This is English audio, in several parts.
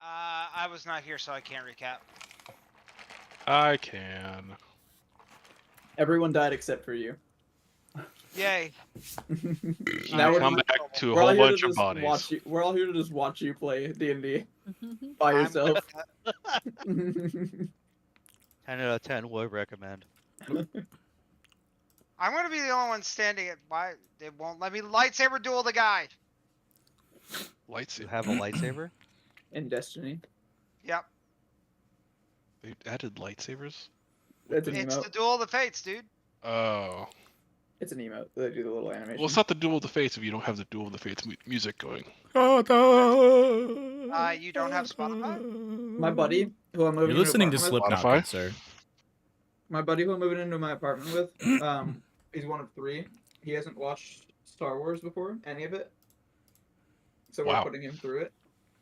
I was not here, so I can't recap. I can. Everyone died except for you. Yay. Now Come back to a we're all whole here to bunch of just bodies. watch you. We're all here to just watch you play D&D by I'm yourself. good. 10 out of 10 would recommend. I'm gonna be the only one standing at why they won't let me lightsaber duel the guy. You Lightsaber. have a lightsaber? In Destiny. Yep. They added lightsabers? It's an It's emote. the duel of the fates, dude. Oh. It's an emote. They do the little animation. Well, it's not the Duel of the Fates if you don't have the Duel of the Fates music going. You don't have Spotify? My buddy, who I'm moving You're listening to into an apartment Slipknot, Spotify? good sir. with, my buddy who I'm moving into my apartment with, he's one of 3. He hasn't watched Star Wars before, any of it. So we're Wow. putting him through it.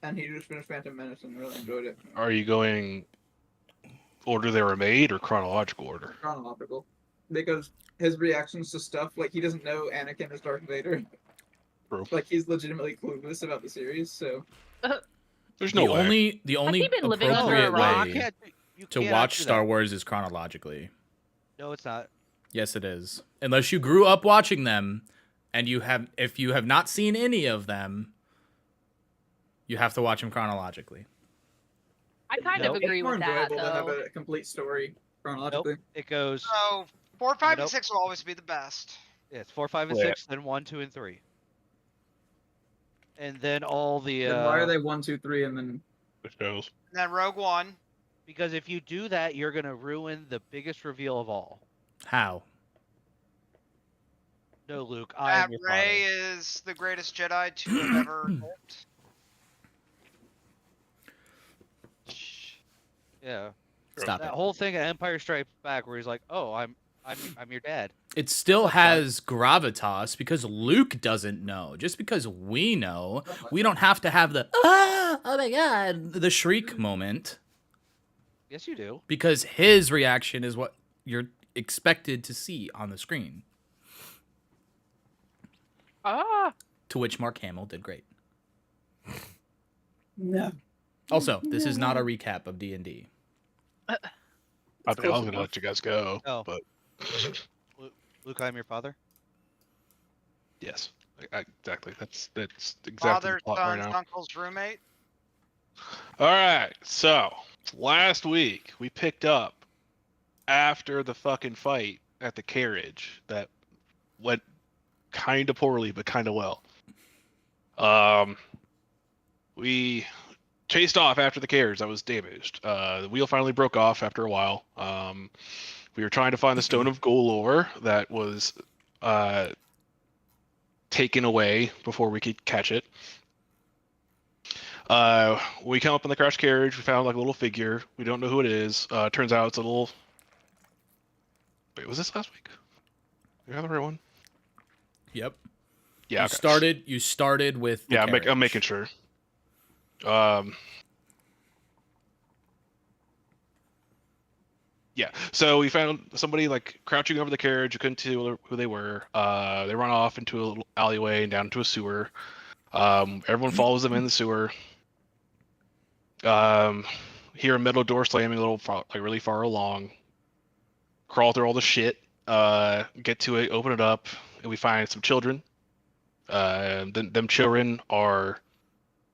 And he just finished Phantom Menace and really enjoyed it. Are you going order they were made or chronological order? Chronological. Because his reactions to stuff, like he doesn't know Anakin is Darth Vader. True. Like he's legitimately clueless about the series, so There's no way. The only he been living under a appropriate rock? way You to cannot watch do Star that. Wars is chronologically. No, it's not. Yes, it is. Unless you grew up watching them, and if you have not seen any of them, you have to watch them chronologically. I kind Nope. of agree it's more with that, enjoyable to have though. a complete story Nope. chronologically. It goes. So 4, 5, Nope. and 6 will always be the best. Yeah, it's 4, 5, and Yeah. 6, then 1, 2, and 3. And then all the. Then why are they 1, 2, 3, and then The shows. And then Rogue One. Because if you do that, you're gonna ruin the biggest reveal of all. How? No, Luke, I That am your Rey father. is the greatest Jedi to have ever lived. Yeah. Stop That it. whole thing at Empire Strikes Back, where he's like, "Oh, I'm your dad." It still That's fine. has gravitas because Luke doesn't know. Just because we know, we don't have to have the oh my god, the shriek moment, Yes, you do. because his reaction is what you're expected to see on the screen. Ah, To which Mark Hamill did great. no. Also, this is not a recap of D&D. I was close going to enough. let you guys go, Oh. but Luke, I'm your father. yes, exactly. That's exactly Father, the plot right son's now. uncle's roommate. All right, so last week we picked up after the fucking fight at the carriage that went kind of poorly, but kind of well. We chased off after the carriage that was damaged. The wheel finally broke off after a while. We were trying to find the Stone of Golor that was taken away before we could catch it. We come up in the crash carriage. We found like a little figure. We don't know who it is. Turns out it's a little. Wait, was this last week? Did I have the right one? Yep. Yeah. You okay. started with the Yeah, I'm carriage. making sure. Yeah, so we found somebody like crouching over the carriage. You couldn't tell who they were. They run off into a little alleyway and down into a sewer. Everyone follows them in the sewer. Hear a metal door slamming a little like really far along. Crawl through all the shit. Get to it, open it up, and we find some children. Them children are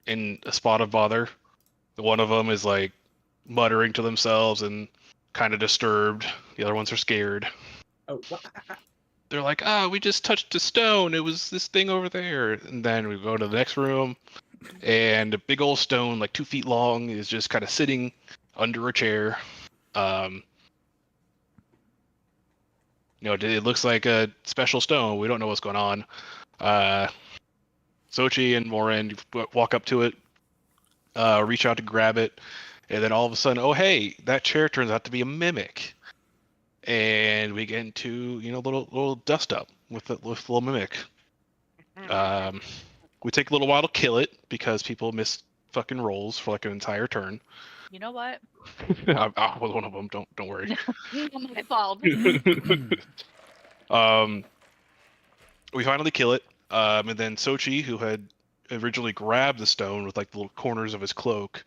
in a spot of bother. One of them is like muttering to themselves and kind of disturbed. The other ones are scared. Oh, They're like, we just touched a stone. It was this thing over there. And then we go to the next room, and a big old stone, like 2 feet long, is just kind of sitting under a chair. It looks like a special stone. We don't know what's going on. Sochi and Morin walk up to it, reach out to grab it, and then all of a sudden, oh hey, that chair turns out to be a mimic, and we get into little dust up with the little mimic. We take a little while to kill it because people miss fucking rolls for like an entire turn. you know what? I was one of them. Don't worry. Not my fault. We finally kill it, and then Sochi, who had originally grabbed the stone with like the little corners of his cloak,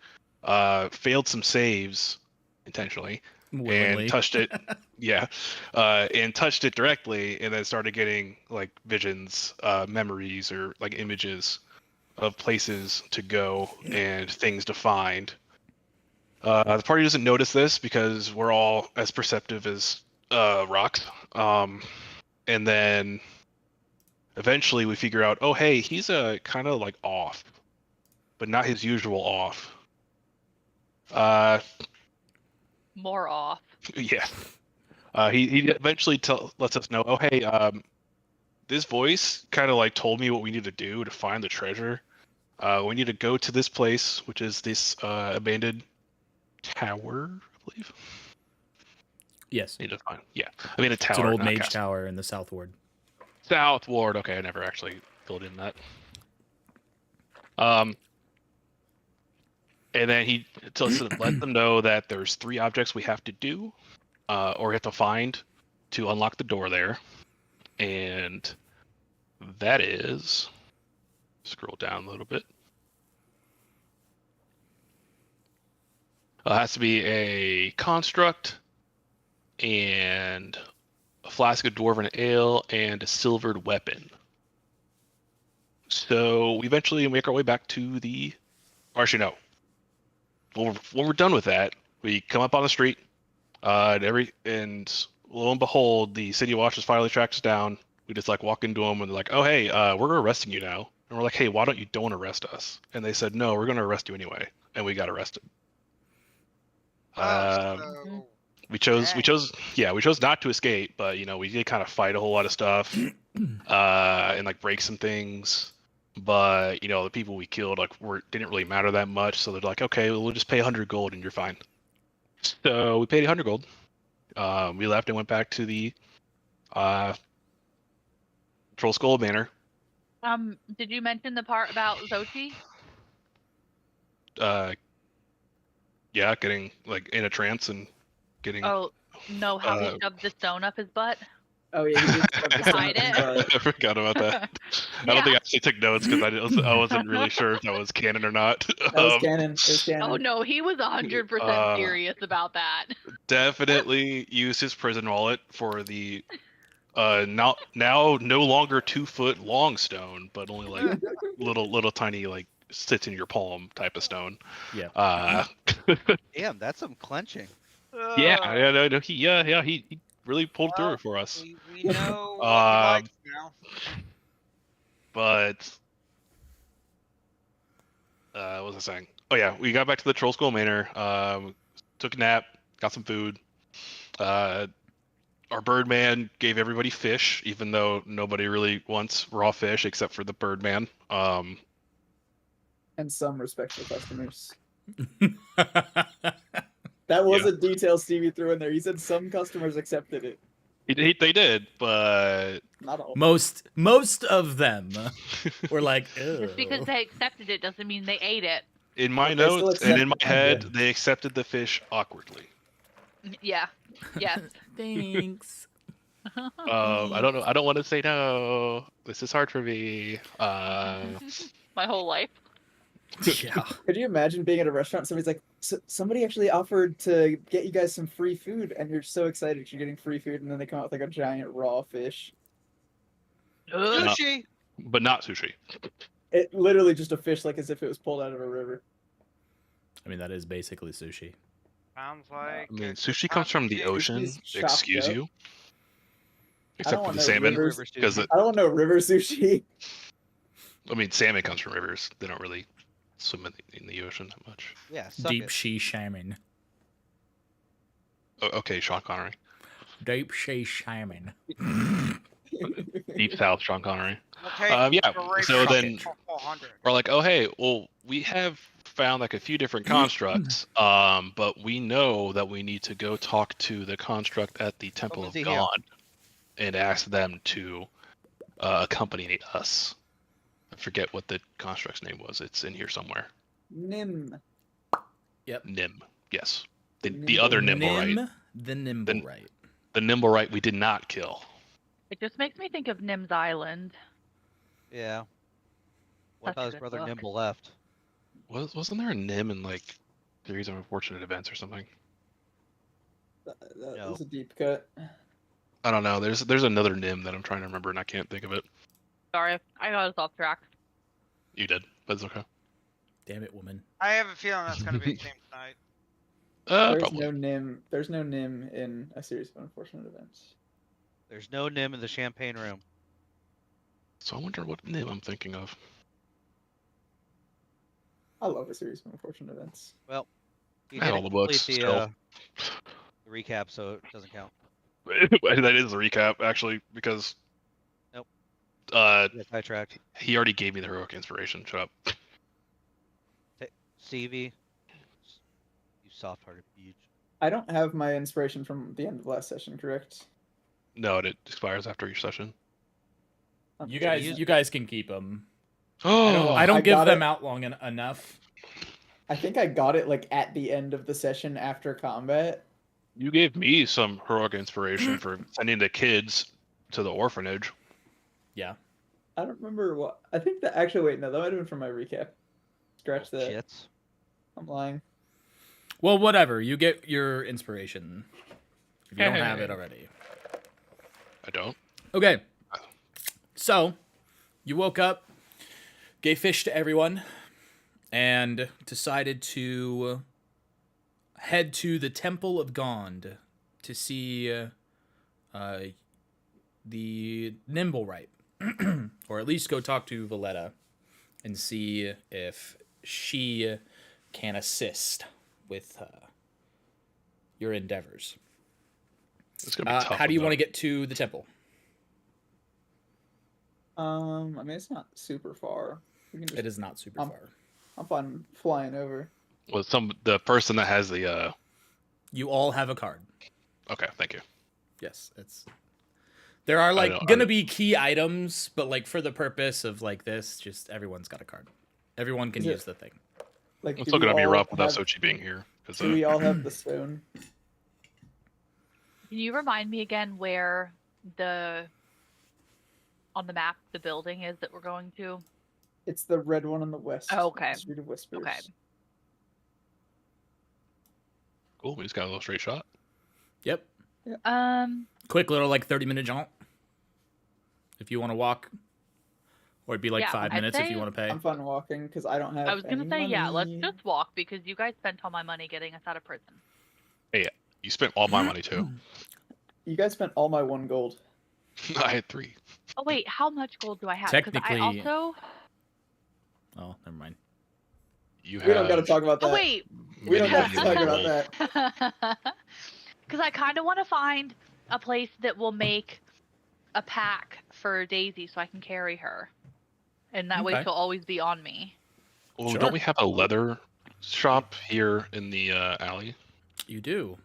failed some saves intentionally, Willingly. and touched it. Yeah, and touched it directly, and then started getting like visions, memories, or like images of places to go and things to find. The party doesn't notice this because we're all as perceptive as rocks. And then eventually we figure out, oh hey, he's kind of like off, but not his usual off. More off. Yeah. He eventually lets us know, oh hey, this voice kind of like told me what we need to do to find the treasure. We need to go to this place, which is this abandoned tower, I believe. Yes. Need to find. Yeah, I mean a tower. It's an old not a mage castle. tower in the South Ward. South Ward. Okay, I never actually filled in that. And then he let them know that there's 3 objects we have to do, or we have to find to unlock the door there, and that is. Scroll down a little bit. It has to be a construct, and a flask of dwarven ale, and a silvered weapon. So we eventually make our way back to the. Or actually, no. When we're done with that, we come up on the street, and lo and behold, the city watchers finally tracks us down. We just like walk into them, and they're like, "Oh hey, we're arresting you now." And we're like, "Hey, why don't arrest us?" And they said, "No, we're gonna arrest you anyway," and we got arrested. So, We chose dang. not to escape, but we did kind of fight a whole lot of stuff, and like break some things. But the people we killed didn't really matter that much, so they're like, okay, well, we'll just pay 100 gold and you're fine. So we paid 100 gold. We left and went back to the Troll Skull Manor. Did you mention the part about Zochi? Yeah, getting like in a trance and getting. Oh, no, how he shoved the stone up his butt? Oh yeah, he did shove the stone Hide up his it. butt. I forgot about that. I don't think I actually took notes because I wasn't really sure if that was canon or not. That was canon. It was canon. Oh no, he was 100% serious about that. Definitely used his prison wallet for the now no longer 2-foot long stone, but only like little tiny like sits in your palm type of stone. Yeah. Damn, that's some clenching. No, he really pulled through it for us. We know what he likes now. But what was I saying? Oh yeah, we got back to the Troll Skull Manor. Took a nap, got some food. Our Birdman gave everybody fish, even though nobody really wants raw fish except for the Birdman. And some respectful customers. That was a detail Stevie threw in there. He said some customers accepted it. They did, but Not all. Most of them were like, Just because they accepted it doesn't mean they ate it. in my They still notes and in my accepted head, it. they accepted the fish awkwardly. Yeah. Yes. thanks. I don't know. I don't want to say no. This is hard for me. My whole life. Yeah. Could you imagine being at a restaurant? Somebody's like, somebody actually offered to get you guys some free food, and you're so excited you're getting free food, and then they come out with like a giant raw fish. Sushi. But not sushi. It literally just a fish, like as if it was pulled out of a river. I mean, that is basically sushi. Sounds like. I mean, sushi comes from the ocean. Sushi's chopped Excuse up. you. I Except don't for want the no salmon, rivers. because I don't want no river sushi. I mean, salmon comes from rivers. They don't really swim in the ocean that much. Yeah, suck Deep it. sea salmon. Okay, Sean Connery. Deep sea salmon. Deep South, Sean Connery. Okay. Yeah. So then 400. we're like, oh hey, well we have found like a few different constructs, but we know that we need to go talk to the construct at the Temple of was he here? God and ask them to accompany us. I forget what the construct's name was. It's in here somewhere. Nim. Nim. Yes. The Nimble. other nimble right. The nimble right. The nimble right we did not kill. It just makes me think of Nim's Island. Yeah. What Such a about his good brother book. Nimble left? Wasn't there a Nim in like Series of unfortunate events or something. That No. was a deep cut. I don't know. There's another nim that I'm trying to remember and I can't think of it. Sorry, I got us off track. You did, but it's okay. Damn it, woman. I have a feeling that's gonna be a theme tonight. There's Probably. no nim. There's no nim in a series of unfortunate events. There's no Nim in the champagne room. So I wonder what nim I'm thinking of. I love a series of unfortunate events. Well, you I have didn't all the books complete still. the recap, so it doesn't count. That is the recap, actually, because Nope. uh, You got sidetracked. he already gave me the heroic inspiration. Shut up. CV, you soft-hearted beach. I don't have my inspiration from the end of last session, correct? No, it expires after each session. You Unfortunate. guys can keep them. Oh, I don't I give got them it. out long enough. I think I got it like at the end of the session after combat. you gave me some heroic inspiration for sending the kids to the orphanage. Yeah. I don't remember what. I think that actually wait, no, that might have been from my recap. Scratch that. Shits. I'm lying. Well, whatever. You get your inspiration if you don't have it already. I don't. Okay. So, you woke up, gave fish to everyone, and decided to head to the Temple of Gond to see the Nimblewright. Or at least go talk to Valletta and see if she can assist with your endeavors. It's gonna be tough. How do you want to get to the temple? I mean it's not super far. We can just, It is not super far. I'm fine flying over. Well, the person that has the You all have a card. Okay, thank you. Yes, it's. There are like don't- gonna be key items, but like for the purpose of like this, just everyone's got a card. Everyone can Is it- use the thing. Like, It's do still we gonna be all rough without have- Sochi being here. Cause, Do we all have the stone? Can you remind me again where on the map the building is that we're going to? It's the red one on the west. Oh, okay. Street of Whispers. Okay. cool. We just got a little straight shot. Yep. Quick little like 30-minute jaunt. If you want to walk, or it'd be like Yeah, 5 I'd minutes if say- you want to pay. I'm fine walking because I don't have. I was gonna any say yeah, let's money. just walk because you guys spent all my money getting us out of prison. You spent all my money too. You guys spent all my 1 gold. I had 3. Oh wait, how much gold do I have? 'Cause Technically- I also. Oh, never mind. You We don't got to have talk about that. Oh wait, We don't many got to talk gold. about that. because I kind of want to find a place that will make a pack for Daisy so I can carry her, and that way Okay. she'll always be on me. Well, Sure. don't we have a leather shop here in the alley? You do.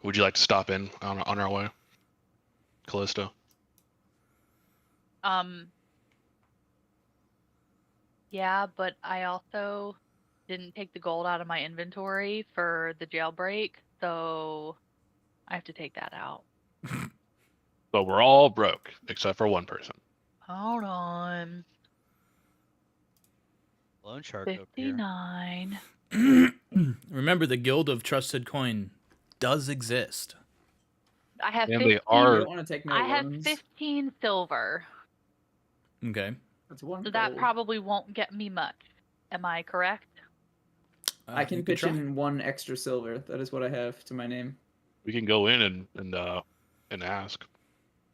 Would you like to stop in on our way, Callisto? Yeah, but I also didn't take the gold out of my inventory for the jailbreak, so I have to take that out. But we're all broke except for one person. Hold on. Loan shark over here. 59. Remember, the Guild of Trusted Coin does exist. I have And 15, they You are. don't want to take no I have loans. 15 silver. Okay. That's 1 So that gold. probably won't get me much. Am I correct? I you can could pitch try. in 1 extra silver. That is what I have to my name. We can go in and ask,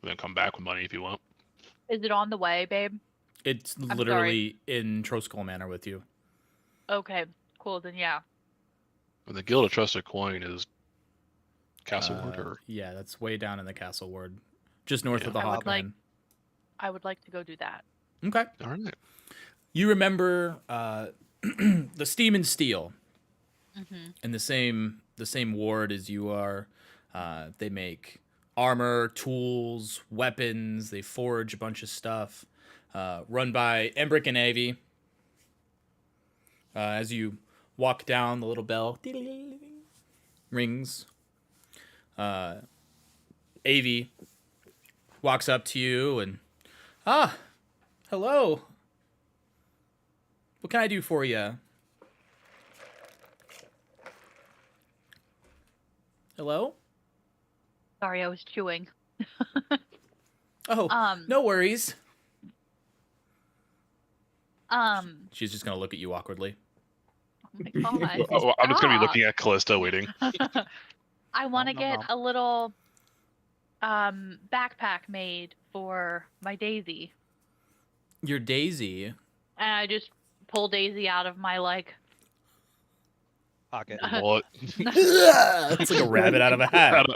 and then come back with money if you want. Is it on the way, babe? It's sorry. literally in Troskull Manor with you. Okay, cool. Then yeah. And the Guild of Trusted Coin is Castlewood, or Yeah, that's way down in the Castle Ward, just north Yeah. of the I would like- Hawkman. I would like to go do that. Okay. all right. You remember the Steam and Steel Mm-hmm. in the same ward as you are. They make armor, tools, weapons. They forge a bunch of stuff. Run by Embrick and Avi. As you walk down, the little bell rings. Avi walks up to you and, hello. What can I do for you? Hello? Sorry, I was chewing. Oh, Um, no worries. Um, She's just gonna look at you awkwardly. oh my god. Oh, I'm just gonna be Stop. looking at Callista, waiting. I want to Nom, nom, get nom. a little backpack made for my Daisy. Your Daisy. And I just pull Daisy out of my like Pocket. What? It's like a rabbit out of a hat.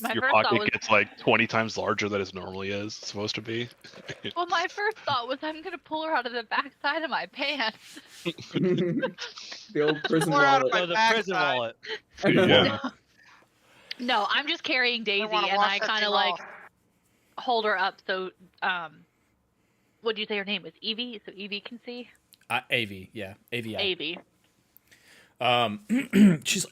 my Your first thought pocket was gets like 20 times larger than it normally is supposed to be. well my first thought was I'm gonna pull her out of the backside of my pants. The old prison Pour out of wallet. my Oh, the prison backside. wallet. Yeah. No, I'm just carrying Daisy wanna and wash I that kind of thing like off. hold her up so what do you say her name was? Evie? So Evie can see? AV, yeah. AVI. Avie. She's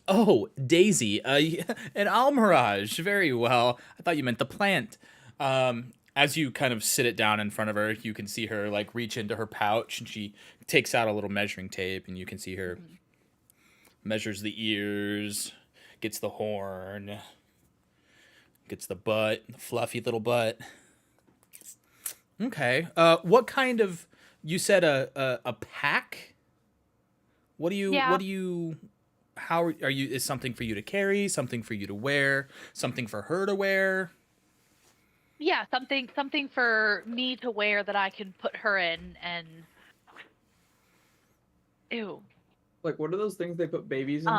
Daisy, an almirage. Very well. I thought you meant the plant. As you kind of sit it down in front of her, you can see her like reach into her pouch, and she takes out a little measuring tape, and you can see her measures the ears, gets the horn, gets the butt, the fluffy little butt. Okay. What kind of? You said a pack. What do you? Yeah. What do you? How are you? Is something for you to carry? Something for you to wear? Something for her to wear? Yeah, something for me to wear that I can put her in and ew. Like, what are those things they put babies in?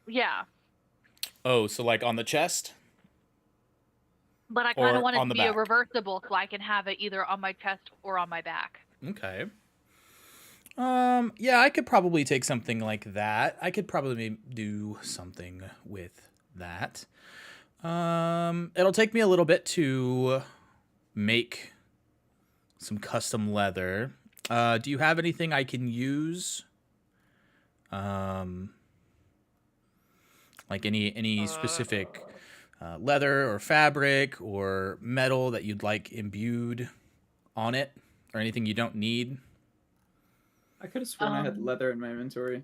Yeah. Oh, so like on the chest? But I kind Or of want it on to the be a back. reversible so I can have it either on my chest or on my back. Okay. Yeah, I could probably take something like that. I could probably do something with that. It'll take me a little bit to make some custom leather. Do you have anything I can use? Like any specific leather or fabric or metal that you'd like imbued on it, or anything you don't need? I could have sworn I had leather in my inventory.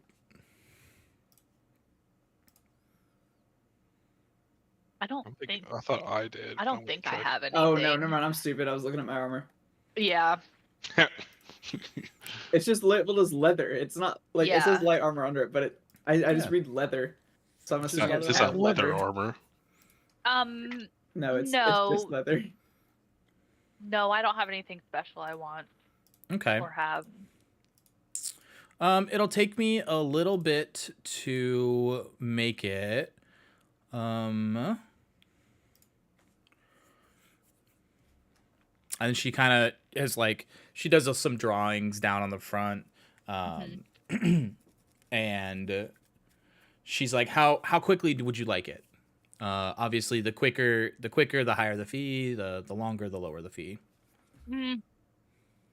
I don't think I thought I did. I don't think I have anything. Oh no, never mind. I'm stupid. I was looking at my armor. Yeah. It's just labeled as leather. It's not like it says Yeah. light armor under it, but I just Yeah. read leather. So I'm assuming I It's just a have leather armor. No, it's No. just leather. No, I don't have anything special I want Okay. or have. It'll take me a little bit to make it. And she kind of is like, she does some drawings down on the front. And she's like, how quickly would you like it? Obviously the quicker, the higher the fee, the longer, the lower the fee.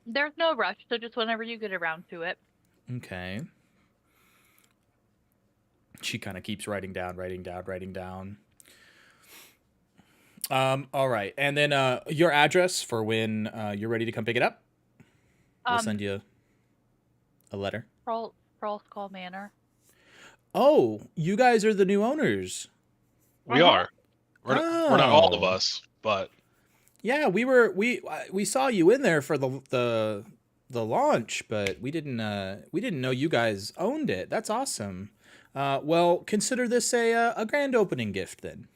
There's no rush, so just whenever you get around to it. Okay. She kind of keeps writing down. All right. And then your address for when you're ready to come pick it up. We'll send you a letter. Pearl Skull Manor. Oh, you guys are the new owners. We are. We're not all of us, but Yeah, we saw you in there for the launch, but we didn't know you guys owned it. That's awesome. Well, consider this a grand opening gift then.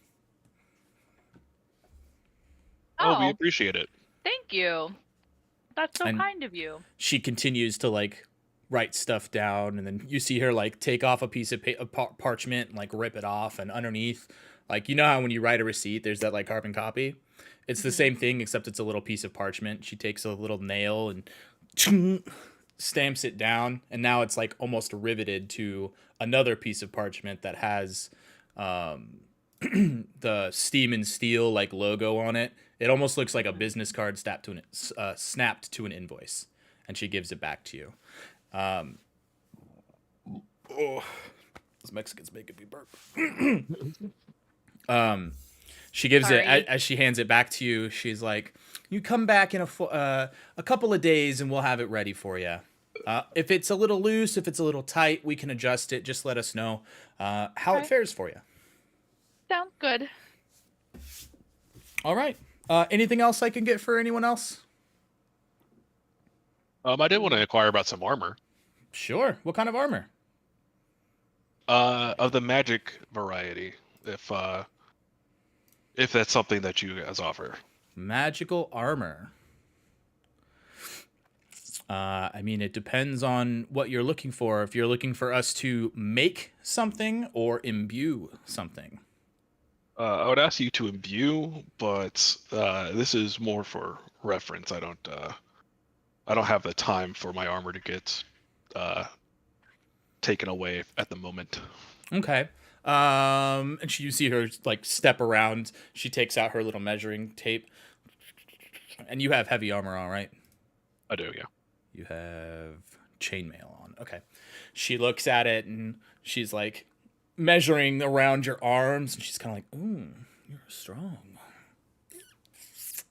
oh, we Oh, appreciate it. thank you. That's so And- kind of you. She continues to like write stuff down, and then you see her like take off a piece of parchment and like rip it off, and underneath, like, you know how when you write a receipt there's that like carbon copy. It's the same thing, except it's a little piece of parchment. She takes a little nail and stamps it down, and now it's like almost riveted to another piece of parchment that has the Steam and Steel like logo on it. It almost looks like a business card snapped to an invoice, and she gives it back to you. Those Mexicans making me burp. She gives it Sorry. as she hands it back to you. She's like, "You come back in a couple of days, and we'll have it ready for you." If it's a little loose, if it's a little tight, we can adjust it. Just let us know how it Alright. fares for you. Sounds good. All right. Anything else I can get for anyone else? I did want to inquire about some armor. Sure. What kind of armor? Of the magic variety, if that's something that you guys offer. Magical armor. I mean, it depends on what you're looking for. If you're looking for us to make something or imbue something. I would ask you to imbue, but this is more for reference. I don't have the time for my armor to get taken away at the moment. Okay. And you see her like step around. She takes out her little measuring tape. And you have heavy armor on, right? I do, yeah. You have chainmail on. Okay. She looks at it and she's like measuring around your arms, and she's kind of like, "Ooh, you're strong."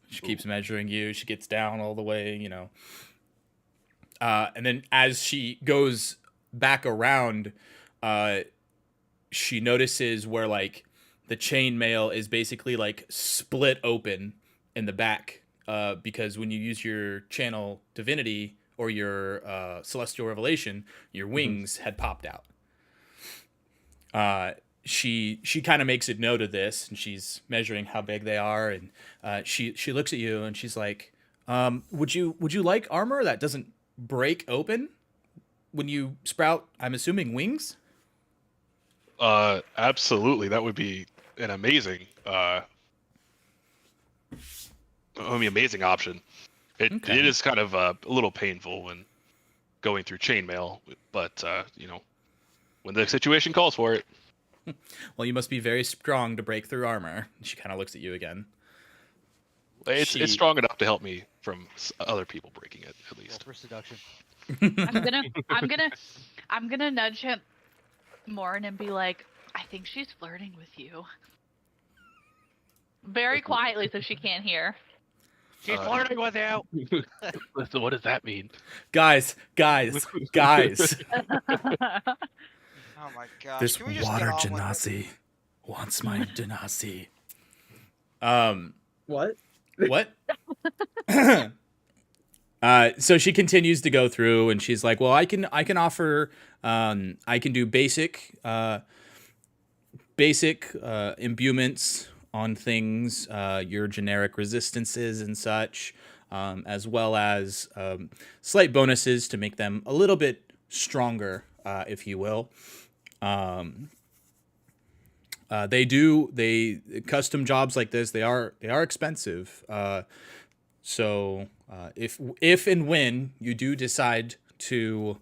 She keeps measuring you. She gets down all the way, you know. And then as she goes back around, she notices where like the chainmail is basically like split open in the back, because when you use your channel divinity or your celestial revelation, your wings had popped out. She kind of makes a note of this, and she's measuring how big they are, and she looks at you and she's like, would you like armor that doesn't break open when you sprout, I'm assuming, wings? Absolutely, that would be an amazing amazing option. Okay. It is kind of a little painful when going through chainmail, but you know, when the situation calls for it. Well, you must be very strong to break through armor. She kind of looks at you again. It's strong enough to help me from other people breaking it, at Roll least. for seduction. I'm gonna nudge him more and be like, I think she's flirting with you. Very quietly so she can't hear. She's flirting with you. So what does that mean? Guys. Oh my gosh. This Can we just water get on with it? genasi wants my genasi. What? What? So she continues to go through, and she's like, "Well, I can offer. I can do basic imbuements on things, your generic resistances and such, as well as slight bonuses to make them a little bit stronger, if you will. They custom jobs like this. They are expensive. So if and when you do decide to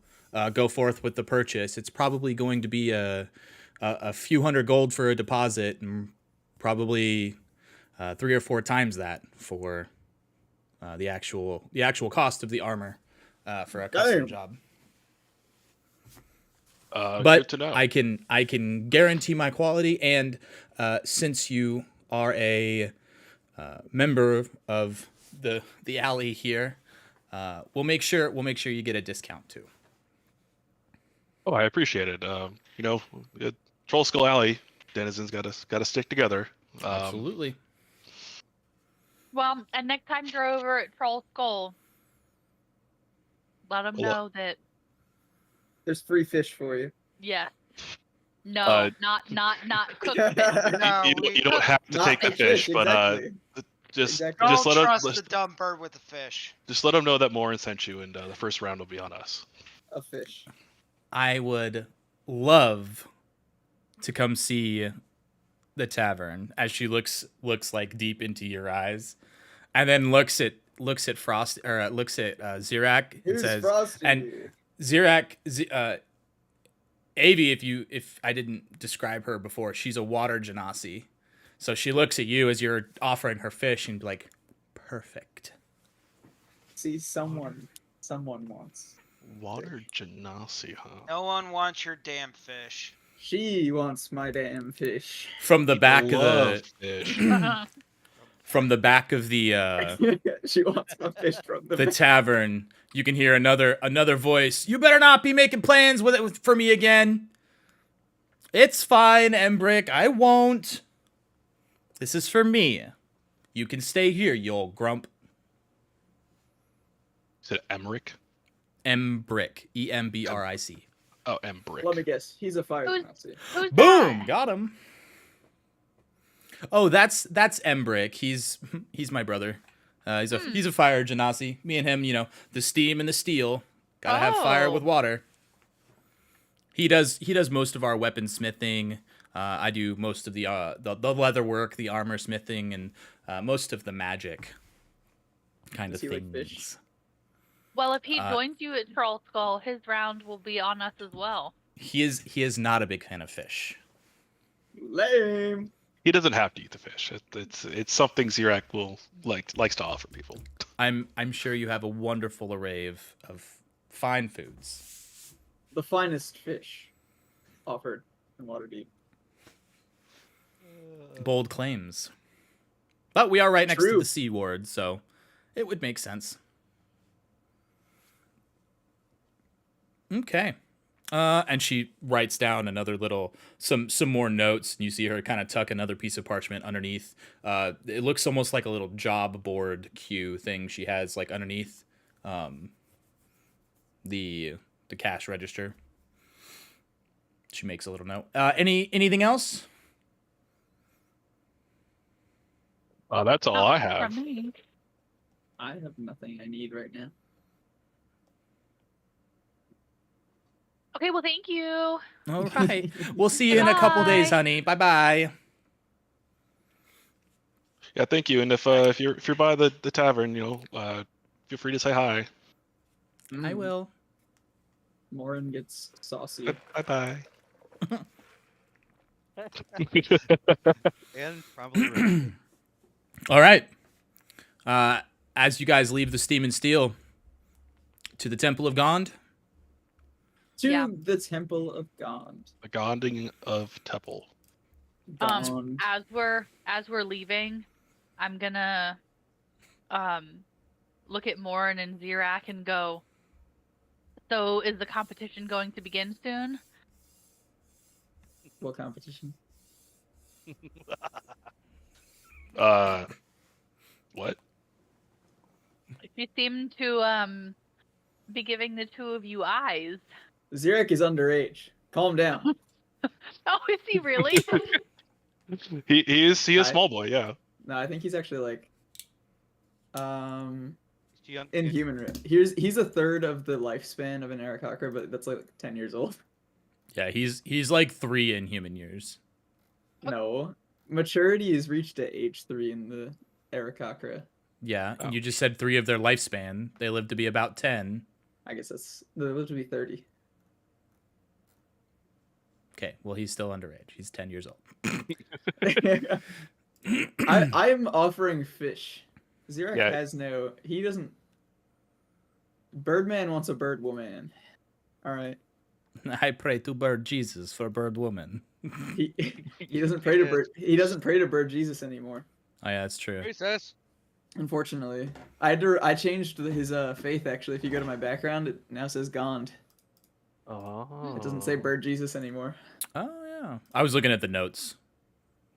go forth with the purchase, it's probably going to be a few hundred gold for a deposit, and probably 3 or 4 times that for the actual cost of the armor for a custom Damn. job. Good But to know. I can guarantee my quality, and since you are a member of the alley here, we'll make sure you get a discount too. Oh, I appreciate it. You know, Troll Skull Alley denizens got to stick together. Absolutely. Well, and next time you're over at Troll Skull, let them Well, know that, There's free fish for you. yeah. No, not cooked fish. No, you don't have to Not take the fish, but exactly. just Exactly. just Don't let trust them the dumb bird with the fish. just let them know that Morin sent you, and the first round will be on us. A fish. I would love to come see the tavern, as she looks like deep into your eyes, and then looks at Frost, or looks at Zirak, and Who's says, Frosty? and Zirak, Avi, if I didn't describe her before, she's a water genasi. So she looks at you as you're offering her fish and be like, perfect. See, someone wants. Water genasi, huh? No one wants your damn fish. She wants my damn fish. From the back of Love the fish. from the back of the She wants a fish from the tavern, you can hear another voice. You better not be making plans with it for me again. It's fine, Embrick. I won't. This is for me. You can stay here, you old grump. Is it Emmerich? Embrick. Embric. Oh, Embrick. Let me guess. He's a fire Who's- Nazi. Who's Boom! that? Got him. Oh, that's Embrick. He's my brother. He's a fire genasi. Me and him, the steam and the steel. Gotta have fire with water. He does most of our weaponsmithing. I do most of the leather work, the armor smithing, and most of the magic kind Does of he like things. fish? Well, if he joins you at Troll Skull, his round will be on us as well. He is not a big fan of fish. Lame. He doesn't have to eat the fish. It's something Zirak likes to offer people. I'm sure you have a wonderful array of fine foods. The finest fish offered in Waterdeep. Bold claims. But we are right next to True. the Sea Ward, so it would make sense. Okay. And she writes down another some more notes, and you see her kind of tuck another piece of parchment underneath. It looks almost like a little job board queue thing she has like underneath the cash register. She makes a little note. Anything else? That's all I have. From me. I have nothing I need right now. Okay, well, thank you. All right. We'll see you in a couple days, Bye. honey. Bye-bye. Yeah, thank you. And if you're by the tavern, feel free to say hi. I will. Morin gets saucy. Bye bye. And probably right. All right. As you guys leave the Steam and Steel to the Temple of Gond. To Yeah. the Temple of Gond. The Gonding of Teppel. Gond. As we're leaving, I'm gonna look at Morin and Zirak and go, so is the competition going to begin soon? What competition? What? You seem to be giving the two of you eyes. Zirak is underage. Calm down. Oh, is he really? He is small boy, yeah. No, I think he's actually like She un- in human. He's a third of the lifespan of an Arakocra, but that's like 10 years old. Yeah, he's like 3 in human years. No, maturity is reached at age 3 in the Arakocra. Yeah, and Oh. you just said 3 of their lifespan. They live to be about 10. I guess they live to be 30. Okay, well, he's still underage. He's 10 years old. I'm offering fish. Zirak Yeah. has no. He doesn't. Birdman wants a bird woman. All right. I pray to Bird Jesus for Bird Woman. He he doesn't pray to bird. He doesn't pray to bird Jesus anymore. Oh, yeah, that's true. Recess. Unfortunately, I changed his faith actually. If you go to my background, it now says Gond. Oh. It doesn't say bird Jesus anymore. Oh, yeah. I was looking at the notes.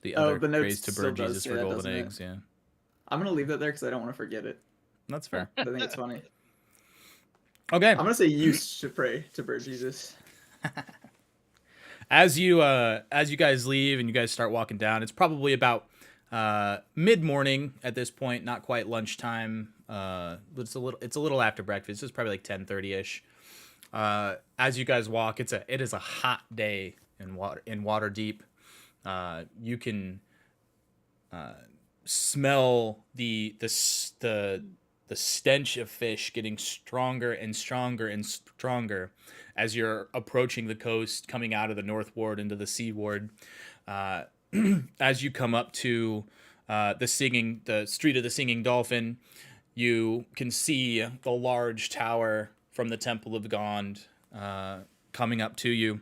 The Oh, other the notes praise to still Bird does Jesus say for that, golden doesn't it? eggs. Yeah, I'm gonna leave that there because I don't want to forget it. that's fair. I think it's funny. Okay. I'm gonna say you should pray to bird Jesus. As you guys leave and you guys start walking down, it's probably about mid-morning at this point, not quite lunchtime. It's a little after breakfast. It's probably like 10:30ish. As you guys walk, it is a hot day in Waterdeep. You can smell the stench of fish getting stronger and stronger and stronger as you're approaching the coast, coming out of the North Ward into the Sea Ward. As you come up to the Street of the Singing Dolphin, you can see the large tower from the Temple of Gond coming up to you.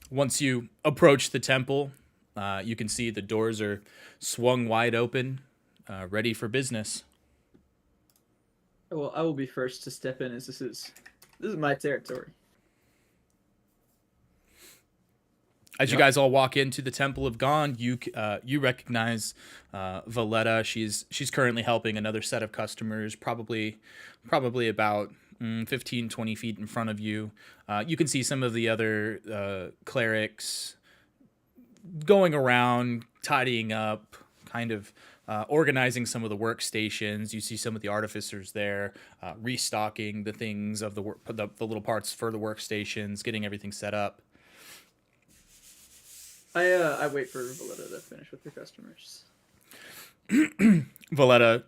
Once you approach the temple, You can see the doors are swung wide open, ready for business. Well, I will be first to step in, as this is my territory. As you Yep. guys all walk into the Temple of Gond, you recognize Valletta. She's currently helping another set of customers, probably about 15, 20 feet in front of you. You can see some of the other clerics going around, tidying up, kind of organizing some of the workstations. You see some of the artificers there, restocking the things of the little parts for the workstations, getting everything set up. I wait for Valletta to finish with her customers. Valletta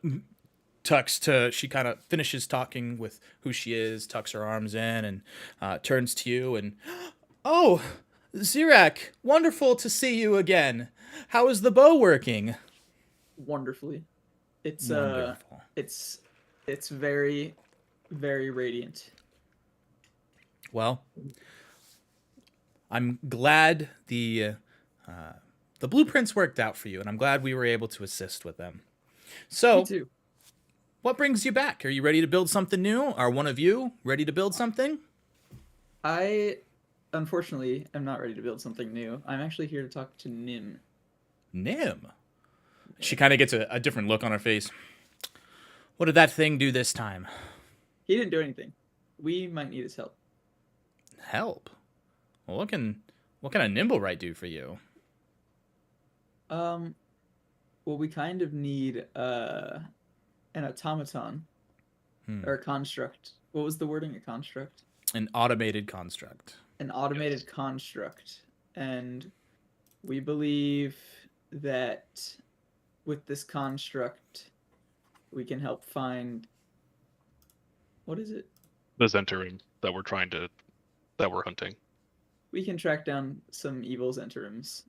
she kind of finishes talking with who she is, tucks her arms in, and turns to you and, oh, Zirak, wonderful to see you again. How is the bow working? Wonderfully. It's Wonderful. it's very, very radiant. Well, I'm glad the blueprints worked out for you, and I'm glad we were able to assist with them. So, Me too. what brings you back? Are you ready to build something new? Are one of you ready to build something? I, unfortunately, am not ready to build something new. I'm actually here to talk to Nim. Nim. She kind of gets a different look on her face. What did that thing do this time? He didn't do anything. We might need his help. Help. Well, what can a Nimblewright do for you? Well, we kind of need an automaton or a construct. What was the wording? A construct? An automated construct. An automated construct. And we believe that with this construct, we can help find. What is it? The Zentarim that we're hunting. We can track down some evil Zentarims,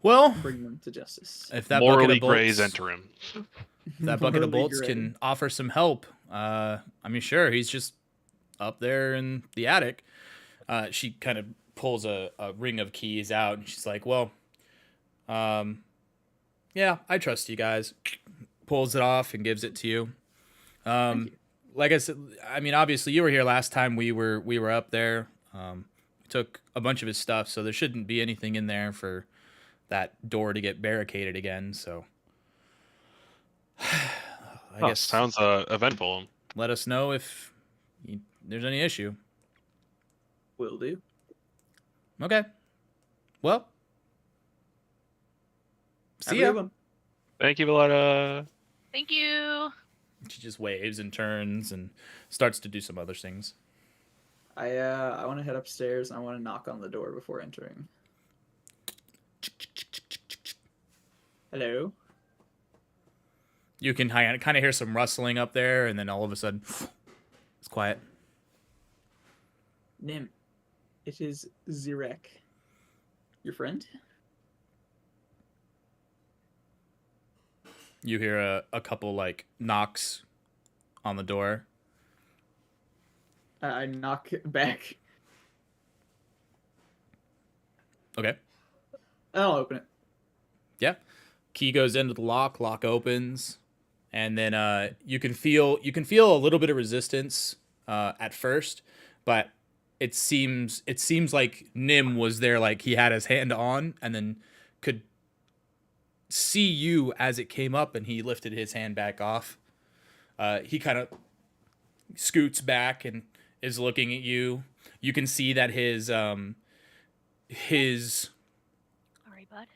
Well, bring them to justice. if that Morally bucket of gray bolts, Zentarim. if that bucket of Morally bolts gray. can offer some help, I mean, sure, he's just up there in the attic. She kind of pulls a ring of keys out, and she's like, well, yeah, I trust you guys. Pulls it off and gives it to you. Thank you. Like I said, I mean, obviously you were here last time we were up there. Took a bunch of his stuff, so there shouldn't be anything in there for that door to get barricaded again. So I guess Sounds eventful. let us know if there's any issue. Will do. Okay. Well, Have see a ya. good one. Thank you, Valletta. Thank you. She just waves and turns and starts to do some other things. I want to head upstairs. I want to knock on the door before entering. Hello. You can kind of hear some rustling up there, and then all of a sudden, it's quiet. Nim. It is Zirek. Your friend? You hear a couple like knocks on the door. I knock back. Okay. I'll open it. Yeah. Key goes into the lock opens, and then you can feel a little bit of resistance at first, but it seems like Nim was there, like he had his hand on and then could see you as it came up, and he lifted his hand back off. He kind of scoots back and is looking at you. You can see that his Sorry, bud.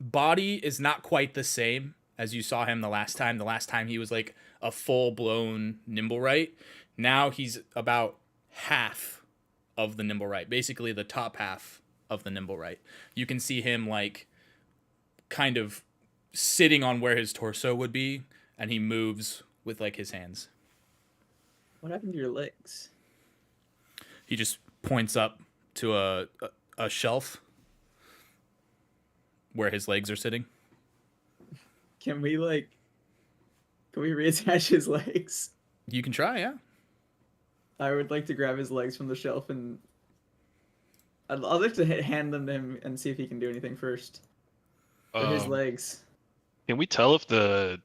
body is not quite the same as you saw him the last time. The last time he was like a full-blown Nimblewright. Now he's about half of the Nimblewright, basically the top half of the Nimblewright. You can see him like kind of sitting on where his torso would be, and he moves with like his hands. What happened to your legs? He just points up to a shelf where his legs are sitting. Can we reattach his legs? You can try, yeah. I would like to grab his legs from the shelf and I'd like to hand them to him and see if he can do anything first. For his legs. Can we tell if the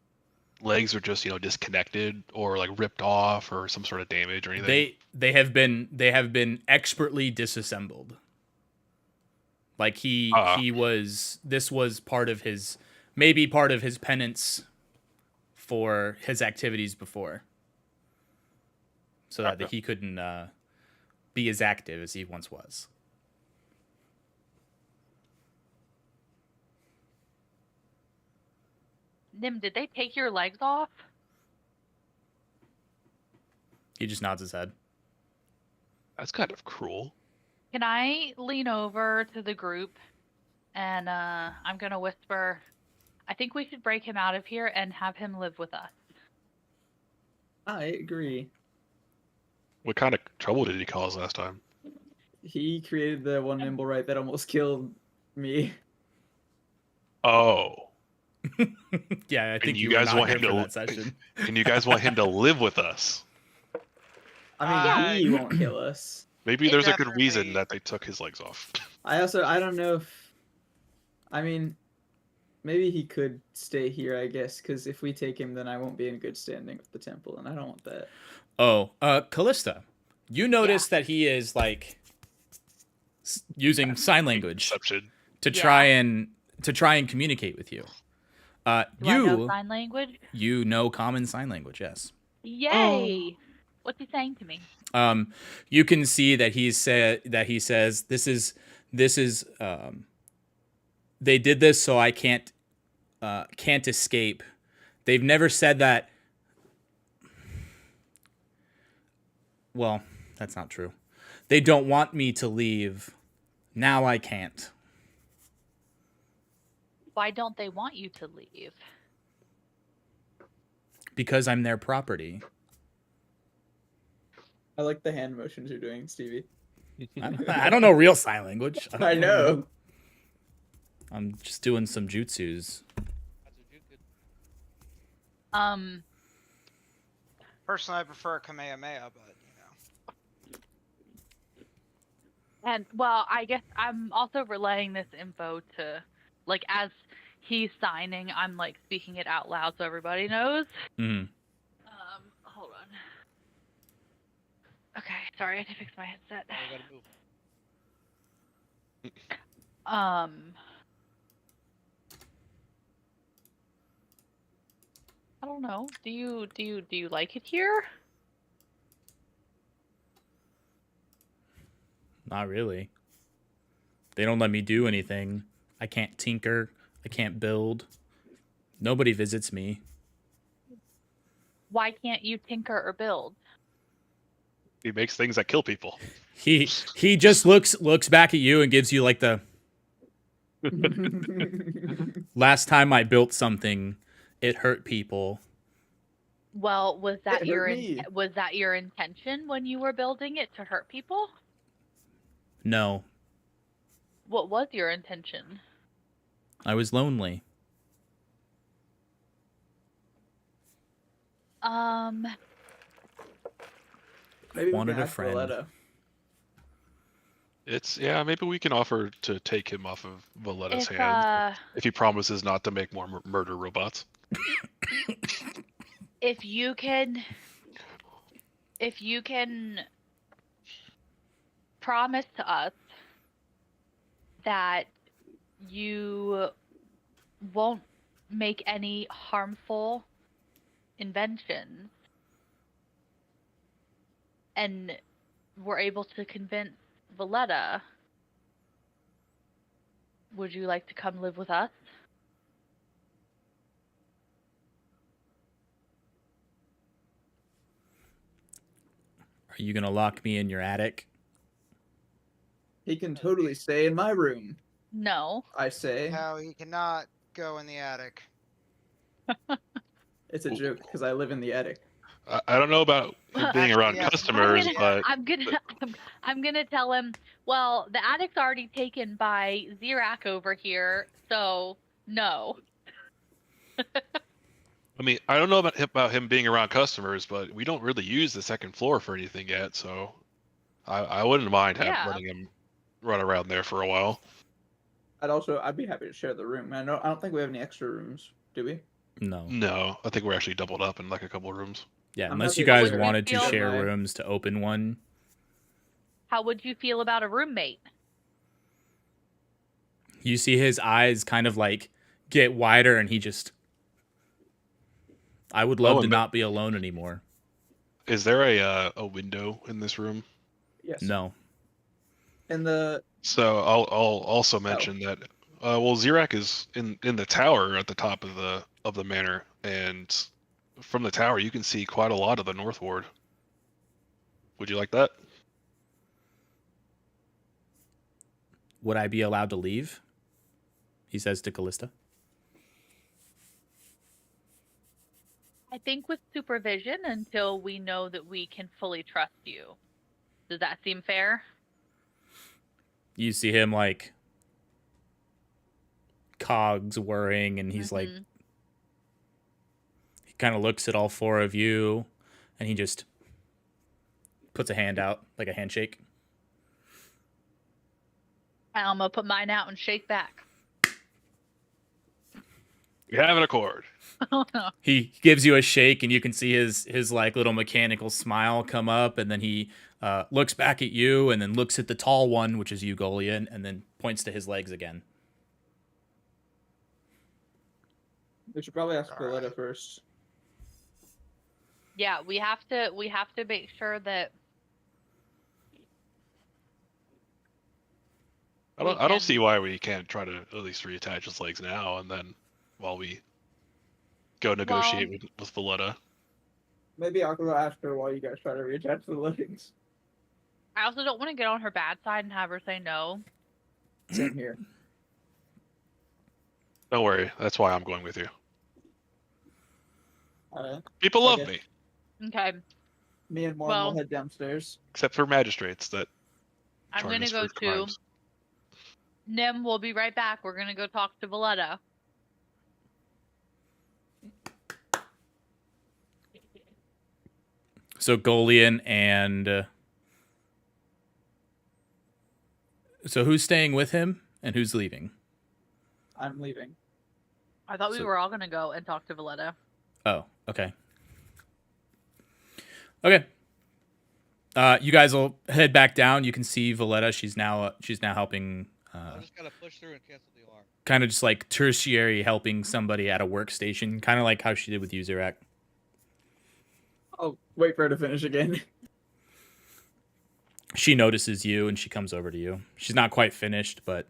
legs are just disconnected or like ripped off or some sort of damage or anything? They have been expertly disassembled. Like this was part of his penance for his activities before, so that he couldn't be as active as he once was. Nim, did they take your legs off? He just nods his head. That's kind of cruel. Can I lean over to the group and I'm gonna whisper, I think we should break him out of here and have him live with us. I agree. What kind of trouble did he cause last time? He created the one nimble right that almost killed me. Oh. Yeah, I think you were guys not want here him for to that session. And you guys want him to live with us? I mean, he won't kill us. Maybe It there's a good definitely- reason that they took his legs off. I don't know if, I mean, maybe he could stay here, I guess, because if we take him, then I won't be in good standing with the temple, and I don't want that. Oh, Callista, you notice that he is like using sign language Exception. to try and communicate with you. Do I know sign language? You know common sign language, yes. Yay! What's he saying to me? You can see that he says this is they did this so I can't escape. They've never said that. Well, that's not true. They don't want me to leave. Now I can't. Why don't they want you to leave? Because I'm their property. I like the hand motions you're doing, Stevie. I don't know real sign language. I know. I'm just doing some jutsus. Personally, I prefer Kamehameha, but And well, I guess I'm also relaying this info to, like, as he's signing, I'm like speaking it out loud so everybody knows. Mm-hmm. Hold on. Okay, sorry, I had to fix my headset. I gotta move. I don't know. Do you like it here? Not really. They don't let me do anything. I can't tinker. I can't build. Nobody visits me. Why can't you tinker or build? He makes things that kill people. He just looks back at you and gives you like the last time I built something, it hurt people. Well, was that It your hurt me. was that your intention when you were building it, to hurt people? No, What was your intention? I was lonely. Maybe we Wanted can a ask friend. Valletta. Maybe we can offer to take him off of Valletta's If hands if he promises not to make more murder robots. if you can promise to us that you won't make any harmful inventions, and we're able to convince Valletta, would you like to come live with us? Are you gonna lock me in your attic? He can totally stay in my room, No. I say. no, he cannot go in the attic. It's a joke, because I live in the attic. I don't know about him being around Yeah. customers, but I'm gonna tell him. Well, the attic's already taken by Zirak over here, so no. I mean, I don't know about him being around customers, but we don't really use the second floor for anything yet, so I wouldn't mind Yeah. running him run around there for a while. I'd be happy to share the room. I don't think we have any extra rooms, do we? No. No, I think we're actually doubled up in like a couple of rooms. Yeah, I'm unless happy you to guys share- wanted to feel- share my- rooms to open one. How would you feel about a roommate? You see his eyes kind of like get wider, and he just. I would love to and not be alone anymore. Is there a window in this room? Yes. No. And the So I'll also mention that well, Zirak is in the tower at the top of the manor, and from the tower you can see quite a lot of the North Ward. Would you like that? Would I be allowed to leave? He says to Callista. I think with supervision until we know that we can fully trust you. Does that seem fair? You see him like cogs whirring, and he's like, Mhm. he kind of looks at all four of you, and he just puts a hand out, like a handshake. I'm gonna put mine out and shake back. We have an accord. He gives you a shake, and you can see his like little mechanical smile come up, and then he looks back at you, and then looks at the tall one, which is you, Golian, and then points to his legs again. we should probably ask Alright. Valletta first. Yeah, we have to make sure that I We don't can- see why we can't try to at least reattach his legs now, and then while we go negotiate with Valletta. Maybe I'll go ask her while you guys try to reattach the legs. I also don't want to get on her bad side and have her say no. Same here. Don't worry, that's why I'm going with you. Alright. People love Okay. me, Okay, Me and Morn Well- will head downstairs. except for magistrates that I'm charge gonna us go for to crimes. Nim. We'll be right back. We're gonna go talk to Valletta. So Golian and so who's staying with him and who's leaving? I'm leaving. I thought we So- were all gonna go and talk to Valletta. Oh, okay. Okay. You guys will head back down. You can see Valletta. She's now helping. I just gotta push through and cancel the alarm. Kind of just like tertiary helping somebody at a workstation, kind of like how she did with Uzerak. I'll wait for her to finish again. She notices you and she comes over to you. She's not quite finished, but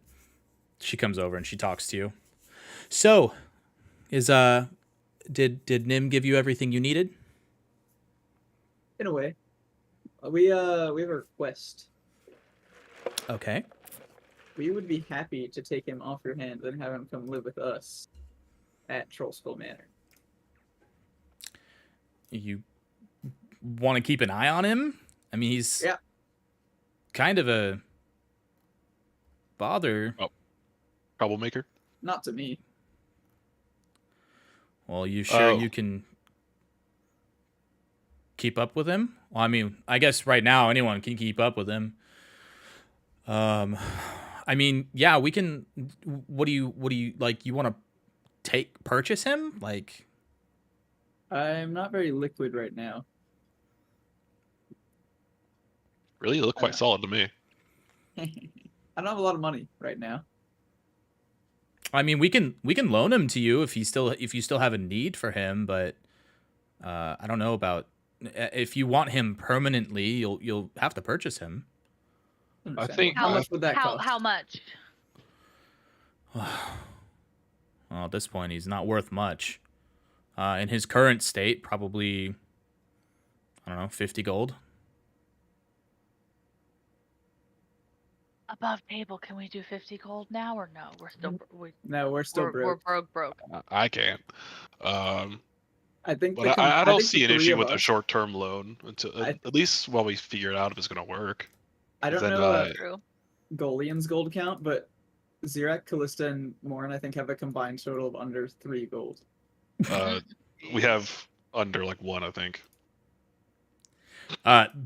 she comes over and she talks to you. So, did Nim give you everything you needed? In a way. We have a request. Okay. We would be happy to take him off your hands and have him come live with us at Trollskull Manor. You want to keep an eye on him? I mean, he's Yeah. kind of a bother. Troublemaker. Not to me. Well, you sure Oh. you can keep up with him? Well, I mean, I guess right now anyone can keep up with him. I mean, yeah, we can. What do you like? You want to purchase him? Like, I'm not very liquid right now. Really, you look quite solid to me. I don't have a lot of money right now. I mean, we can loan him to you if you still have a need for him, but I don't know about if you want him permanently. You'll have to purchase him. Understand. think- How much would that cost? How much? Well, at this point, he's not worth much. In his current state, probably, I don't know, 50 gold. Above table, can we do 50 gold now or no? We're still No, we're still we're broke. broke. I can't. I think. But I don't see an issue with a us. short-term loan until at least while we figure it out if it's going to work. I don't then, know True. Golian's gold count, but Zirak, Callista, and Morn I think have a combined total of under 3 gold. We have under like 1, I think.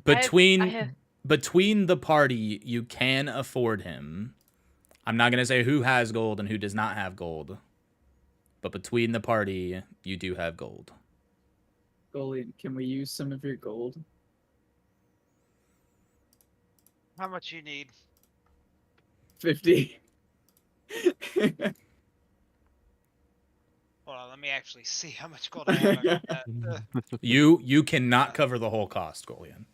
Between I have- between the party, you can afford him. I'm not gonna say who has gold and who does not have gold, but between the party, you do have gold. Golian, can we use some of your gold? How much you need? 50. Hold on, let me actually see how much gold I have. I got that. You cannot cover the whole cost, Golian.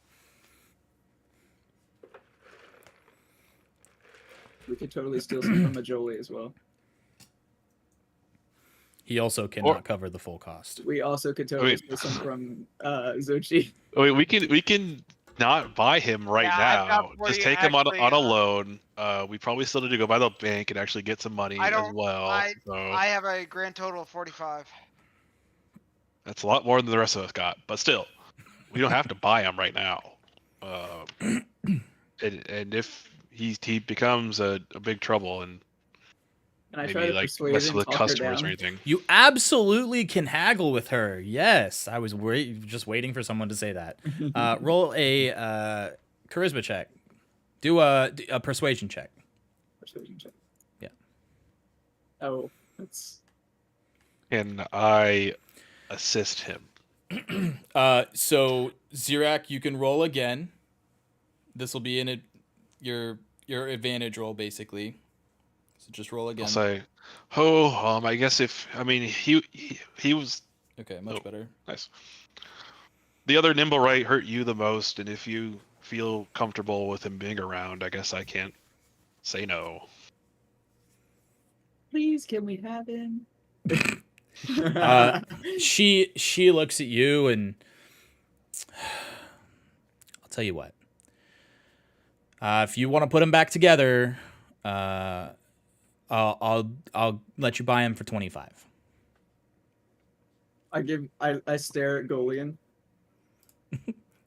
We could totally steal some from Majoli as well. He also cannot cover the full cost. We also could totally steal some from Zochi. Wait, we can not buy him right Yeah, I've got now. 40 Just take him on actually, a loan. We probably still need to go by the bank and actually get some money I as don't- well. I have a grand total of 45. That's a lot more than the rest of us got, but still, we don't have to buy him right now. And if he becomes a big trouble and And I maybe try to like persuade mess and with talk her customers down. or anything. You absolutely can haggle with her. Yes, I was just waiting for someone to say that. Roll a charisma check. Do a persuasion check. Persuasion check. Yeah. Oh, that's... Can I assist him? So Zirak, you can roll again. This will be in your advantage roll basically. So just roll again. I'll say, I guess he was Okay, much better. nice. The other nimble right hurt you the most, and if you feel comfortable with him being around, I guess I can't say no. Please, can we have him? She looks at you and I'll tell you what. If you want to put them back together, I'll let you buy him for 25. I stare at Golian.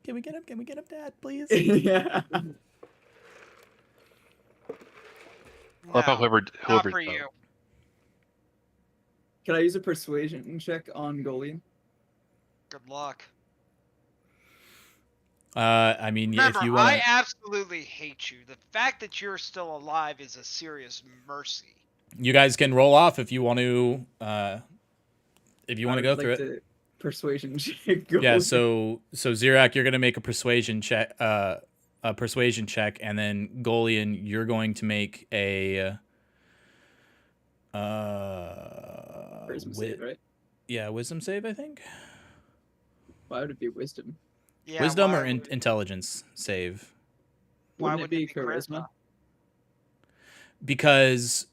Can we get him? Can we get him, Dad, please? Yeah. How about No, whoever not for you. Can I use a persuasion check on Golian? Good luck. I mean, Remember, if you want I absolutely hate you. The fact that you're still alive is a serious mercy. you guys can roll off if you want to if you want to go through it. Persuasion check. Yeah, Golian. so Zirak, you're gonna make a persuasion check, and then Golian, you're going to make a Charisma save, right? yeah, wisdom save, I think. Why would it be wisdom? Yeah, Wisdom why or would- intelligence save? Why Wouldn't it wouldn't be charisma? Because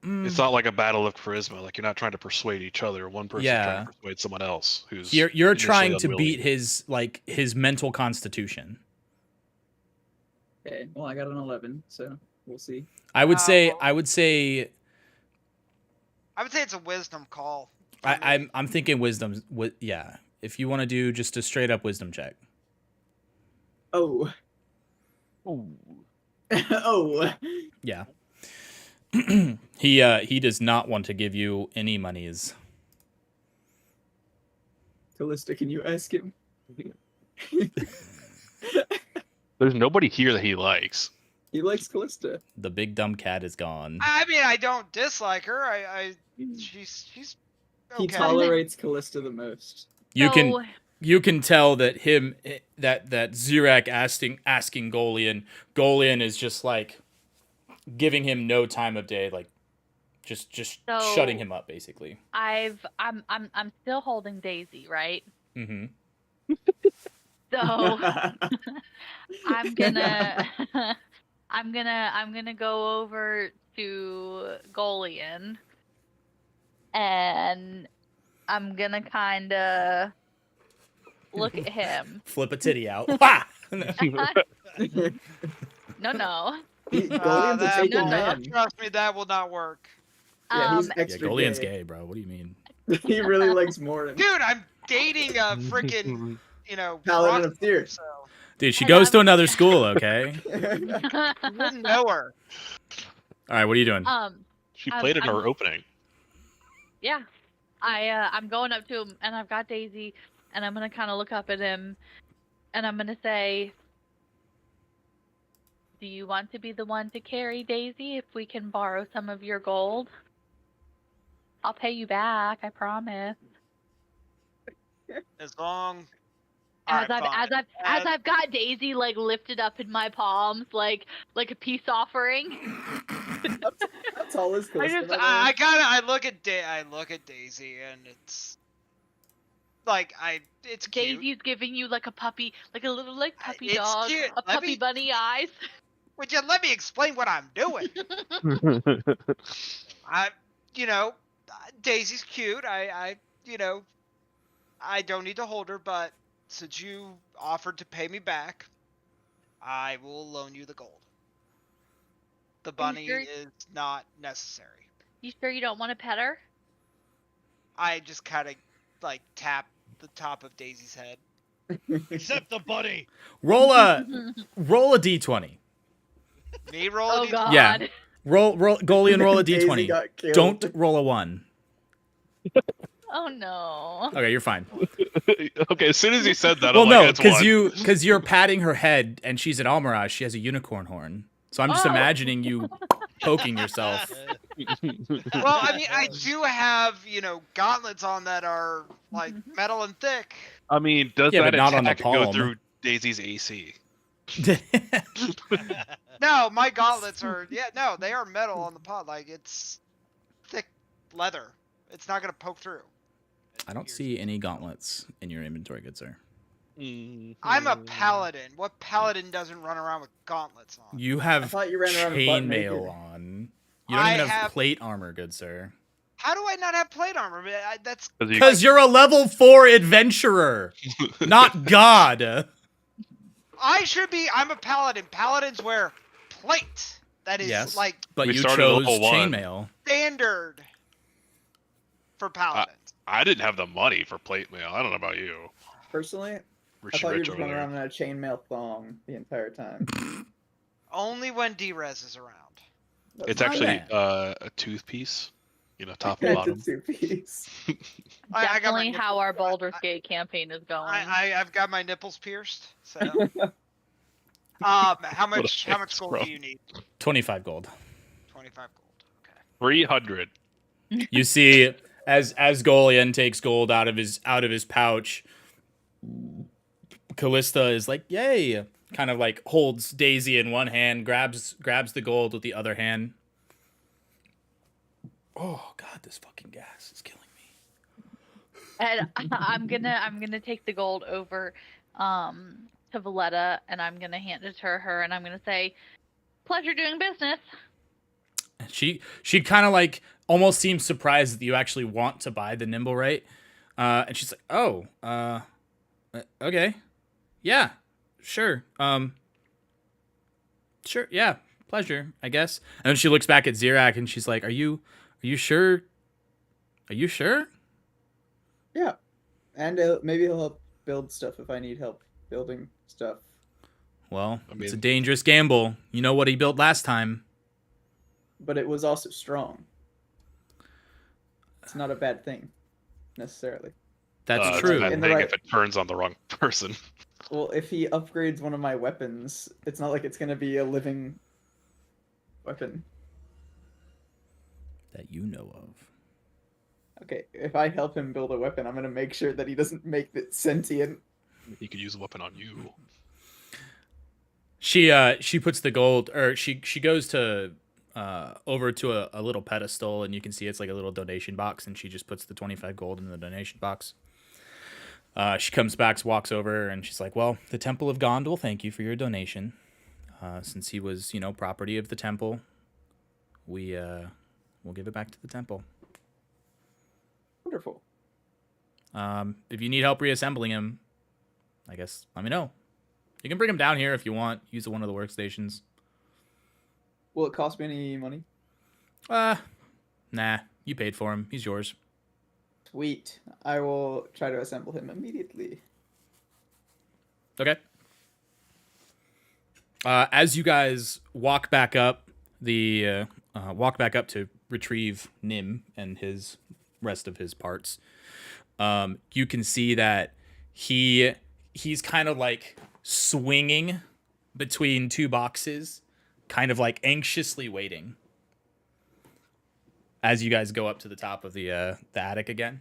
It's not like a battle of charisma. Like you're not trying to persuade each other. One person's Yeah. trying to persuade someone else who's you're initially trying to unwilling. beat his mental constitution. Okay, well, I got an 11, so we'll see. I would say well- I would say it's a wisdom call. for me. I'm thinking wisdom. Yeah, if you want to do just a straight up wisdom check. Oh. Oh. Yeah. He does not want to give you any monies. Callista, can you ask him? There's nobody here that he likes. He likes Callista. The big dumb cat is gone. I mean, I don't dislike her. She's okay. He tolerates Callista the most. You can So, you can tell that that Zirak asking Golian is just like giving him no time of day, like just So- shutting him up basically. I'm still holding Daisy, right? Mm-hmm. So I'm gonna I'm gonna go over to Golian and I'm gonna kinda look at him. Flip a titty out. Ha! No. Golian's a that- taken no, man. Trust me, that will not work. Yeah, he's Um, Yeah, extra Golian's gay. gay, bro. What do you mean? He really likes Morin. Dude, I'm dating a freaking, Paladin of Fear. so Dude, she And goes to I'm- another school, okay? I wouldn't know her. All right, what are you doing? She played in I'm- her opening. Yeah. I'm going up to him and I've got Daisy and I'm gonna kinda look up at him and I'm gonna say, Do you want to be the one to carry Daisy if we can borrow some of your gold? I'll pay you back, I promise. As long. As Alright, fine. I've got Daisy like lifted up in my palms like a peace offering. How tall is Calista? I look at Daisy and it's like it's cute. Daisy's giving you like a puppy, like a little like puppy It's dog, cute. a puppy bunny eyes. Would you let me explain what I'm doing? Daisy's cute. I don't need to hold her, but since you offered to pay me back, I will loan you the gold. The bunny sure? is not necessary. You sure you don't want to pet her? I just kind of like tap the top of Daisy's head. Except the bunny. Roll a d20. Me roll. Oh a d20? god. Yeah. Roll goalie and roll a Daisy d20. got killed. Don't roll a 1. Oh no. Okay, you're fine. Okay, as soon as he said that, Well, I'm no, like, it's one. because you're patting her head and she's an Almirage. She has a unicorn horn. So I'm just Oh. imagining you poking yourself. Well, I mean, I do have gauntlets on that are like metal and thick. I mean, does Yeah, that but not on the attack go palm. through Daisy's AC? No, my gauntlets are no, they are metal on the pod. Like it's thick leather. It's not gonna poke through. I don't see any gauntlets in your inventory, good sir. I'm a paladin. What paladin doesn't run around with gauntlets on? You I have thought you ran around butt chainmail naked. on. You don't I even have have- plate armor, good sir. How do I not have plate armor? That's Because you're a level 4 adventurer, not god. I should be. I'm a paladin. Paladins wear plate. That is Yes. like But We you started chose level 1. chainmail. standard for paladins. I didn't have the money for plate mail. I don't know about you. Personally, We're I thought you were rich just over running there. around in a chainmail thong the entire time. Only when D-Res is around. That's It's not actually bad. a tooth piece, top bad. and bottom. It's a two-piece. I got my Definitely how nipples- our Baldur's Gate campaign is going. I've got my nipples pierced. So, how much thanks, gold bro. do you need? 25 gold. 25 gold. Okay. 300. You see, as Golian takes gold out of his pouch, Callista is like, "Yay!" Kind of like holds Daisy in one hand, grabs the gold with the other hand. Oh god, this fucking gas is killing me. And I'm gonna take the gold over to Valletta, and I'm gonna hand it to her, and I'm gonna say, "Pleasure doing business." And she kind of like almost seems surprised that you actually want to buy the nimble right, and she's like, "Oh, okay, yeah, sure, sure, yeah, pleasure, I guess." And then she looks back at Zirak and she's like, "Are you sure? Are you sure?" Yeah, and maybe he'll help build stuff if I need help building stuff. Well, I it's a mean- dangerous gamble. You know what he built last time. But it was also strong. It's not a bad thing, necessarily. That's It's a true. bad In the thing right- if it turns on the wrong person. Well, if he upgrades one of my weapons, it's not like it's gonna be a living weapon. That you know of. Okay, if I help him build a weapon, I'm gonna make sure that he doesn't make it sentient. He could use a weapon on you. She puts the gold, or she goes to over to a little pedestal, and you can see it's like a little donation box, and she just puts the 25 gold in the donation box. She comes back, walks over, and she's like, "Well, the Temple of Gond will thank you for your donation. Since he was, property of the temple, we'll give it back to the temple. Wonderful. If you need help reassembling him, I guess let me know. You can bring him down here if you want. Use one of the workstations. Will it cost me any money? Nah, you paid for him. He's yours." Sweet. I will try to assemble him immediately. Okay. As you guys walk back up to retrieve Nim and his rest of his parts, you can see that he's kind of like swinging between two boxes, kind of like anxiously waiting as you guys go up to the top of the attic again.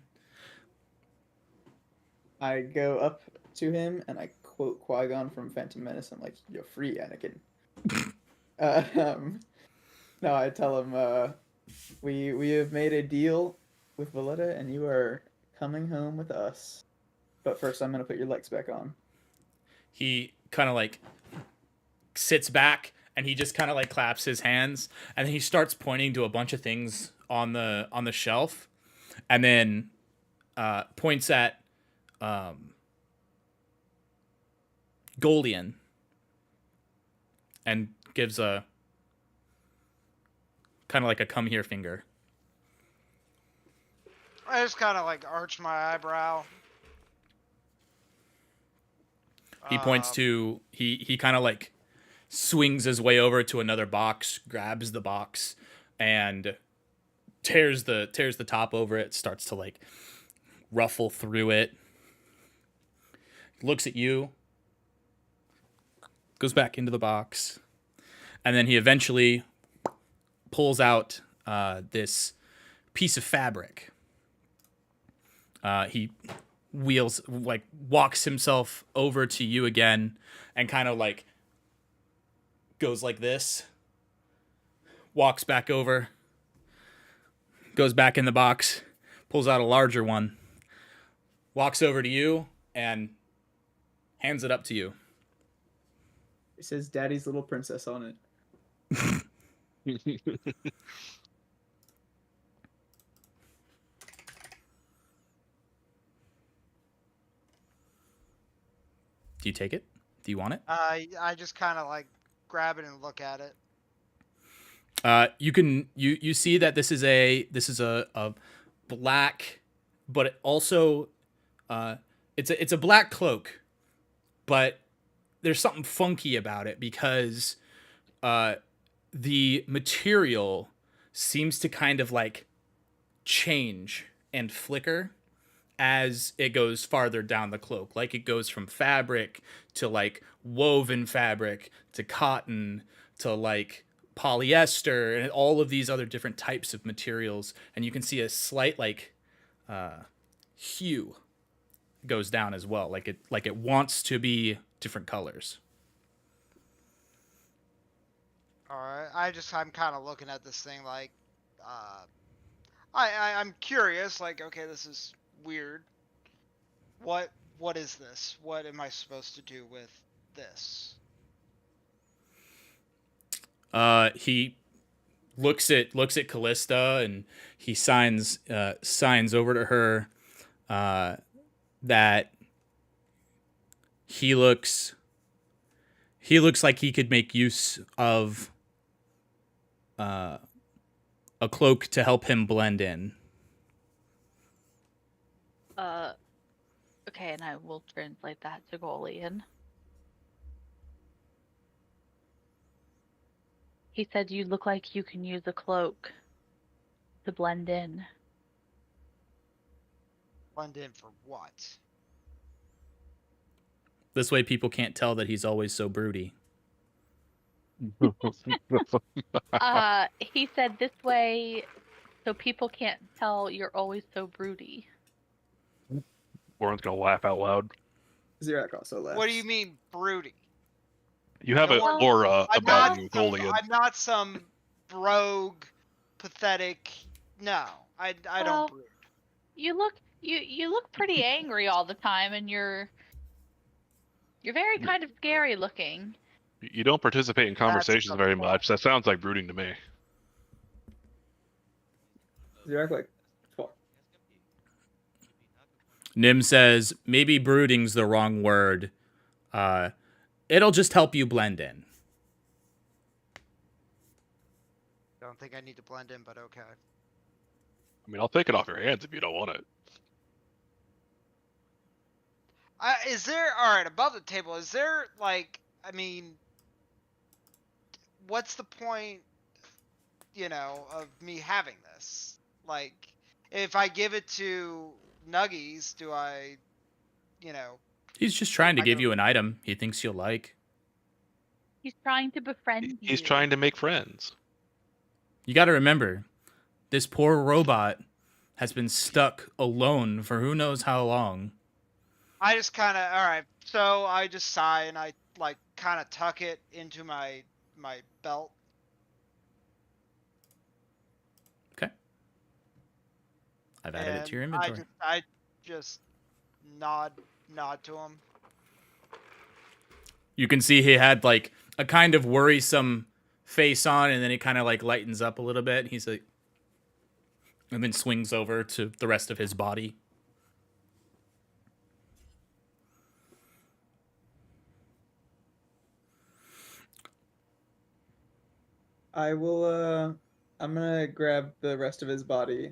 I go up to him and I quote Qui-Gon from Phantom Menace. I'm like, "You're free, Anakin." No, I tell him, we have made a deal with Valletta, and you are coming home with us. But first, I'm gonna put your legs back on. He kind of like sits back and he just kind of like claps his hands, and then he starts pointing to a bunch of things on the shelf, and then points at Goldian and gives a kind of like a come here finger. I just kind of like arch my eyebrow. He points to he kind of like swings his way over to another box, grabs the box, and tears the top over it, starts to like ruffle through it. Looks at you, goes back into the box, and then he eventually pulls out this piece of fabric. He walks himself over to you again and kind of like goes like this, walks back over, goes back in the box, pulls out a larger one, walks over to you and hands it up to you. It says "Daddy's Little Princess" on it. Do you take it? Do you want it? I just kind of like grab it and look at it. You see that this is a black, but it also it's a black cloak, but there's something funky about it because the material seems to kind of like change and flicker as it goes farther down the cloak. Like it goes from fabric to like woven fabric to cotton to like polyester and all of these other different types of materials. And you can see a slight like hue goes down as well. Like it wants to be different colors. All right. I'm kind of looking at this thing like, I'm curious. Like, okay, this is weird. What is this? What am I supposed to do with this? He looks at Callista and he signs over to her that he looks like he could make use of a cloak to help him blend in. Okay, and I will translate that to Golian. He said you look like you can use a cloak to blend in. Blend in for what? This way people can't tell that he's always so broody. He said this way so people can't tell you're always so broody. Warren's gonna laugh out loud. Zirak also laughs. What do you mean broody? You have No, an well, aura I'm about not you, some, Golian. I'm not some rogue, pathetic. No, I Well, don't brood. You look pretty angry all the time, and you're very kind of scary looking. You don't participate in conversations a very point. much. That sounds like brooding to me. Zirak like, fuck. Nim says maybe brooding's the wrong word. It'll just help you blend in. Don't think I need to blend in, but okay. I mean, I'll take it off your hands if you don't want it. Is there, all right, above the table, is there, like, I mean, what's the point, of me having this? Like, if I give it to Nuggies, do I, He's just trying to I give don't- you an item he thinks you'll like. He's trying to befriend He's you. trying to make friends. You got to remember, this poor robot has been stuck alone for who knows how long. I just kind of, all right. So I just sigh and I like kind of tuck it into my belt. Okay. I've added it And to your inventory. I just nod to him. You can see he had like a kind of worrisome face on, and then it kind of like lightens up a little bit. He's like, and then swings over to the rest of his body. I will. I'm gonna grab the rest of his body,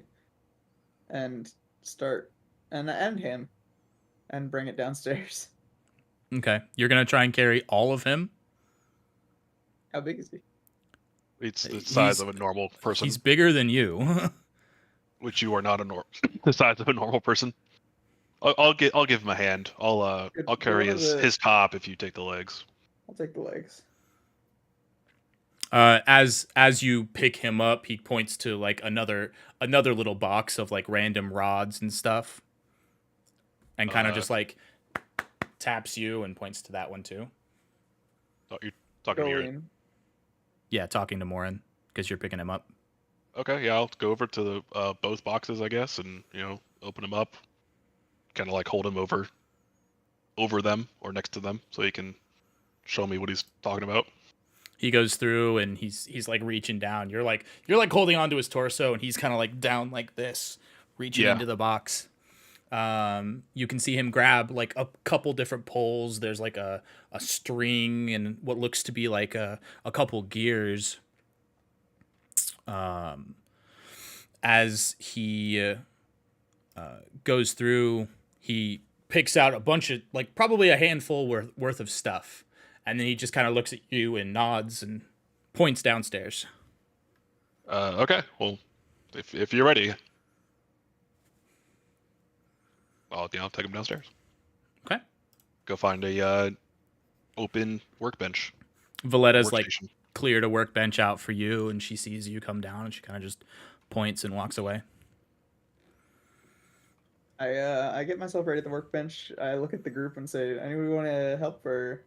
and start and end him, and bring it downstairs. Okay. You're going to try and carry all of him? How big is he? It's the size of a normal person, He's bigger than you. which you are not the size of a normal person. I'll give him a hand. I'll carry his top if you take the legs. I'll take the legs. As you pick him up, he points to like another little box of like random rods and stuff, and kind of just like taps you and points to that one too. Oh, you're talking to your... Jolene. Yeah, talking to Morin because you're picking him up. Okay, yeah, I'll go over to the both boxes, I guess, and open them up, kind of like hold him over them or next to them, so he can show me what he's talking about. He goes through and he's like reaching down. You're like holding onto his torso, and he's kind of like down like this, reaching into the box. You can see him grab like a couple different poles. There's like a string and what looks to be like a couple gears. As he goes through, he picks out a bunch of like probably a handful worth of stuff, and then he just kind of looks at you and nods and points downstairs. Okay, well, if you're ready, I'll take him downstairs. Okay. Go find a open workbench. Valletta's like cleared a workbench out for you, and she sees you come down, and she kind of just points and walks away. I get myself ready at the workbench. I look at the group and say, "Anybody want to help or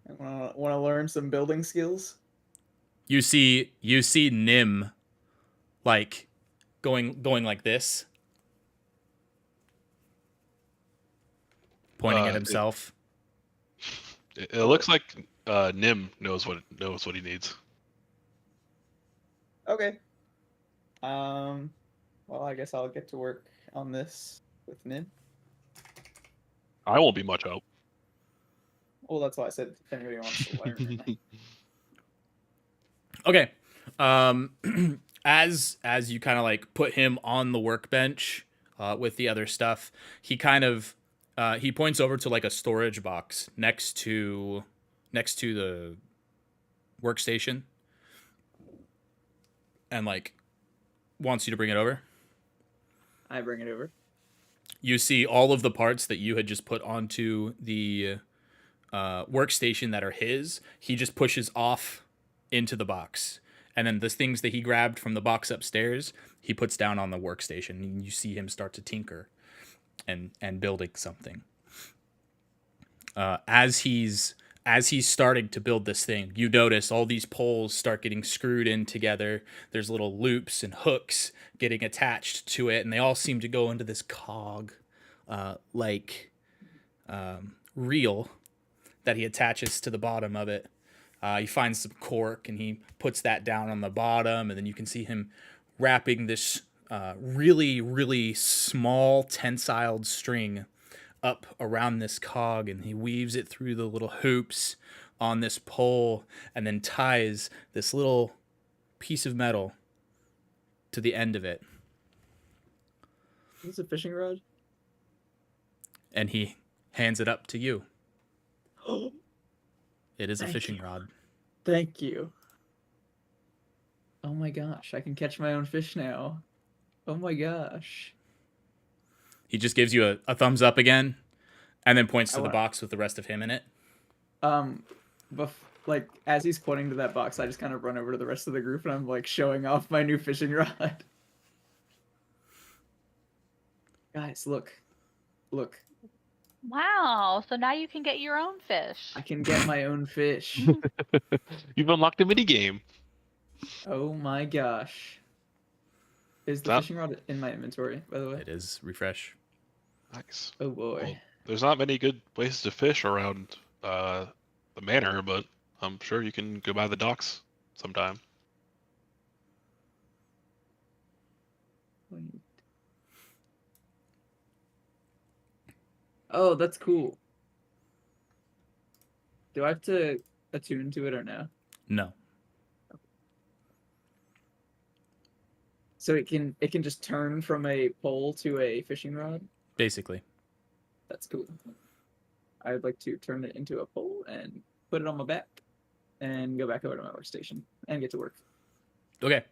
want to learn some building skills?" You see Nim like going like this, pointing at himself. It looks like Nim knows what he needs. Okay. Well, I guess I'll get to work on this with Nin. I won't be much help. Well, that's why I said if anybody wants to learn. Okay. As you kind of like put him on the workbench with the other stuff, he kind of he points over to like a storage box next to the workstation, and like wants you to bring it over. I bring it over. You see all of the parts that you had just put onto the workstation that are his. He just pushes off into the box, and then the things that he grabbed from the box upstairs, he puts down on the workstation. And you see him start to tinker and building something. As he's starting to build this thing, you notice all these poles start getting screwed in together. There's little loops and hooks getting attached to it, and they all seem to go into this cog, reel that he attaches to the bottom of it. He finds some cork, and he puts that down on the bottom, and then you can see him wrapping this really, really small tensiled string up around this cog, and he weaves it through the little hoops on this pole, and then ties this little piece of metal to the end of it. Is this a fishing rod? And he hands it up to you. Oh, It is a Thank fishing you. rod. thank you. Oh my gosh, I can catch my own fish now. Oh my gosh. He just gives you a thumbs up again, and then points to I the want- box with the rest of him in it. like as he's pointing to that box, I just kind of run over to the rest of the group and I'm like showing off my new fishing rod. Guys, look. Wow. So now you can get your own fish. I can get my own fish. You've unlocked a mini game. Oh my gosh. Is the Stop. fishing rod in my inventory, by the way? It is refresh. Nice. Oh boy. Well, there's not many good places to fish around the manor, but I'm sure you can go by the docks sometime. Oh, that's cool. Do I have to attune to it or no? No. So it can just turn from a pole to a fishing rod? Basically. That's cool. I would like to turn it into a pole and put it on my back and go back over to my workstation and get to work. Okay.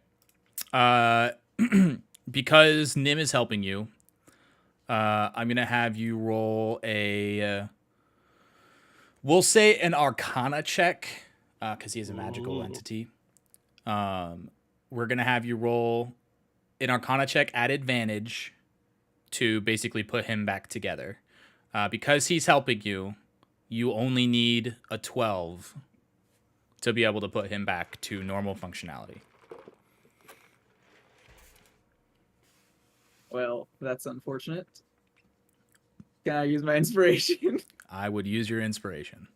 Because Nim is helping you, I'm gonna have you roll a we'll say an Arcana check, because he is a magical entity. We're gonna have you roll an Arcana check at advantage to basically put him back together. Because he's helping you, you only need a 12 to be able to put him back to normal functionality. Well, that's unfortunate. Can I use my inspiration? I would use your inspiration.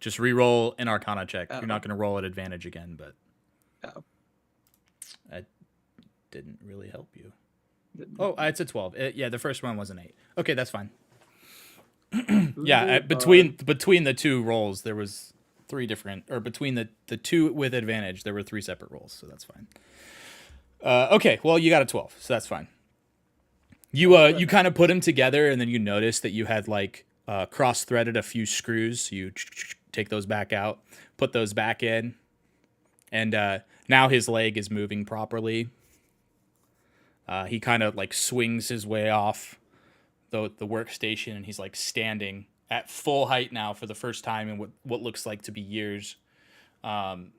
Just re-roll an Arcana check. Oh. You're not going to roll at advantage again, but Oh. that didn't really help you. Oh, it's a 12. Yeah, the first one was an 8. Okay, that's fine. Yeah, between the two rolls, there was 3 different, or between the two with advantage, there were 3 separate rolls, so that's fine. Okay, well, you got a 12, so that's fine. You kind of put them together, and then you notice that you had like cross-threaded a few screws. So you take those back out, put those back in, and now his leg is moving properly. He kind of like swings his way off the workstation, and he's like standing at full height now for the first time in what looks like to be years. And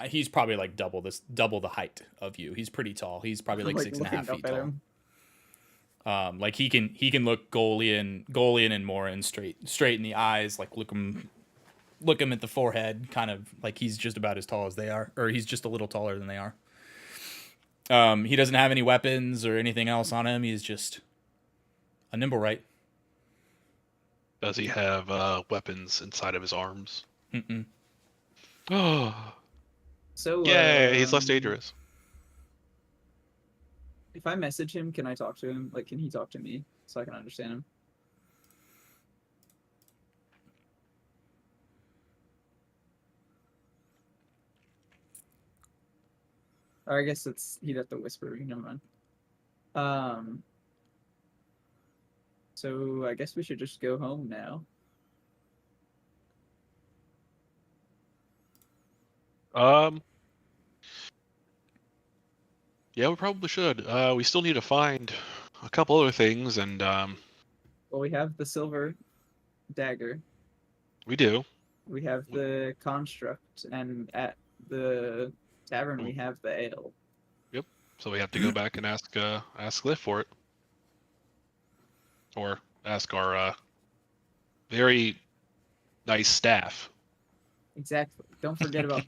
he's probably like double the height of you. He's pretty tall. He's probably like 6.5 feet tall. Like he can look Golian and more and straight in the eyes, like look him at the forehead, kind of like he's just about as tall as they are, or he's just a little taller than they are. He doesn't have any weapons or anything else on him. He's just a nimble right. Does he have weapons inside of his arms? Mm-mm. Oh, So yay! He's less dangerous. If I message him, can I talk to him? Like, can he talk to me so I can understand him? Or I guess he'd have to whisper. Never mind. So I guess we should just go home now. Yeah, we probably should. We still need to find a couple other things, and Well, we have the silver dagger. we do. We have the construct, and at the tavern we have the ale. So we have to go back and ask Glyph for it, or ask our very nice staff. Exactly. Don't forget about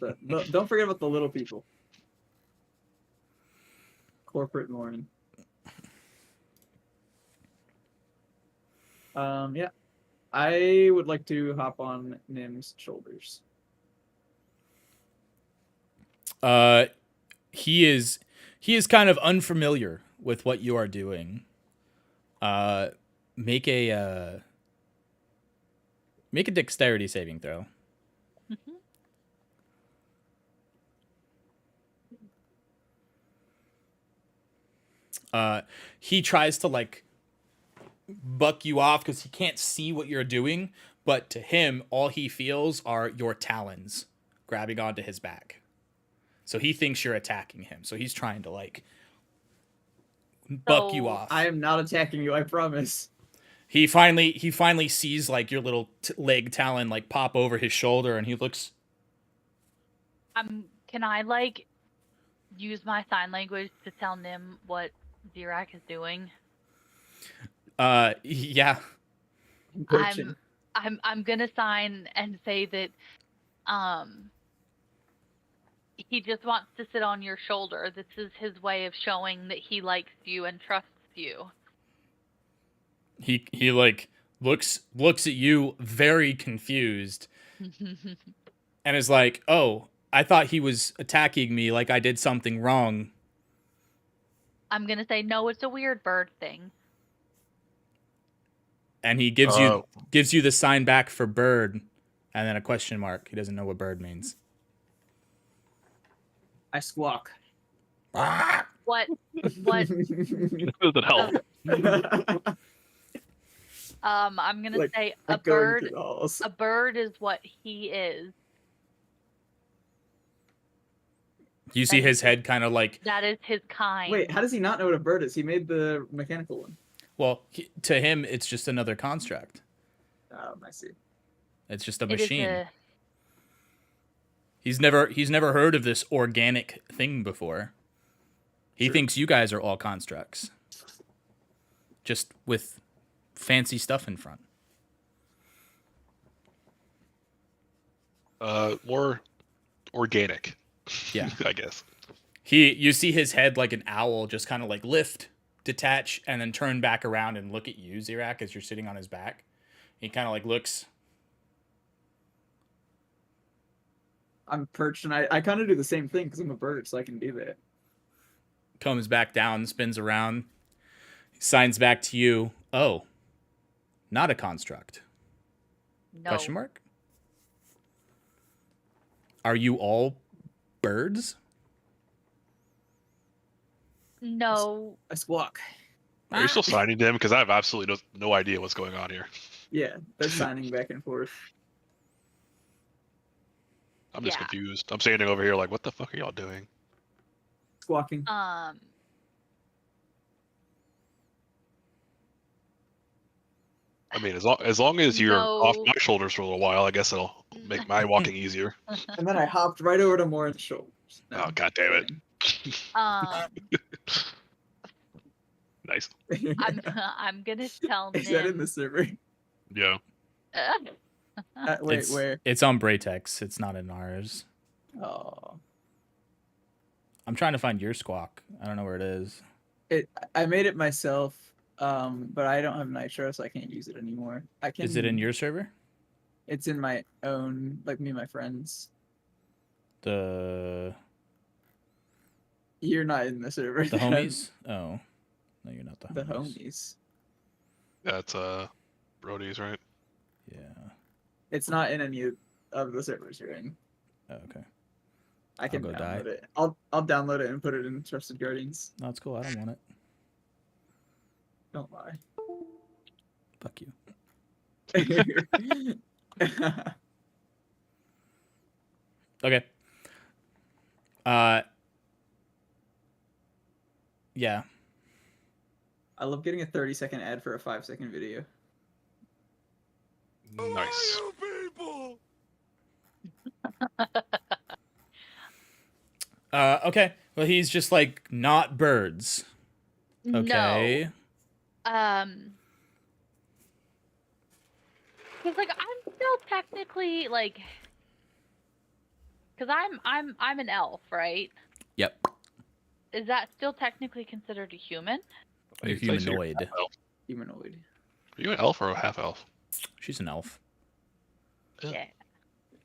don't forget about the little people. Corporate Morin. Yeah. I would like to hop on Nim's shoulders. He is kind of unfamiliar with what you are doing. Make a dexterity saving throw. He tries to like buck you off because he can't see what you're doing, but to him, all he feels are your talons grabbing onto his back. So he thinks you're attacking him. So he's trying to like buck you off. I am not attacking you, I promise. He finally sees like your little leg talon like pop over his shoulder, and he looks. Can I like use my sign language to tell Nim what Zirak is doing? Yeah. I'm gonna sign and say that he just wants to sit on your shoulder. This is his way of showing that he likes you and trusts you. He like looks at you very confused and is like, "Oh, I thought he was attacking me like I did something wrong." I'm gonna say no, it's a weird bird thing. And he gives you the sign back for bird and then a question mark. He doesn't know what bird means. I squawk. What Doesn't help. I'm gonna Like, say like a going bird. through the halls. A bird is what he is. You see his head kind of like. That is his kind. Wait, how does he not know what a bird is? He made the mechanical one. Well, to him, it's just another construct. I see. It's just a It is machine. He's never heard of this organic thing before. He thinks you guys are all constructs, just with fancy stuff in front. More organic. Yeah. I guess. You see his head like an owl, just kind of like lift, detach, and then turn back around and look at you, Zirak, as you're sitting on his back. He kind of like looks. I'm perched, and I kind of do the same thing because I'm a bird, so I can do that. Comes back down, spins around, signs back to you. Oh, not a construct? No. Question mark? Are you all birds? No. I squawk. Are you still signing to him? Because I have absolutely no idea what's going on here. Yeah, they're signing back and forth. I'm just Yeah. confused. I'm standing over here like, what the fuck are y'all doing? Squawking. I mean, as long as you're off No. my shoulders for a little while, I guess it'll make my walking easier. And then I hopped right over to Morin's shoulders. Oh, God damn it. Nice. I'm gonna tell Is that in Nim. the server? Yeah. Wait, where? It's on Braytex. It's not in ours. Oh, I'm trying to find your squawk. I don't know where it is. I made it myself, but I don't have Nitro, so I can't use it anymore. I can. Is it in your server? It's in my own, like me and my friends. The You're not in the server. the homies? Oh, no, you're not the homies. The homies. That's Brody's, right? Yeah. It's not in any of the servers you're in. Oh, okay. I can go download die. it. I'll download it and put it in Trusted Guardians. No, it's cool. I don't want it. Don't lie. Fuck you. Okay. Yeah. I love getting a 30-second ad for a 5-second video. Nice. Okay. Well, he's just like not birds. Okay. No. Cause like I'm still technically like, cause I'm an elf, right? Yep. Is that still technically considered a human? You're It's like humanoid. half elf. Humanoid. Are you an elf or a half elf? She's an elf. Yeah. Yeah. I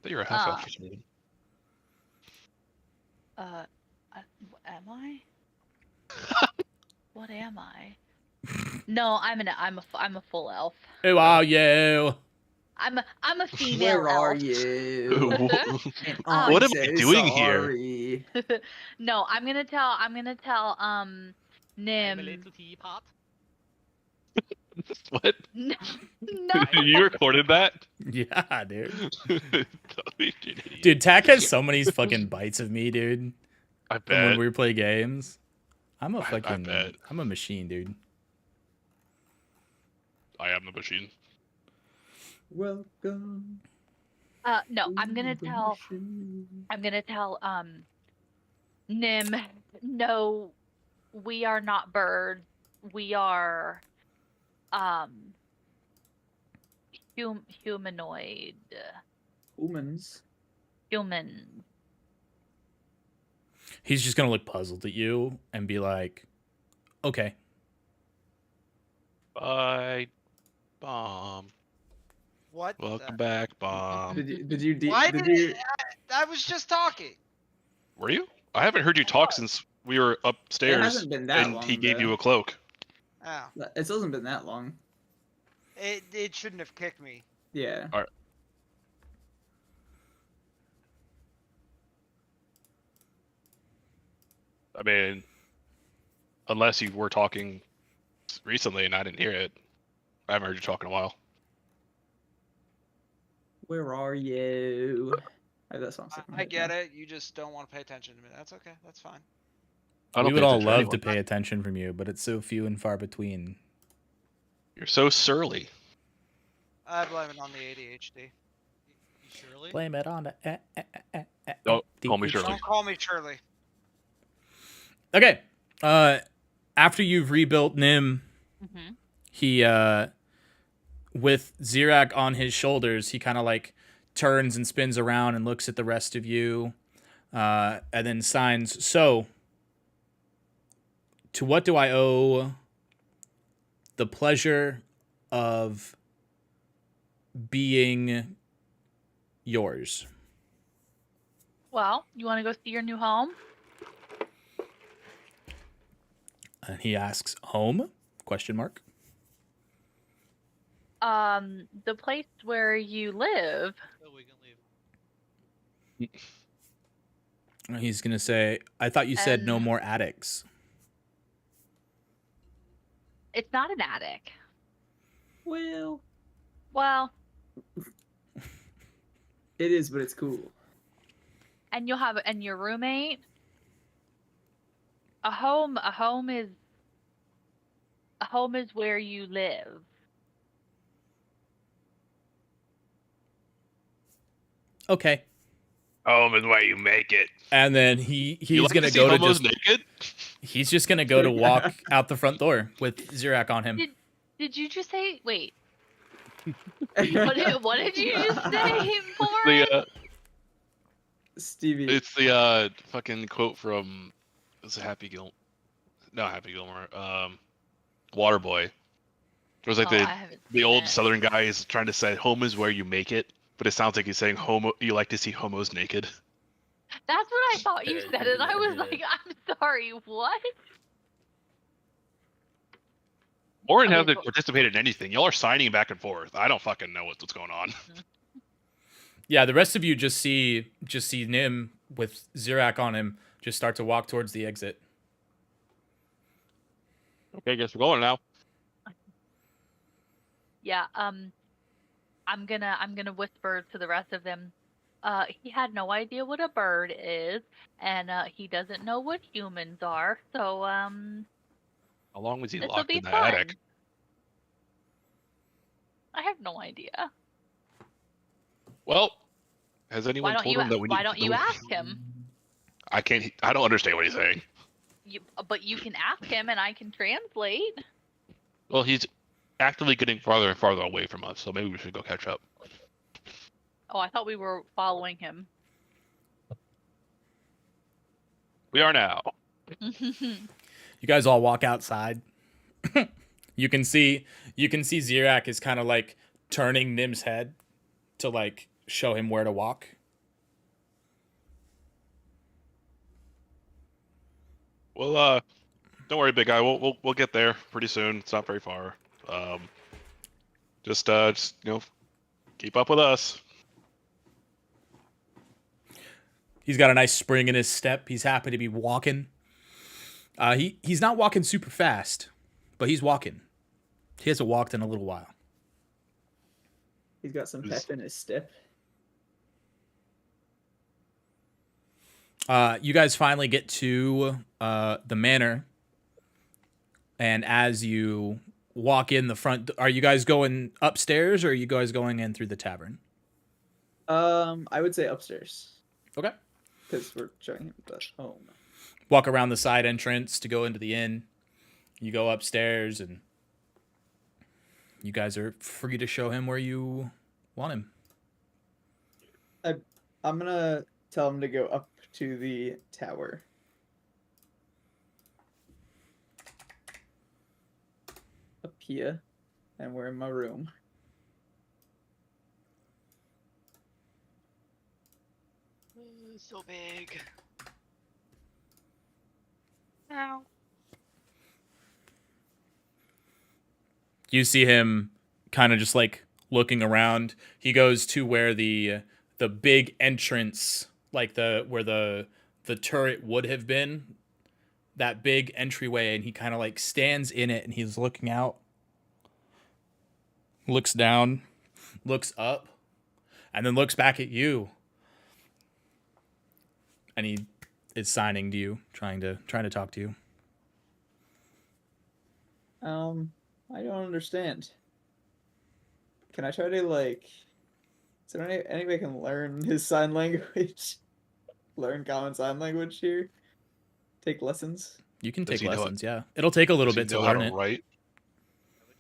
thought you were a half elf for some reason. Am I? What am I? No, I'm a full elf. Who are you? I'm a female Where elf. are you? What am I doing here? here? No, I'm gonna tell Nim. What? No, You recorded that? Yeah, dude. Dude, Dude, Tack has so many fucking bites of me, dude. I From bet. when we play games. I'm a I fucking bet. I'm a machine, dude. I am the machine. Welcome. No, I'm gonna to the tell. machine. I'm gonna tell. Nim. No, we are not birds. We are humanoid. Humans. Human. He's just gonna look puzzled at you and be like, "Okay." Bye, Bomb. What? Welcome back, Bomb. Why Did did you I was just talking. Were you? I haven't heard you talk since we were It upstairs, hasn't been that and long. he gave you though. a cloak. Oh, It hasn't been that long. it shouldn't have kicked me. Yeah. I mean, unless you were talking recently and I didn't hear it. I haven't heard you talk in a while. Where are you? I have that song stuck in my I head get now. it. You just don't want to pay attention to me. That's okay. That's fine. I don't We would pay all attention to love anyone. to pay attention from you, but it's so few and far between. You're so surly. I blame it on the ADHD. Surely. Blame it on the. Don't call me Shirley. Don't call me Shirley. Okay. After you've rebuilt Nim, Mm-hmm. he with Zirak on his shoulders, he kind of like turns and spins around and looks at the rest of you, and then signs. So, to what do I owe the pleasure of being yours? Well, you want to go see your new home? And he asks, "Home?" Question mark. The place where you live. So we can leave. And he's gonna say, "I thought you said no And- more attics." It's not an attic. Well, Well, it is, but it's cool. and you'll have and your roommate. A home is where you live. Okay. Home is where you make it. And then he's You like gonna to see go to homos just naked? he's just gonna go to walk out the front door with Zirak on him. Did you just say? Wait. What did you just say, Forrest? The Stevie. it's the fucking quote from it's a Happy Gilmore. Not Happy Gilmore. Waterboy. It was like Oh, I the haven't the seen old it. Southern guy is trying to say home is where you make it, but it sounds like he's saying homo. You like to see homos naked. That's what I thought you said, and I was like, I'm sorry, what? Warren Okay, hasn't cool. participated in anything. Y'all are signing back and forth. I don't fucking know what's going on. Yeah, the rest of you just see Nim with Zirak on him just start to walk towards the exit. Okay, guess we're going now. Yeah, I'm gonna whisper to the rest of them. He had no idea what a bird is, and he doesn't know what humans are. So How long was he this'll locked be in the fun. attic? I have no idea. Well, has anyone Why don't told you? him that we Why need don't to you go? ask him? I can't. I don't understand what he's saying. But you can ask him, and I can translate. Well, he's actively getting farther and farther away from us, so maybe we should go catch up. Oh, I thought we were following him. We are now. You guys all walk outside. You can see Zirak is kind of like turning Nim's head to like show him where to walk. Well, don't worry, big guy. We'll get there pretty soon. It's not very far. Just keep up with us. He's got a nice spring in his step. He's happy to be walking. He's not walking super fast, but he's walking. He hasn't walked in a little while. He's got some pep in his step. You guys finally get to the manor, and as you walk in the front. Are you guys going upstairs, or are you guys going in through the tavern? I would say upstairs Okay. because we're showing him the home. Walk around the side entrance to go into the inn. You go upstairs, and you guys are free to show him where you want him. I'm gonna tell him to go up to the tower. Up here, and we're in my room. So big. Ow. You see him kind of just like looking around. He goes to where the big entrance, like where the turret would have been, that big entryway, and he kind of like stands in it, and he's looking out, looks down, looks up, and then looks back at you. And he is signing to you, trying to talk to you. I don't understand. Can I try to like? Is there anybody can learn his sign language? Learn common sign language here. Take lessons. You can Does take he know it? lessons, yeah. It'll take a little Does he bit to know how learn to it. write?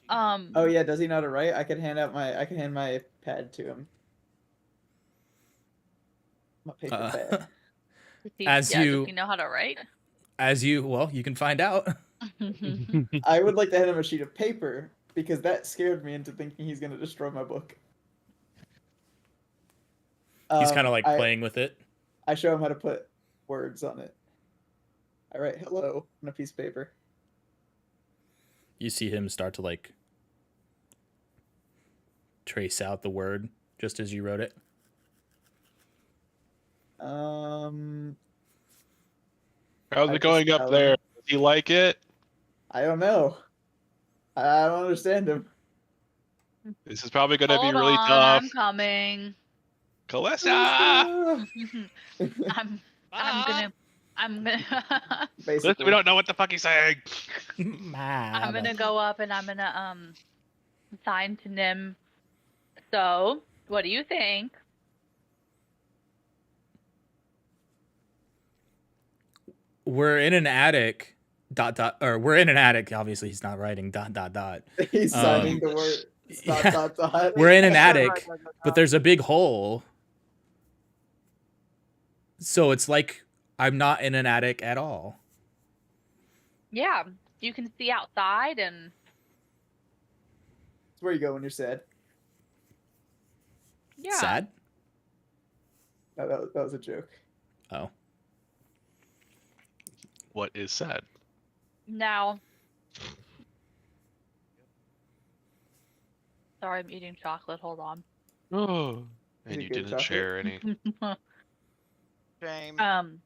Oh yeah, does he know how to write? I can hand my pad to him. My paper pad. As Does you- he know how to write? Well, you can find out. I would like to hand him a sheet of paper because that scared me into thinking he's gonna destroy my book. He's kind of like I playing with it. show him how to put words on it. I write hello on a piece of paper. You see him start to like trace out the word just as you wrote it. How's I it going just up tell there? him. Does he like it? I don't know. I don't understand him. This is probably going to be Hold really on, tough. I'm coming. Kalissa! I'm gonna Listen, we don't know what the fuck he's saying. I'm gonna go up and I'm gonna sign to Nim. So, what do you think? We're in an attic. ... Or we're in an attic. Obviously, he's not writing ... He's signing the word. yeah. We're in an attic, but there's a big hole. So it's like I'm not in an attic at all. Yeah, you can see outside and It's where you go when you're sad. yeah. Sad? No, that was a joke. Oh. What is sad? Now, sorry, I'm eating chocolate. Hold on. Oh. Is And it you good didn't chocolate? share any. Shame. I'm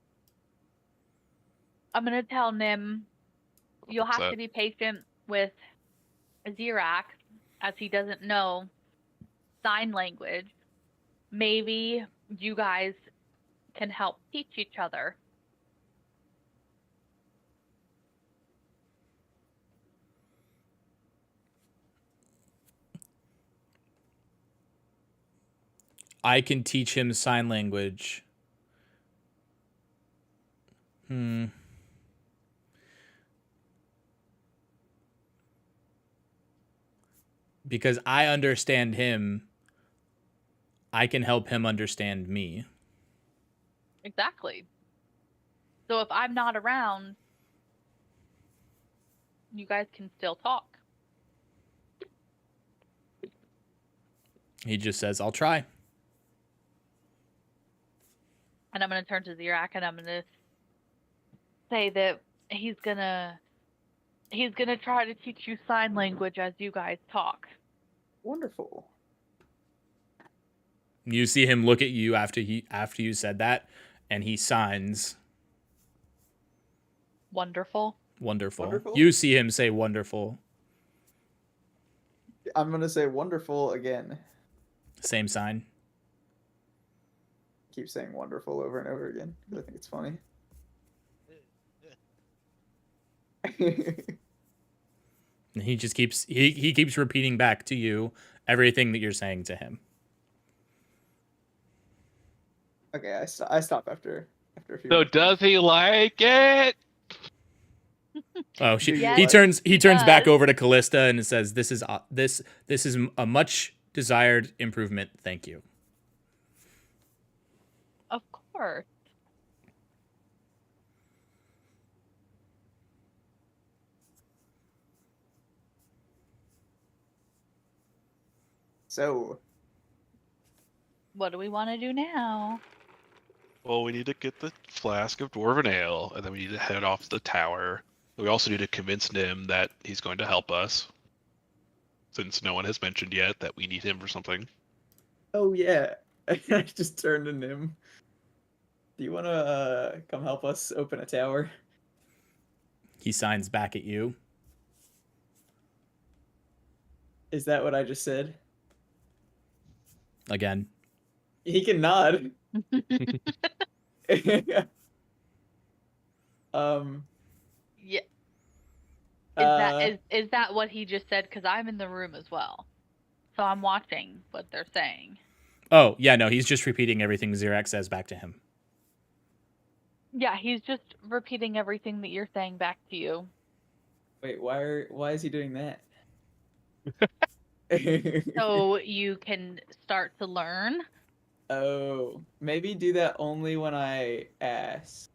gonna tell Nim you'll What's have that? to be patient with Zirak as he doesn't know sign language. Maybe you guys can help teach each other. I can teach him sign language. Because I understand him, I can help him understand me. Exactly. So if I'm not around, you guys can still talk. He just says, I'll try. And I'm gonna turn to Zirak and I'm gonna say that he's gonna try to teach you sign language as you guys talk. Wonderful. You see him look at you after you said that, and he signs Wonderful. wonderful. Wonderful? You see him say wonderful. I'm gonna say wonderful again. Same sign. Keep saying wonderful over and over again because I think it's funny. And he just keeps he keeps repeating back to you everything that you're saying to him. Okay, I stop after a few. So more does he like it? Oh, Do you Yes, he like- turns he back does. over to Callista and says, "This is this is a much desired improvement. Thank you." Of course. So, What do we want to do now? Well, we need to get the flask of dwarven ale, and then we need to head off to the tower. We also need to convince Nim that he's going to help us, since no one has mentioned yet that we need him for something. oh yeah, I just turned to Nim. Do you want to come help us open a tower? He signs back at you. Is that what I just said? Again. He can nod. um. Yeah. uh, Is that what he just said? Because I'm in the room as well, so I'm watching what they're saying. Oh, yeah, no, he's just repeating everything Xerax says back to him. Yeah, he's just repeating everything that you're saying back to you. Wait, why is he doing that? So you can start to learn. Oh, maybe do that only when I ask.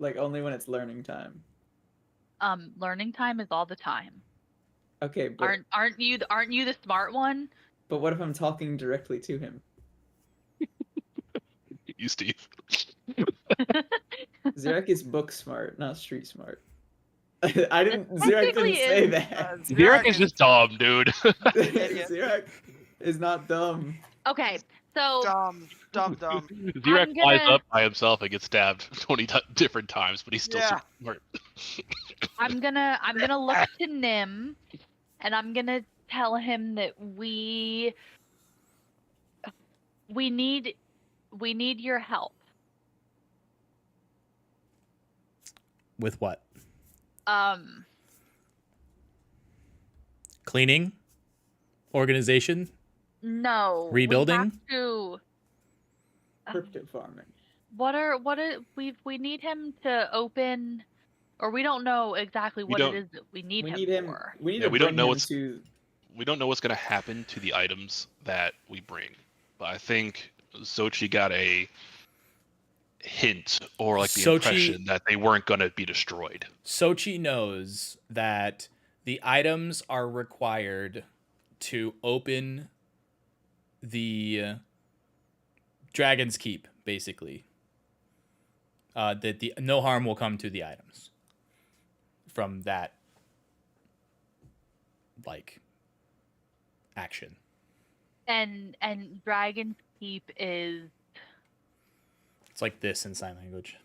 Like only when it's learning time. Learning time is all the time. Okay, but Aren't you the smart one? what if I'm talking directly to him? You, Steve. Xerac is book smart, not street smart. I didn't. Xerac Technically didn't say is. that. Xerac is just dumb, dude. Idiot. Xerac is not dumb. Okay, so Dumb. Xerac I'm flies gonna- up by himself and gets stabbed 20 different times, but he's still Yeah. super smart. I'm gonna look to Nim, and I'm gonna tell him that we need your help. With what? Cleaning? Organization? No. Rebuilding? We have to. Crypto farming. We need him to open, or we don't know exactly We what don't- it is that we need We him need him. for. We need Yeah, to we don't bring know him what's- to. We don't know what's going to happen to the items that we bring, but I think Xochi got a hint or like the Xochi- impression that they weren't going to be destroyed. Sochi knows that the items are required to open the Dragon's Keep, basically. That the no harm will come to the items from that, like, action. And Dragon's Keep is It's like this in sign language.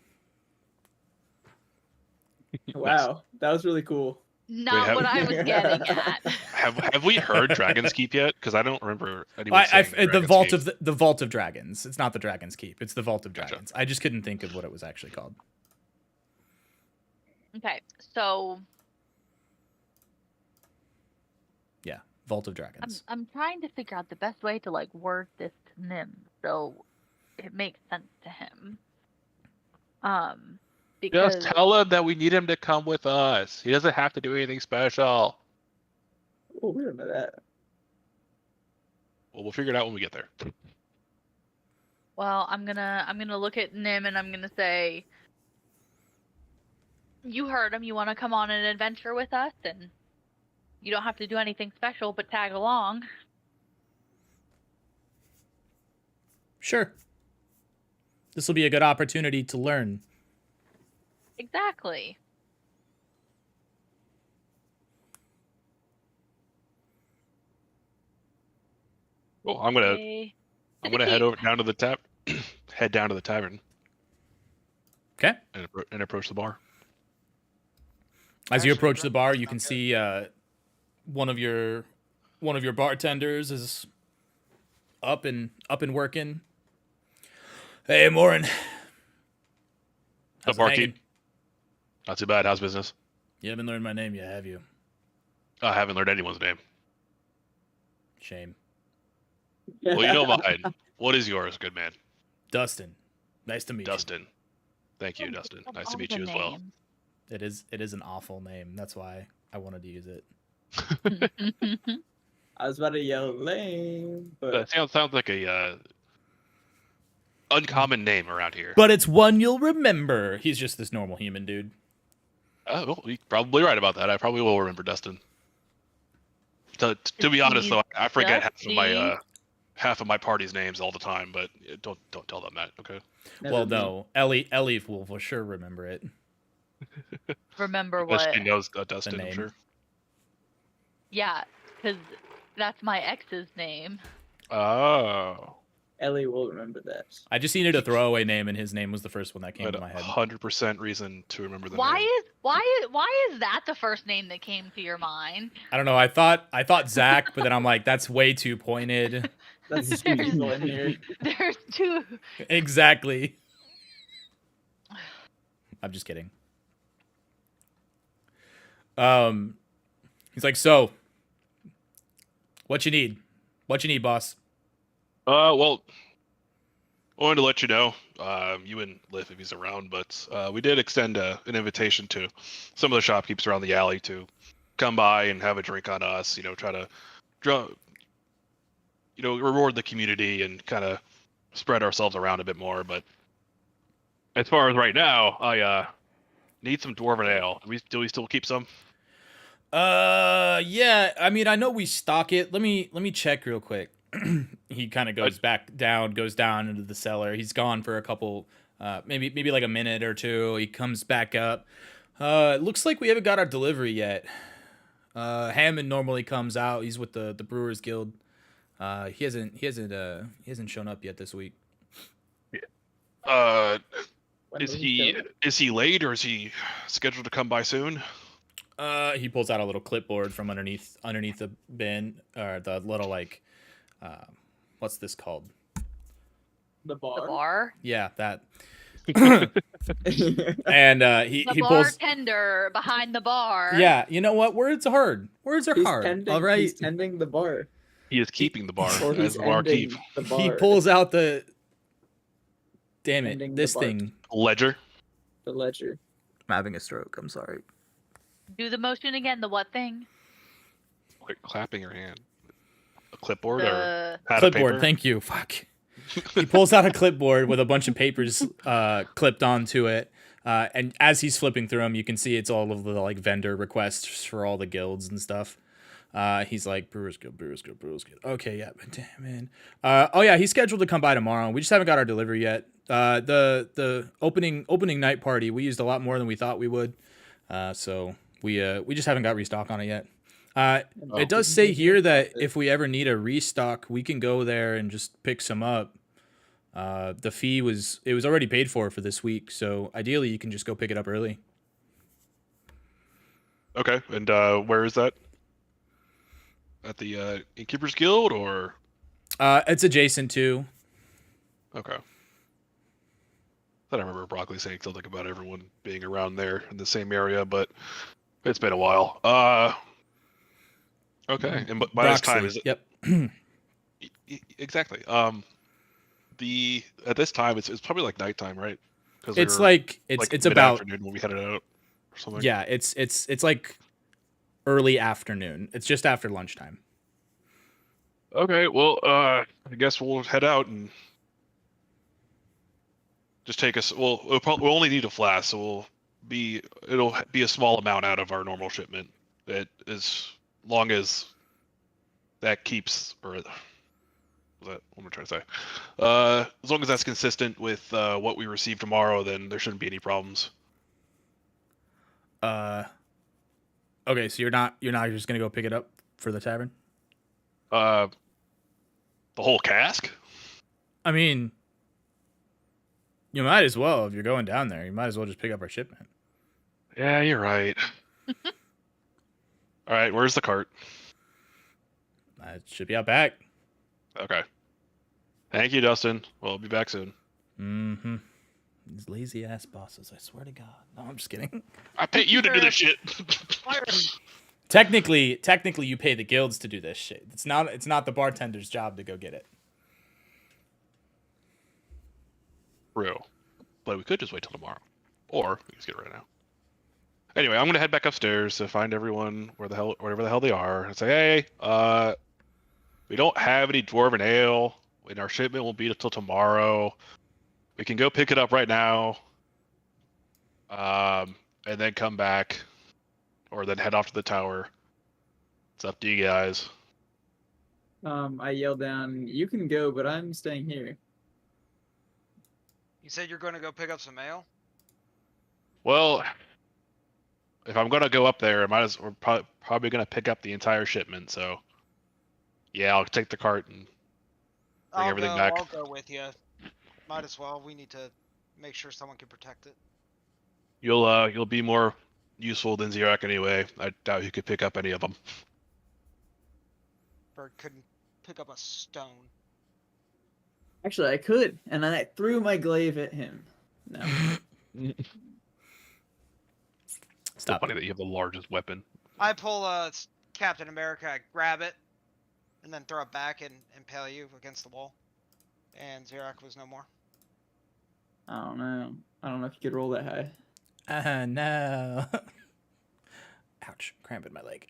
Wow, that was really cool. not have- what I was getting at. Have we heard Dragon's Keep yet? Because I don't remember anyone saying The Dragon's vault Keep. of the Vault of Dragons. It's not the Dragon's Keep. It's the Vault of Gotcha. Dragons. I just couldn't think of what it was actually called. Okay, so Yeah, Vault of Dragons. I'm trying to figure out the best way to like word this to Nim so it makes sense to him. Because Just tell him that we need him to come with us. He doesn't have to do anything special. Oh, we don't know that. Well, we'll figure it out when we get there. well, I'm gonna look at Nim and I'm gonna say, you heard him. You want to come on an adventure with us, and you don't have to do anything special but tag along. Sure. This will be a good opportunity to learn. Exactly. Well, I'm gonna Okay. head over down to the head down to the tavern Okay. and approach the bar. As you Actually, approach the that bar, you sounds can good. see one of your bartenders is up and working. Hey, Morin. The barkeep. Not too bad. How's business? You haven't learned my name yet, have you? I haven't learned anyone's name. Shame. Well, you know mine. What is yours, good man? Dustin. Nice to meet Dustin. Thank you, Dustin. Nice to meet you as well. you. It is an awful name. That's why I wanted to use it. I was about to yell lame, but That sounds like a uncommon name around here. But it's one you'll remember. He's just this normal human dude. Well, you're probably right about that. I probably will remember Dustin. To be honest, though, I forget half of my party's names all the time. But don't tell them that, okay? never Well, me. no, Ellie will for sure remember it. Remember But what? she knows Dustin, I'm name. sure. Yeah, because that's my ex's name. Oh. Ellie will remember that. I just needed a throwaway name, and his name was the first one that came But to my head. 100% reason to remember the Why name. is that the first name that came to your mind? I don't know. I thought Zach, but then I'm like, that's way too pointed. That's two people in here. There's two. Exactly. I'm just kidding. He's like, so, what you need? What you need, boss? Well, I wanted to let you know, you and Liv if he's around, but we did extend an invitation to some of the shopkeepers around the alley to come by and have a drink on us. Try to reward the community and kind of spread ourselves around a bit more. But as far as right now, I need some dwarven ale. Do we still keep some? Yeah. I mean, I know we stock it. Let me check real quick. He kind of goes down into the cellar. He's gone for a couple, maybe like a minute or two. He comes back up. It looks like we haven't got our delivery yet. Hammond normally comes out. He's with the Brewers Guild. He hasn't shown up yet this week. When Is will he show? is he late or is he scheduled to come by soon? He pulls out a little clipboard from underneath the bin, or the little what's this called? The The bar? bar. Yeah, that. And he The pulls. bartender behind the bar. Yeah, you know what? Words are hard. Words are He's hard. tending, All right. He's tending the bar. He is keeping the bar Or as he's the barkeep. ending the bar. He pulls out the. Damn it! Ending the This bar. thing. Ledger. The ledger. I'm having a stroke. I'm sorry. Do the motion again. The what thing? Quick, clapping your hand. A clipboard or The pad of Clipboard. paper? Thank you. Fuck. He pulls out a clipboard with a bunch of papers clipped onto it. And as he's flipping through them, you can see it's all of the vendor requests for all the guilds and stuff. He's like, Brewers Guild. Okay, yeah, but damn, man. Oh yeah, he's scheduled to come by tomorrow. We just haven't got our delivery yet. The opening night party, we used a lot more than we thought we would. So we just haven't got restock on it yet. It does say here that if we ever need a restock, we can go there and just pick some up. The fee was already paid for this week, so ideally you can just go pick it up early. Okay, and where is that? At the Innkeepers Guild, or? It's adjacent to. Okay. I remember Broccoli saying something about everyone being around there in the same area, but it's been a while. Okay, and by this time is it? Yep. Exactly. At this time it's probably like nighttime, right? Because It's like it's about mid-afternoon when we headed out or something. yeah. It's like early afternoon. It's just after lunchtime. Okay, well, I guess we'll head out and just take us. We'll only need a flask, so it'll be a small amount out of our normal shipment. As long as that keeps, or what am I trying to say? As long as that's consistent with what we receive tomorrow, then there shouldn't be any problems. Okay, so you're not just gonna go pick it up for the tavern? The whole cask? I mean, you might as well if you're going down there. You might as well just pick up our shipment. Yeah, you're right. All right, where's the cart? It should be out back. Okay. Thank you, Dustin. We'll be back soon. Mm-hmm. These lazy ass bosses, I swear to God. No, I'm just kidding. I pay you to do this shit. Technically, you pay the guilds to do this shit. It's not the bartender's job to go get it. True. But we could just wait till tomorrow. Or we can just get it right now. Anyway, I'm gonna head back upstairs to find everyone wherever the hell they are, and say, hey, we don't have any dwarven ale, and our shipment won't be until tomorrow. We can go pick it up right now, and then come back, or then head off to the tower. It's up to you guys. I yell down, "You can go, but I'm staying here." You said you're going to go pick up some mail? Well, if I'm gonna go up there, we're probably gonna pick up the entire shipment. So, yeah, I'll take the cart and bring everything back. I'll go with you. Might as well. We need to make sure someone can protect it. You'll be more useful than Xerox anyway. I doubt you could pick up any of them. Bird couldn't pick up a stone. Actually, I could, and then I threw my glaive at him. No. Still funny that you have the largest weapon. I pull Captain America, I grab it, and then throw it back and impale you against the wall. And Xerox was no more. I don't know. I don't know if you could roll that high. No. Ouch. Cramp in my leg.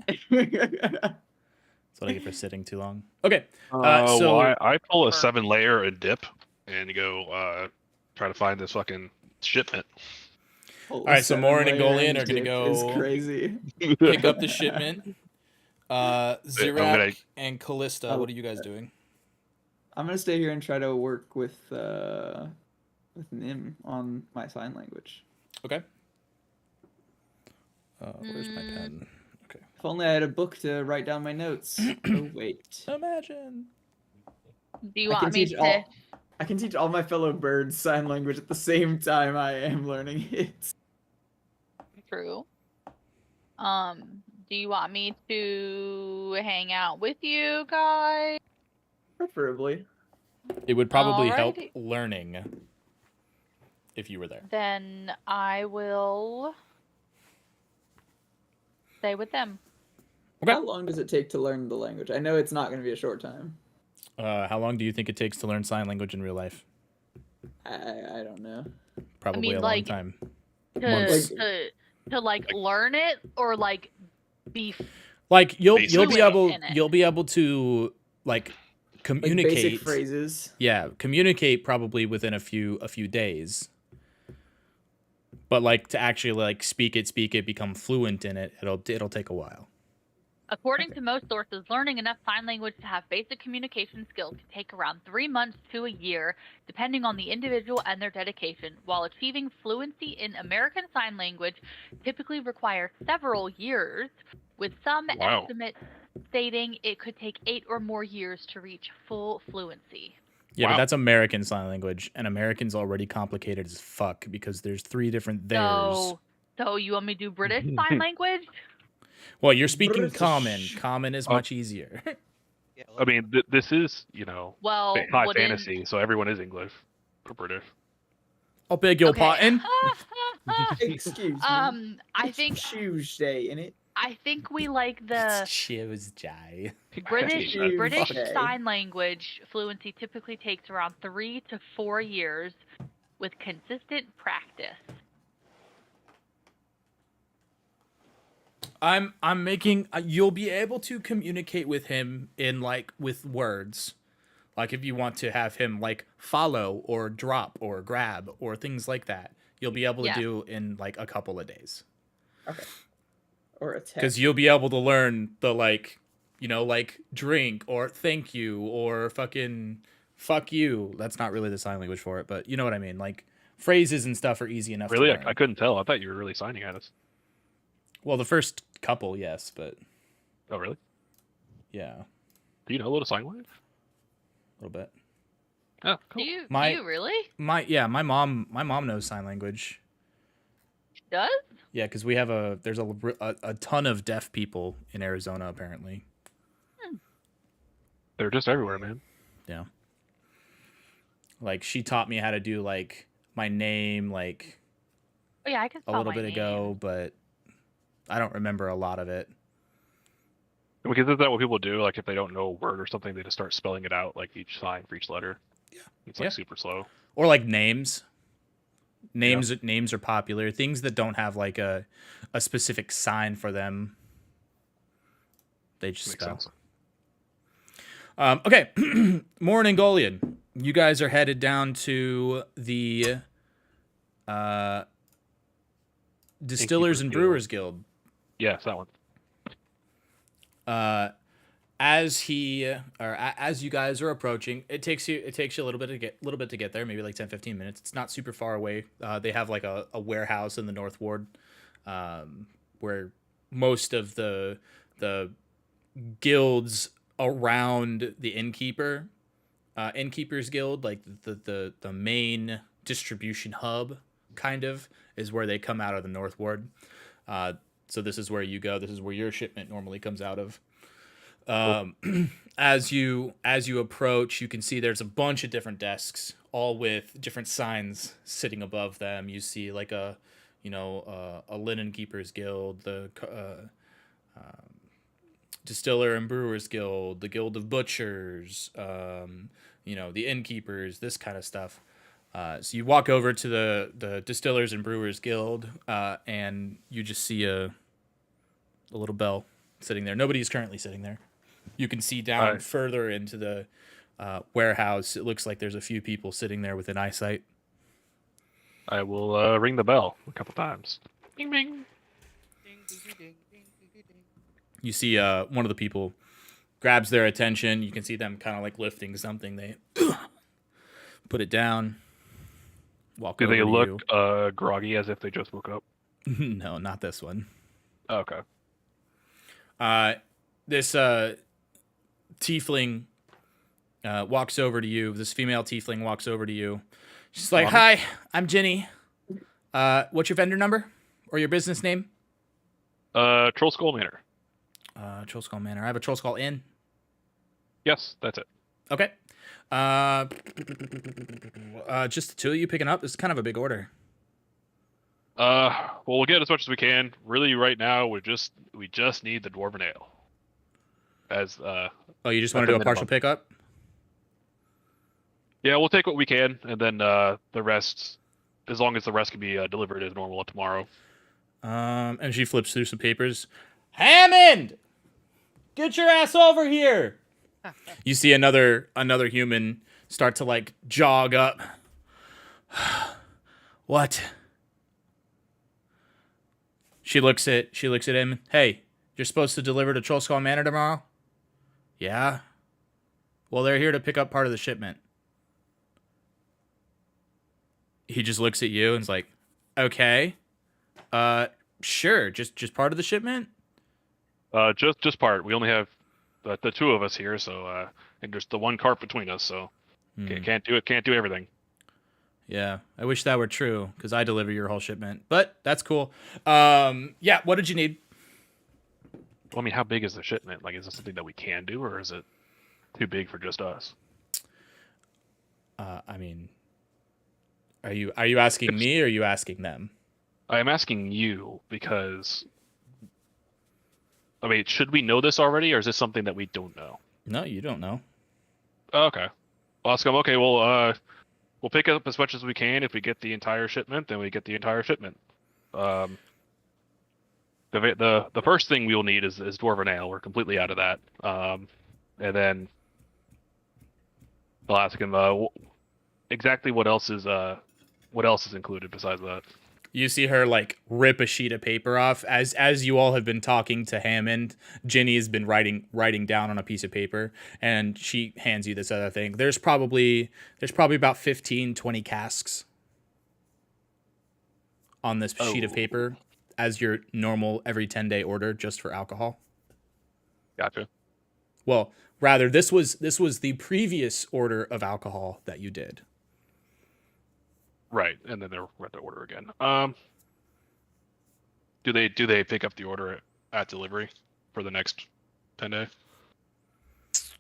That's what I get for sitting too long. Okay. So well, I pull a 7-layer and dip and go try to find this fucking shipment. All right, so Morin and Golian are gonna go. It's crazy. Pick up the shipment. Xerox and Callista, what are you guys doing? I'm gonna stay here and try to work with Nim on my sign language. Okay. Where's my pen? Okay. If only I had a book to write down my notes. Oh wait. Imagine. Do you want me to? I can teach all my fellow birds sign language at the same time I am learning it. True. Do you want me to hang out with you guys? Preferably. It would probably help Alrighty. learning if you were there. Then I will stay with them. Okay. How long does it take to learn the language? I know it's not going to be a short time. How long do you think it takes to learn sign language in real life? I don't know. Probably a long time. Months. To like learn it or like be Like you'll be Fluent able in it. you'll be able to like Like communicate. basic phrases. Yeah, communicate probably within a few days. But like to actually like speak it, become fluent in it, it'll take a while. According to most sources, learning enough sign language to have basic communication skills can take around 3 months to a year, depending on the individual and their dedication, while achieving fluency in American Sign Language typically requires several years, with some Wow. estimates stating it could take 8 or more years to reach full fluency. Yeah, but Wow. that's American Sign Language, and American's already complicated as fuck because there's 3 different theirs. So you want me to do British Sign Language? Well, you're speaking British. common. Common is much easier. Yeah, I mean, this is, Well, high wouldn't- fantasy, so everyone is English or British. I'll beg your Okay. pardon. Excuse me. I It's think Tuesday, innit? we like the Tuesday. British Tuesday. British Sign Language fluency typically takes around 3 to 4 years with consistent practice. I'm making. You'll be able to communicate with him in like with words, like if you want to have him like follow or drop or grab or things like that. You'll be able to Yeah. do in like a couple of days Or a text. because you'll be able to learn the like, like drink or thank you or fucking fuck you. That's not really the sign language for it, but you know what I mean. Like phrases and stuff are easy enough. Really, to learn. I couldn't tell. I thought you were really signing at us. Well, the first couple, yes, but Oh, really? yeah, Do you know what a sign language? a little bit. Oh, cool. Do you My- really? My mom knows sign language. Does? Yeah, because there's a ton of deaf people in Arizona apparently. They're just everywhere, man. Yeah. Like she taught me how to do like my name like Oh yeah, I can a spell little my bit name. ago, but I don't remember a lot of it. Because isn't that what people do? Like if they don't know a word or something, they just start spelling it out, like each sign for each letter. Yeah. It's like super slow. Or like names. Names are popular. Things that don't have like a specific sign for them. They just Makes spell. sense. Okay, more in Angolian. You guys are headed down to the Distillers and Brewers Guild. Yes, that one. As you guys are approaching, it takes you a little bit to get there, maybe like 10-15 minutes. It's not super far away. They have like a warehouse in the North Ward, where most of the guilds around the innkeeper's guild, like the main distribution hub, kind of, is where they come out of the North Ward. So this is where you go. This is where your shipment normally comes out of. As you approach, you can see there's a bunch of different desks, all with different signs sitting above them. You see like a linen keepers guild, the distiller and brewers guild, the guild of butchers, the innkeepers, this kind of stuff. So you walk over to the distillers and brewers guild, and you just see a little bell sitting there. Nobody's currently sitting there. You can see down further into the warehouse. It looks like there's a few people sitting there within eyesight. I will ring the bell a couple times. Ding, ding. Ding, ding, ding, ding, ding, ding. You see one of the people grabs their attention. You can see them kind of like lifting something. They put it down. Walk over to you. Do they look groggy as if they just woke up? No, not this one. Okay. This tiefling walks over to you. This female tiefling walks over to you. She's like, "Hi, I'm Ginny. What's your vendor number or your business name?" Troll Skull Manor. Troll Skull Manor. I have a Troll Skull Inn. Yes, that's it. Okay. Just the two of you picking up. This is kind of a big order. Well, we'll get as much as we can. Really, right now, we just need the dwarven ale. You just want to do a partial pickup? Yeah, we'll take what we can, and then the rest, as long as the rest can be delivered as normal tomorrow. And she flips through some papers. Hammond, get your ass over here! You see another human start to like jog up. What? She looks at him. Hey, you're supposed to deliver to Troll Skull Manor tomorrow? Yeah. Well, they're here to pick up part of the shipment. He just looks at you and is like, okay. Sure. Just part of the shipment? Just part. We only have the two of us here, so and there's the one cart between us, so can't do everything. Yeah, I wish that were true, because I deliver your whole shipment. But that's cool. Yeah, what did you need? Well, I mean, how big is the shipment? Like, is this something that we can do, or is it too big for just us? I mean, are you asking me, or are you asking them? I am asking you because, I mean, should we know this already, or is this something that we don't know? No, you don't know. Okay. Well, I'll go, okay, well, we'll pick up as much as we can. If we get the entire shipment, then we get the entire shipment. The first thing we will need is dwarven ale. We're completely out of that. And then I'll ask him exactly what else is included besides that. You see her like rip a sheet of paper off as you all have been talking to Hammond. Ginny has been writing down on a piece of paper, and she hands you this other thing. There's probably about 15-20 casks on this sheet of paper as your normal every 10-day order just for alcohol. Gotcha. Well, rather this was the previous order of alcohol that you did. Right, and then they're at the order again. Do they pick up the order at delivery for the next 10 days?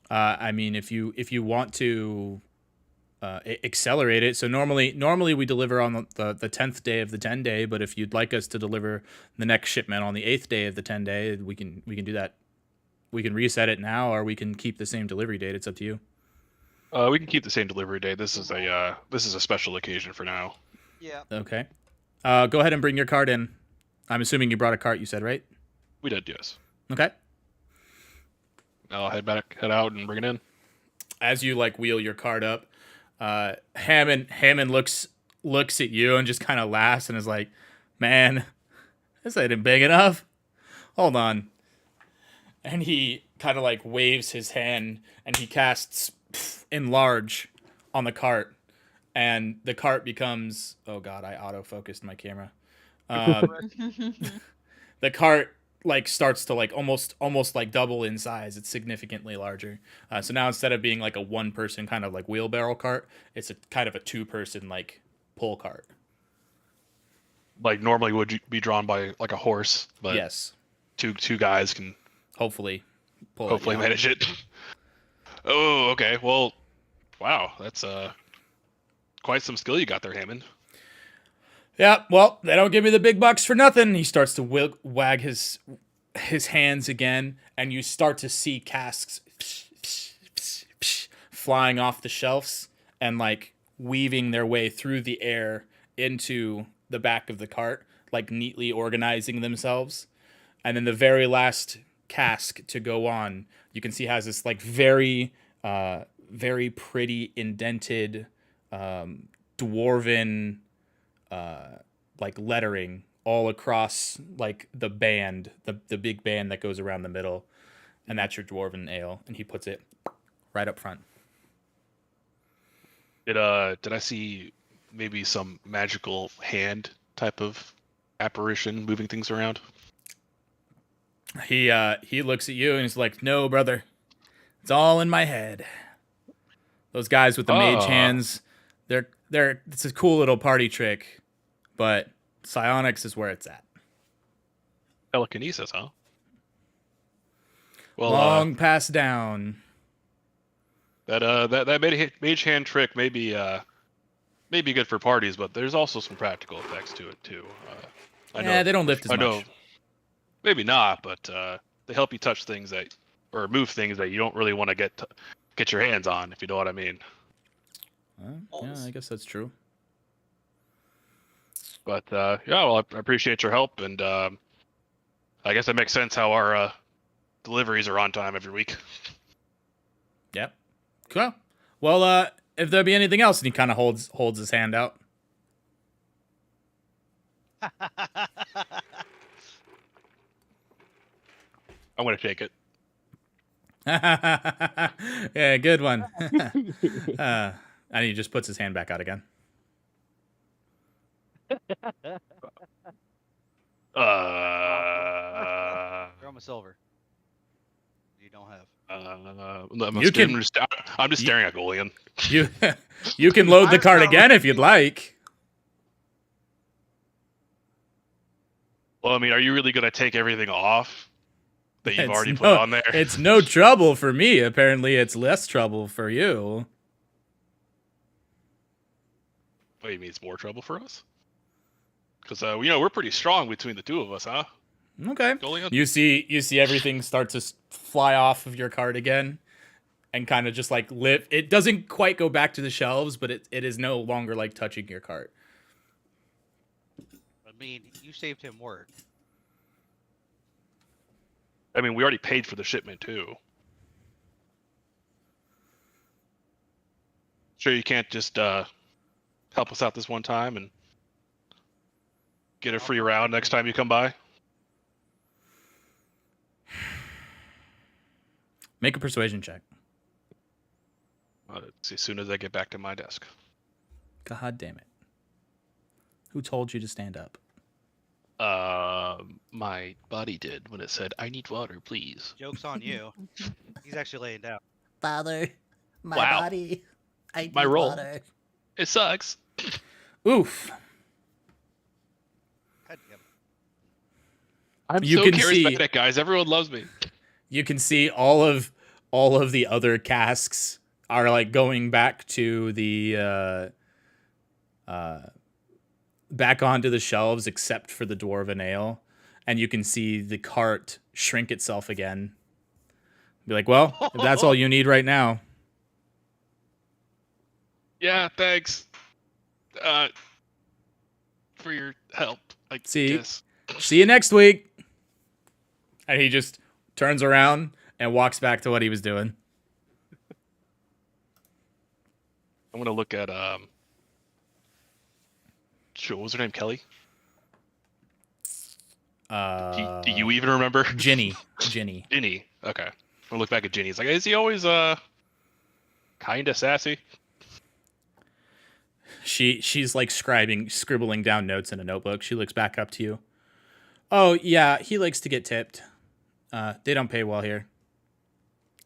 I mean, if you want to accelerate it. So normally we deliver on the 10th day of the 10 day, but if you'd like us to deliver the next shipment on the 8th day of the 10 day, we can do that. We can reset it now, or we can keep the same delivery date. It's up to you. We can keep the same delivery date. This is a special occasion for now. Yeah. Okay. Go ahead and bring your cart in. I'm assuming you brought a cart, you said, right? We did, yes. Okay. I'll head out and bring it in. As you like wheel your cart up, Hammond looks at you and just kind of laughs and is like, "Man, this ain't big enough. Hold on." And he kind of like waves his hand and he casts enlarge on the cart, and the cart becomes, oh god, I auto-focused my camera. The cart like starts to like almost like double in size. It's significantly larger. So now instead of being like a one person kind of like wheelbarrow cart, it's a kind of a 2-person like pull cart. Like normally would be drawn by like a horse, but Yes, two guys can hopefully manage it. Oh, okay. Well, wow, that's quite some skill you got there, Hammond. Yeah, well, they don't give me the big bucks for nothing. He starts to wag his hands again, and you start to see casks flying off the shelves and like weaving their way through the air into the back of the cart, like neatly organizing themselves. And then the very last cask to go on, you can see has this like very pretty indented dwarven like lettering all across like the band, the big band that goes around the middle, and that's your dwarven ale, and he puts it right up front. Did I see maybe some magical hand type of apparition moving things around? He looks at you and he's like, "No, brother, it's all in my head. Those guys with the mage hands, they're it's a cool little party trick, but psionics is where it's at." Telekinesis, huh? Well, Long passed down. that mage hand trick may be good for parties, but there's also some practical effects to it too. I know They don't lift as I know, much. maybe not, but they help you touch things or move things that you don't really want to get your hands on, if you know what I mean. Yeah, I guess that's true. But yeah, well, I appreciate your help, and I guess it makes sense how our deliveries are on time every week. Yep. Cool. Well, if there be anything else, and he kind of holds his hand out. I'm gonna shake it. Yeah, good one. And he just puts his hand back out again. Throw him a silver. You don't have. I'm just staring at Golian. You can load the cart again if you'd like. Well, I mean, are you really gonna take everything off that you've already put on there? It's no trouble for me. Apparently, it's less trouble for you. What do you mean it's more trouble for us? Because we're pretty strong between the two of us, huh? Okay. Golian? You see everything start to fly off of your cart again, and kind of just like lift. It doesn't quite go back to the shelves, but it is no longer like touching your cart. I mean, you saved him work. I mean, we already paid for the shipment too. Sure, you can't just help us out this one time and get a free round next time you come by? Make a persuasion check. As soon as I get back to my desk. God damn it. Who told you to stand up? My body did when it said, "I need water, please." Joke's on you. He's actually laying down. Father, my Wow. body. I need My roll. water. It sucks. Oof. God damn it. I'm You so can charismatic, guys. Everyone loves me. You can see all of the other casks are like going back to the back onto the shelves except for the dwarven ale, and you can see the cart shrink itself again. Be like, well, if that's all you need right now. Yeah, thanks. For your help, I See? guess. See you next week. And he just turns around and walks back to what he was doing. I'm gonna look at What was her name? Kelly? Do you even remember? Ginny. Ginny. Okay. I'll look back at Ginny. It's like, is he always kinda sassy? She's like scribbling down notes in a notebook. She looks back up to you. Oh yeah, he likes to get tipped. They don't pay well here.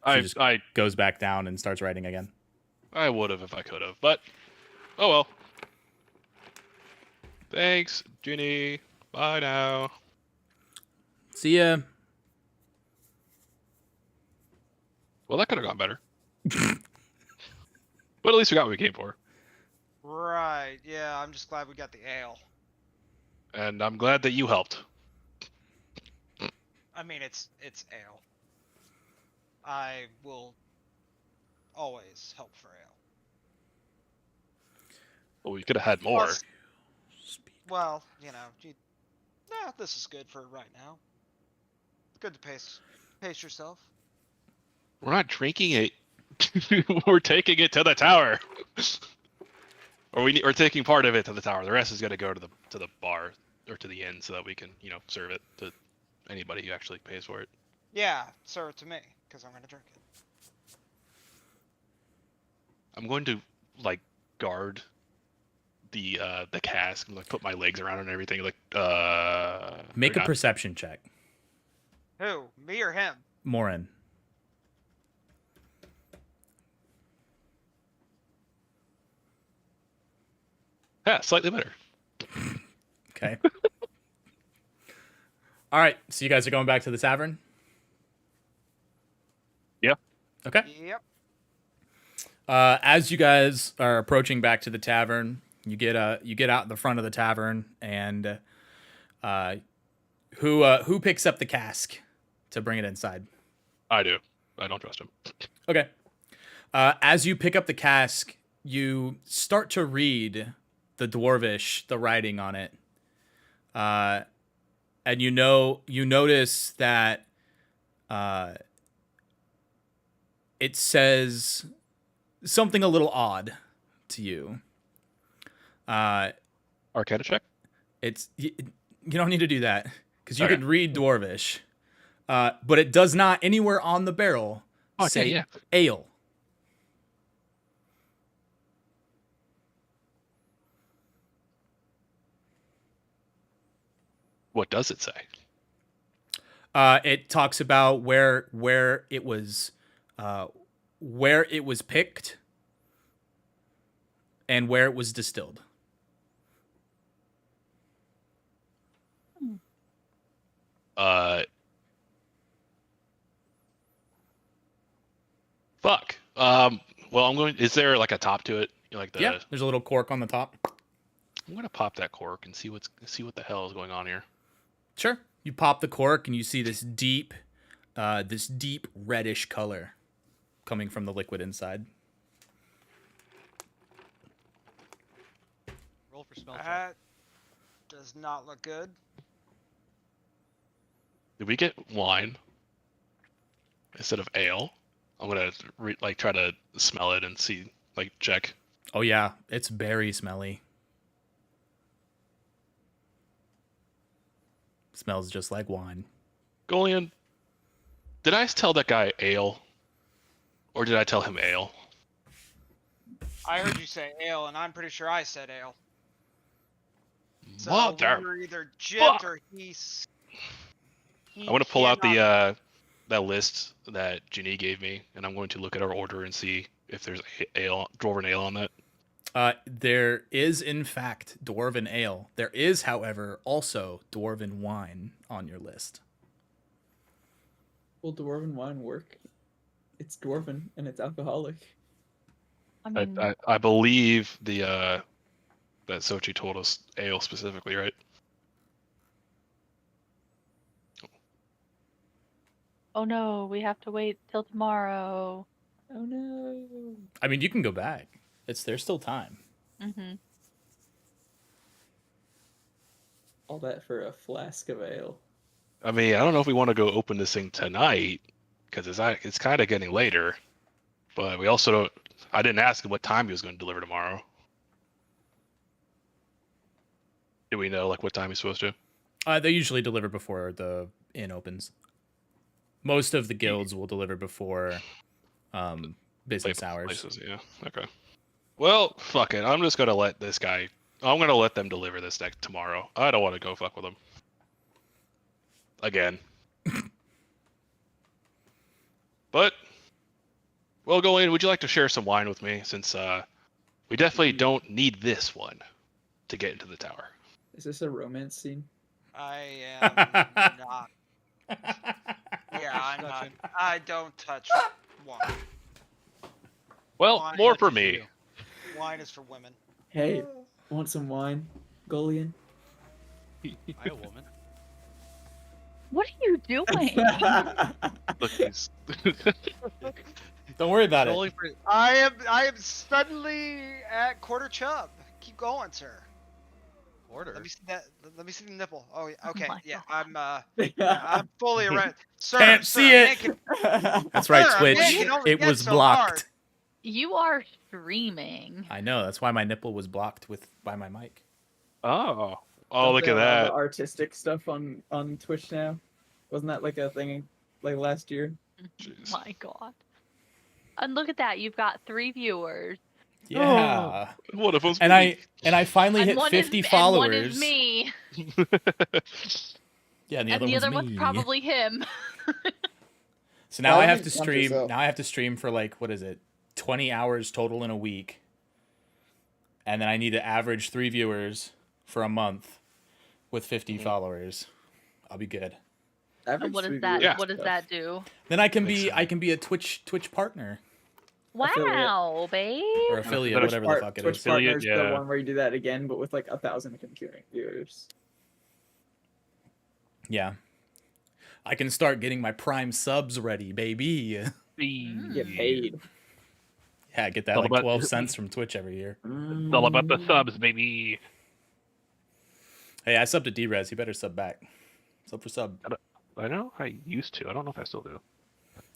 I Goes back down and starts writing again. I would have if I could have, but oh well. Thanks, Ginny. Bye now. See ya. Well, that could have gone better. But at least we got what we came for. Right. Yeah, I'm just glad we got the ale. And I'm glad that you helped. I mean, it's ale. I will always help for ale. Well, we could have had more. Plus, well, nah, this is good for right now. It's good to pace yourself. We're not drinking it. We're taking it to the tower. Or taking part of it to the tower. The rest is going to go to the bar or to the inn so that we can, serve it to anybody who actually pays for it. Yeah, serve it to me because I'm going to drink it. I'm going to guard the cask and put my legs around it and everything. Make a perception check. Who? Me or him? Morin. Yeah, slightly better. Okay. All right. So you guys are going back to the tavern? Yeah. Okay. Yep. As you guys are approaching back to the tavern, you get out in the front of the tavern, and who picks up the cask to bring it inside? I do. I don't trust him. Okay. As you pick up the cask, you start to read the dwarvish, the writing on it, and you notice that it says something a little odd to you. Arcana check? You don't need to do that because you Okay. can read dwarvish, but it does not anywhere on the barrel say yeah. ale. What does it say? It talks about where it was picked and where it was distilled. Fuck. Well, is there a top to it? Yeah, there's a little cork on the top. I'm gonna pop that cork and see what the hell is going on here. Sure. You pop the cork and you see this deep reddish color coming from the liquid inside. Roll for smell check. That does not look good. Did we get wine instead of ale? I'm gonna try to smell it and see, check. Oh yeah, it's berry smelly. Smells just like wine. Golian, did I tell that guy ale, or did I tell him ale? I heard you say ale, and I'm pretty sure I said ale. So Mother we were either gypped or he I want to pull out cannot- that list that Ginny gave me, and I'm going to look at our order and see if there's dwarven ale on that. There is, in fact, dwarven ale. There is, however, also dwarven wine on your list. Will dwarven wine work? It's dwarven and it's alcoholic. I mean, I believe that Sochi told us ale specifically, right? oh no, we have to wait till tomorrow. Oh no. I mean, you can go back. There's still time. Mm-hmm. All that for a flask of ale. I mean, I don't know if we want to go open this thing tonight because it's kind of getting later. But we also don't. I didn't ask him what time he was going to deliver tomorrow. Do we know like what time he's supposed to? They usually deliver before the inn opens. Most of the guilds will deliver before business hours. Places, yeah. Okay. Well, fuck it. I'm just gonna let this guy. I'm gonna let them deliver this deck tomorrow. I don't want to go fuck with them again. But, well, go in. Would you like to share some wine with me? Since we definitely don't need this one to get into the tower. Is this a romance scene? I am not. Yeah, I'm not. Discussion. I don't touch wine. Well, Wine more for touches me. you. Wine is for women. Hey, want some wine, Golian? I a woman. What are you doing? Look, he's Don't worry about Only it. for I am suddenly at quarter chub. Keep going, sir. order. Let me see that. Let me see the nipple. Oh, yeah, Oh okay. my Yeah, God. I'm fully erect. Sir, Can't sir, see a it. man can- That's right, Sir, a Twitch. man can only It get was so blocked. hard. You are streaming. I know. That's why my nipple was blocked by my mic. oh Don't look they at allow the that. artistic stuff on Twitch now. Wasn't that like a thing like last year? Jeez. My God. And look at that. You've got 3 viewers. Yeah. One of them's And me. I finally And hit one 50 is, followers. And one is me. Yeah, and the And other the one's other me. one's probably him. So now Why I have would to you count stream. yourself? Now I have to stream for like what is it, 20 hours total in a week, and then I need to average 3 viewers for a month with 50 followers. I'll be good. Average And what three does that? viewers Yeah. What does stuff. that do? Then I can Makes be a Twitch partner Affiliate. Wow, babe. or affiliate, Twitch whatever the fuck it Twitch is. Affiliate, partners, yeah. the one where you do that again, but with like 1,000 concurrent viewers. Yeah. I can start getting my Prime subs ready, baby. Get paid. Yeah, I get that All like about- 12 cents from Twitch every year. It's all about the subs, baby. Hey, I subbed to D-Res. You better sub back. Sub for sub. I know I used to. I don't know if I still do.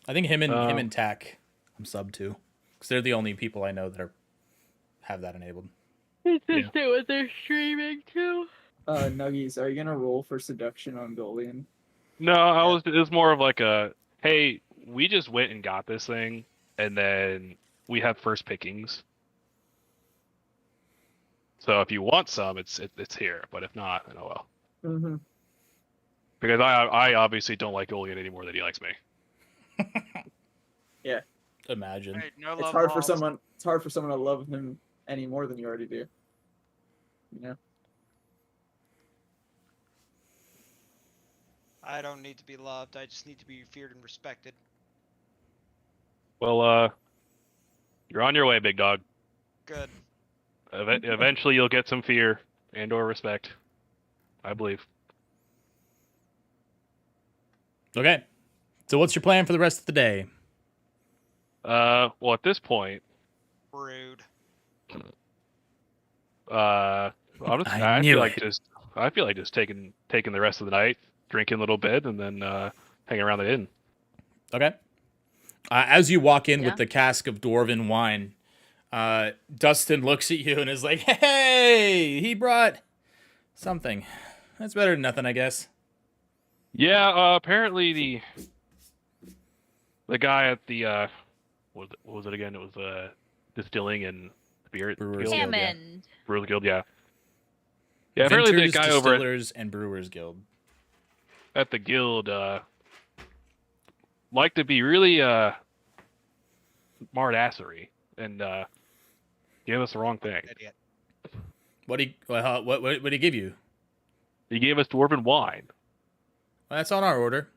I think him and Tack I'm sub to. Because they're the only people I know that have that enabled. Is this what they're streaming too? Nuggies, are you gonna roll for seduction on Golian? No, it was more of like a, hey, we just went and got this thing, and then we have first pickings. So if you want some, it's here. But if not, then oh well. Mm-hmm. Because I obviously don't like Olean any more than he likes me. Imagine. Hey, no It's love hard for lost. someone. It's hard for someone to love him any more than you already do. You know. I don't need to be loved. I just need to be feared and respected. Well, you're on your way, big dog. Good. Eventually, you'll get some fear and/or respect. I believe. Okay. So what's your plan for the rest of the day? Well, at this point, Rude. I'm just, I I knew feel like it. just taking the rest of the night, drinking a little bit, and then hanging around the inn. Okay. As you walk in Yeah. with the cask of dwarven wine, Dustin looks at you and is like, "Hey, he brought something. That's better than nothing, I guess." Yeah, apparently the guy at the what was it again? It was distilling and spirit Brewers guild. Guild. Hammond. Brewers Guild, yeah. Yeah, apparently the Ventures, guy over Distillers, and Brewers Guild. at the guild like to be really smart assery and gave us the wrong thing. Idiot. What did he give you? He gave us dwarven wine. Well, that's on our order.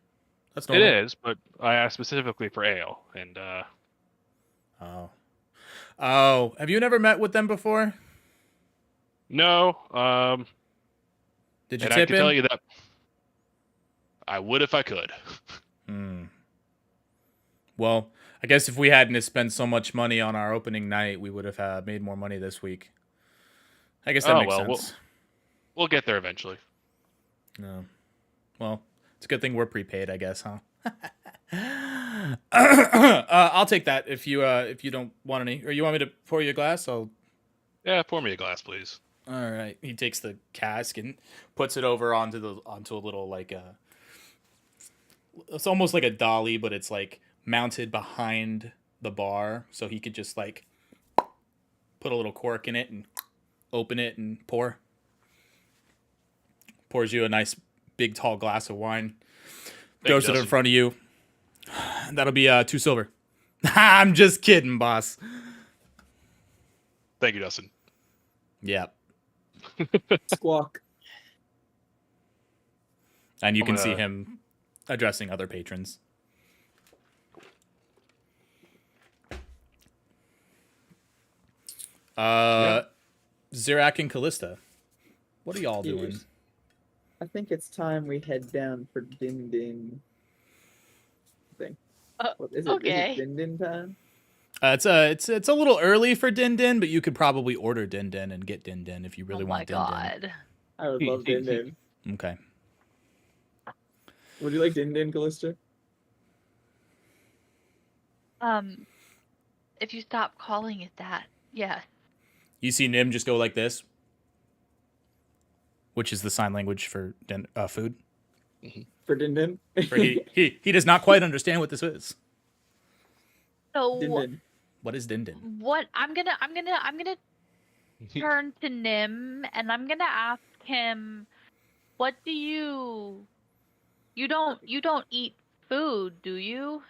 That's It normal. is, but I asked specifically for ale, and Oh. Oh, have you never met with them before? No. Did you And I tip can him? tell you that I would if I could. Hmm. Well, I guess if we hadn't spent so much money on our opening night, we would have made more money this week. I guess that Oh, makes well, sense. We'll get there eventually. No. Well, it's a good thing we're prepaid, I guess, huh? I'll take that if you don't want any, or you want me to pour you a glass. Yeah, pour me a glass, please. All right. He takes the cask and puts it over onto a little like it's almost like a dolly, but it's like mounted behind the bar, so he could just like put a little cork in it and open it and pour. Pours you a nice big tall glass of wine. Thank Throws you, it in Dustin. front of you. That'll be 2 silver. I'm just kidding, boss. Thank you, Dustin. Yeah. Squawk. And you I'm can see gonna- him addressing other patrons. Zirak and Callista, what are y'all doing? Yes. I think it's time we head down for Din Din thing. What, is it okay. Din Din time? It's a little early for Din Din, but you could probably order Din Din and get Din Din if you really Oh my want Din god. I would love Din Din. Din. Okay. Would you like Din Din, Callista? If you stop calling it that, yes. You see Nim just go like this, which is the sign language for food. For Din Din? For he does not quite understand what this is. So Din Din. What is Din Din? what I'm gonna turn to Nim and I'm gonna ask him, what do you don't eat food, do you?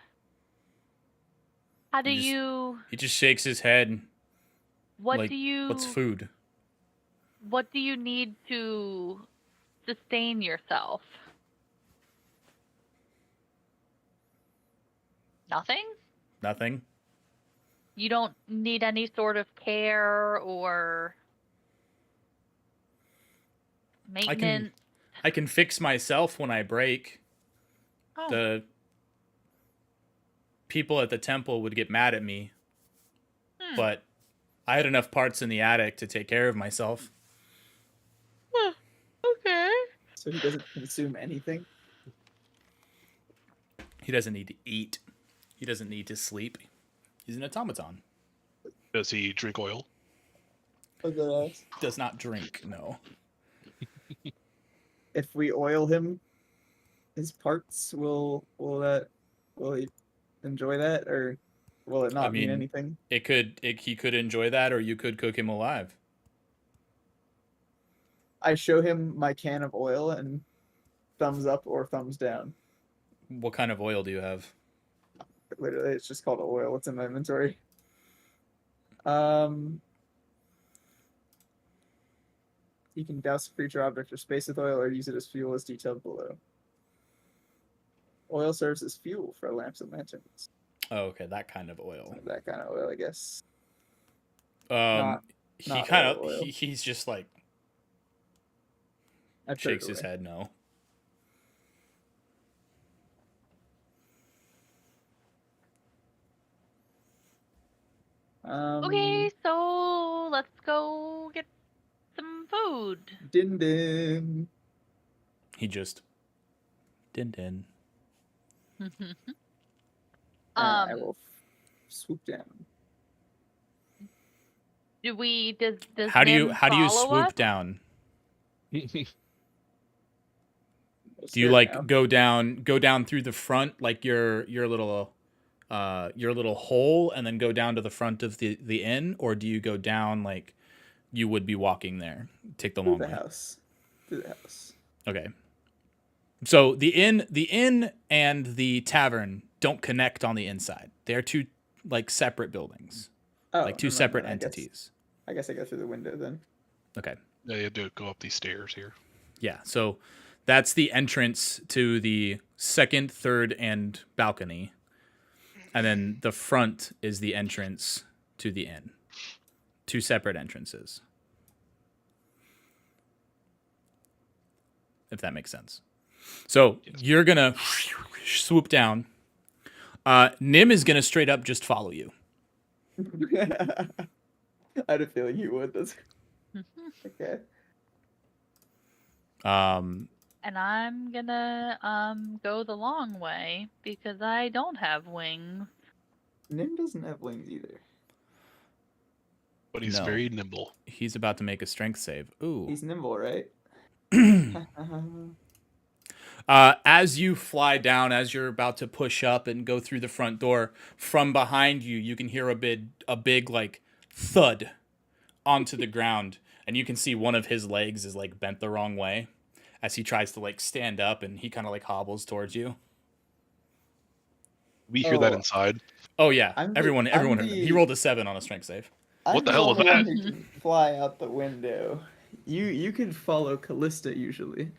How do You just- you He just shakes his head. what like, do you What's food? what do you need to sustain yourself? Nothing? Nothing. You don't need any sort of care or maintenance? I can fix myself when I break. Oh, The people at the temple would get mad at me, but I had enough parts in the attic to take care of myself. okay. So he doesn't consume anything? He doesn't need to eat. He doesn't need to sleep. He's an automaton. Does he drink oil? Does not drink, no. If we oil him, his parts, will he enjoy that, or will it not mean mean, anything? He could enjoy that, or you could cook him alive. I show him my can of oil and thumbs up or thumbs down. What kind of oil do you have? Literally, it's just called oil. It's in my inventory. You can douse a creature, object, or space with oil, or use it as fuel as detailed below. Oil serves as fuel for lamps and lanterns. Oh, okay, that kind of oil. That kind of oil, I guess. He not kind of oil. he's just like I put it shakes his away. head no. Okay, so let's go get some food. Din Din. He just Din Din. I will swoop down. Does How do you Nim follow swoop us? down? We'll Do start you like now. go down through the front like your little hole and then go down to the front of the inn, or do you go down like you would be walking there? Take the Through long the way. house? Through the house. Okay. So the inn and the tavern don't connect on the inside. They're two like separate buildings, Oh, like two never mind separate then, entities. I guess I go through the window then. Okay. Yeah, you have to go up these stairs here. Yeah. So that's the entrance to the second, third, and balcony. And then the front is the entrance to the inn. 2 separate entrances. If that makes sense. So you're going to swoop down. Nim is going to straight up just follow you. I had a feeling you would. That's okay. And I'm gonna go the long way because I don't have wings. Nim doesn't have wings either. But he's No. very nimble. He's about to make a strength save. Ooh. He's nimble, right? As you fly down, as you're about to push up and go through the front door, from behind you, you can hear a big like thud onto the ground, and you can see one of his legs is like bent the wrong way as he tries to like stand up, and he kind of like hobbles towards you. We hear that Oh. inside. Oh yeah, I'm the- everyone I'm heard him. the- He rolled a 7 on a strength save. What the I'm hell was one that? who can fly out the window. You can follow Callista usually.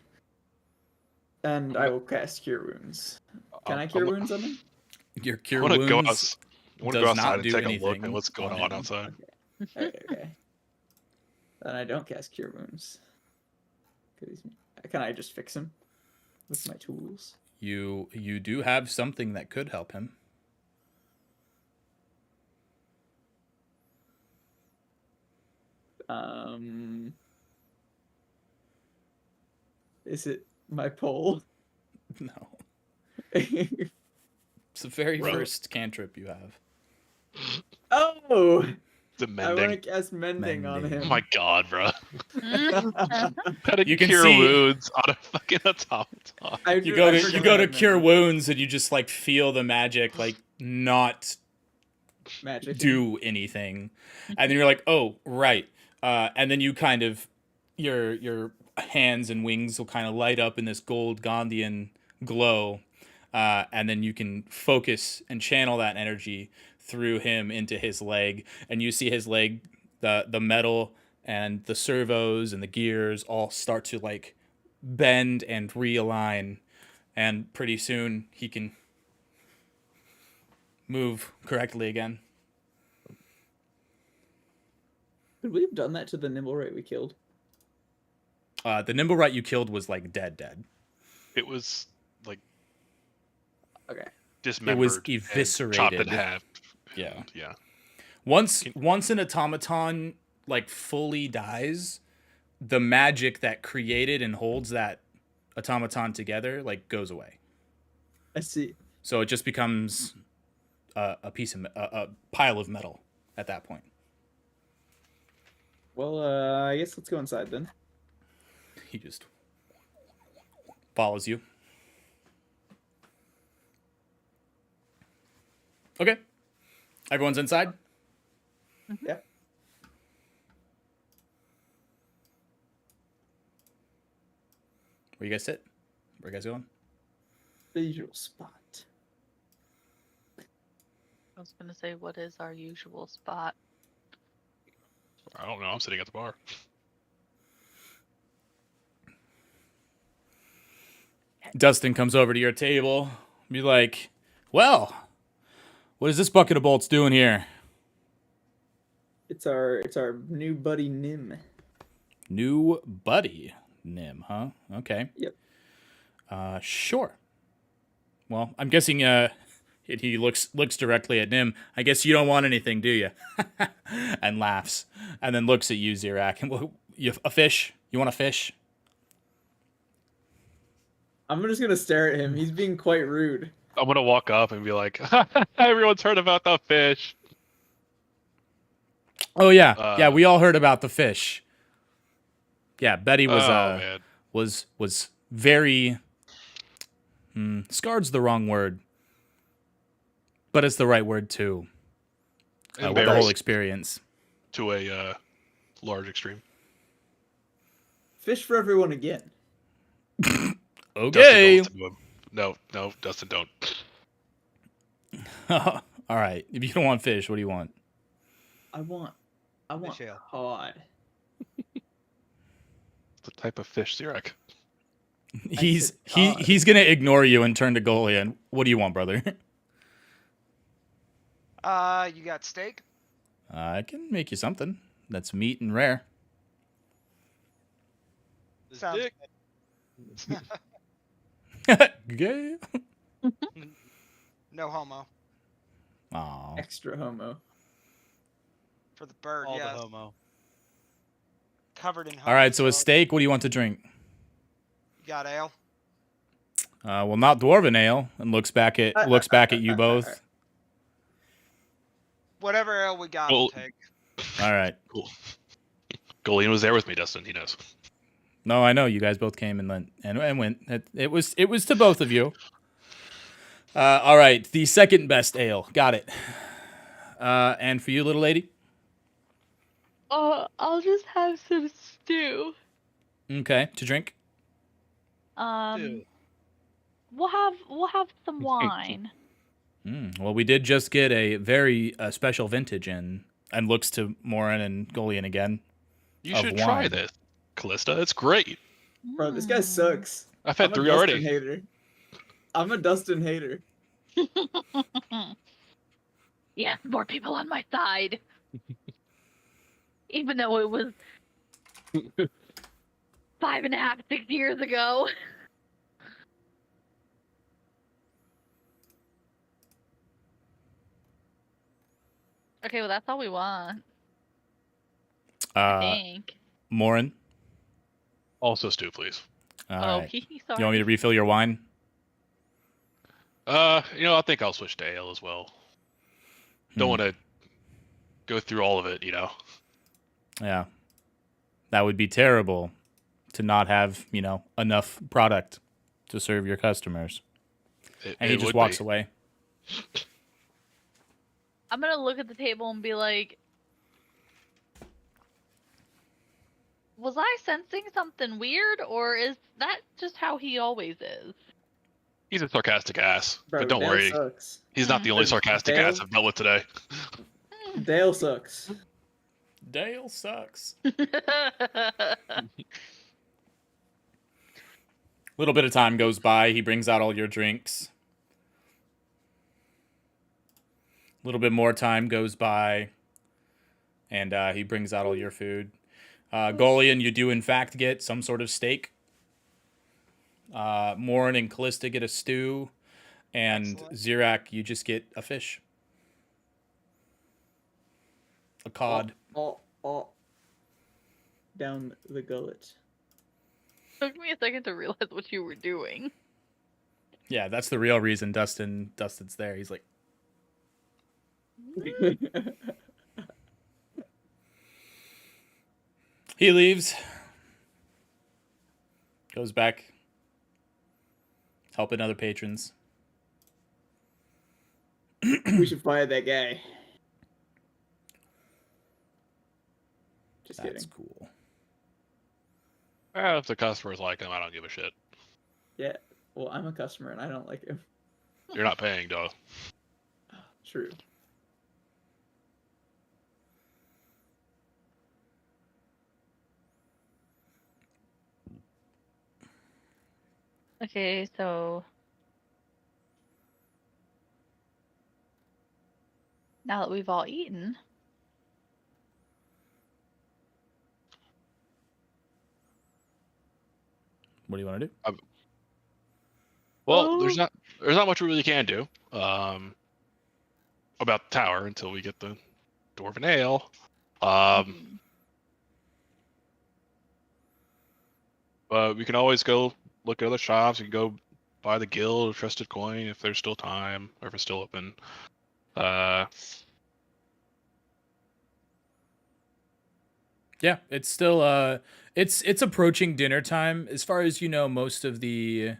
And I will cast Cure Wounds. Can I Cure Wounds on him? Your I cure want to go, wounds. I want to does go not outside and do take a look anything at what's going on on him. outside. Okay. Then I don't cast Cure Wounds. Can I just fix him with my tools? You do have something that could help him. Is it my pole? No, it's the very Bro. first cantrip you have. Oh! The I want mending. to cast Mending on Mending. Oh him. my god, bro. Mm. How to You can cure see- wounds on a fucking automaton. You go to cure wounds, and you just like feel the magic like not magic. do anything, and then you're like, oh right, and then you kind of your hands and wings will kind of light up in this gold Gondian glow, and then you can focus and channel that energy through him into his leg, and you see his leg, the metal and the servos and the gears all start to like bend and realign, and pretty soon he can move correctly again. Could we have done that to the Nimblewright we killed? The Nimblewright you killed was like dead. It was like Okay. dismembered. It was and chopped in eviscerated. half. Yeah. Yeah. Once an automaton like fully dies, the magic that created and holds that automaton together like goes away. I see. So it just becomes a piece of a pile of metal at that point. Well, I guess let's go inside then. He just follows you. Okay. Everyone's inside? Yeah. Where you guys sit? Where you guys going? The usual spot. I was gonna say, what is our usual spot? I don't know. I'm sitting at the bar. Dustin comes over to your table, be like, well, what is this bucket of bolts doing here? It's our new buddy Nim. New buddy, Nim, huh? Okay. Yep. Sure. Well, I'm guessing he looks directly at Nim. I guess you don't want anything, do you? And laughs, and then looks at you, Zirak. And a fish? You want a fish? I'm just gonna stare at him. He's being quite rude. I'm gonna walk up and be like, everyone's heard about the fish. Oh yeah, yeah. We all heard about the fish. Yeah, Betty was man. was very scarred's the wrong word, but it's the right word too. With the whole Embarrassed experience. to a large extreme. Fish for everyone again. Okay. Dustin, go listen to him. No, Dustin, don't. All right. If you don't want fish, what do you want? I want Fish ale. cod. The type of fish, Zirak. He's said cod. he's gonna ignore you and turn to Golian. What do you want, brother? You got steak? I can make you something that's meat and rare. This Sounds dick. Gay. No homo. Aw. Extra homo. For the bird, All yeah. the homo. Covered in homo. All right, so a steak. What do you want to drink? You got ale? Well, not dwarven ale. And looks back at you both. Whatever ale we got, Well- I'll take. All right. Cool. Golian was there with me, Dustin. He knows. No, I know you guys both came and went. It was to both of you. All right, the second best ale. Got it. And for you, little lady. I'll just have some stew. Okay, to drink. Dude. We'll have some wine. Well, we did just get a very special vintage in, and looks to Morin and Golian again. You Of should try wine. this, Callista. It's great. Bro, this guy sucks. I've had I'm a 3 Dustin already. hater. I'm a Dustin hater. Yeah, more people on my side. Even though it was 5.5, 6 years ago. Okay, well that's all we want. I think. Morin. Also stew, please. All right. Sorry. You want me to refill your wine? I think I'll switch to ale as well. Don't want to go through all of it, Yeah. That would be terrible to not have, enough product to serve your customers. And he just walks away. I'm gonna look at the table and be like, was I sensing something weird, or is that just how he always is? He's a sarcastic ass, Bro, but don't Dale worry, sucks. he's not the only sarcastic Dale? ass I've dealt with today. Dale sucks. Dale sucks. Little bit of time goes by. He brings out all your drinks. A little bit more time goes by. And he brings out all your food. Golian, you do in fact get some sort of steak. Morin and Callista get a stew. And Excellent. Zirak, you just get a fish. A cod. Oh. Down the gullet. Took me a second to realize what you were doing. Yeah, that's the real reason Dustin's there. He's like, he leaves. Goes back. Helping other patrons. We should fire that guy. Just That's kidding. cool. If the customers like him, I don't give a shit. Yeah. Well, I'm a customer and I don't like him. You're not paying, though. True. Okay, so now that we've all eaten, What do you want to do? Well, there's not much we really can do about the tower until we get the dwarven ale. But we can always go look at other shops. You can go buy the guild or trusted coin if there's still time or if it's still open. Yeah, it's still it's approaching dinner time. As far as you know, most of the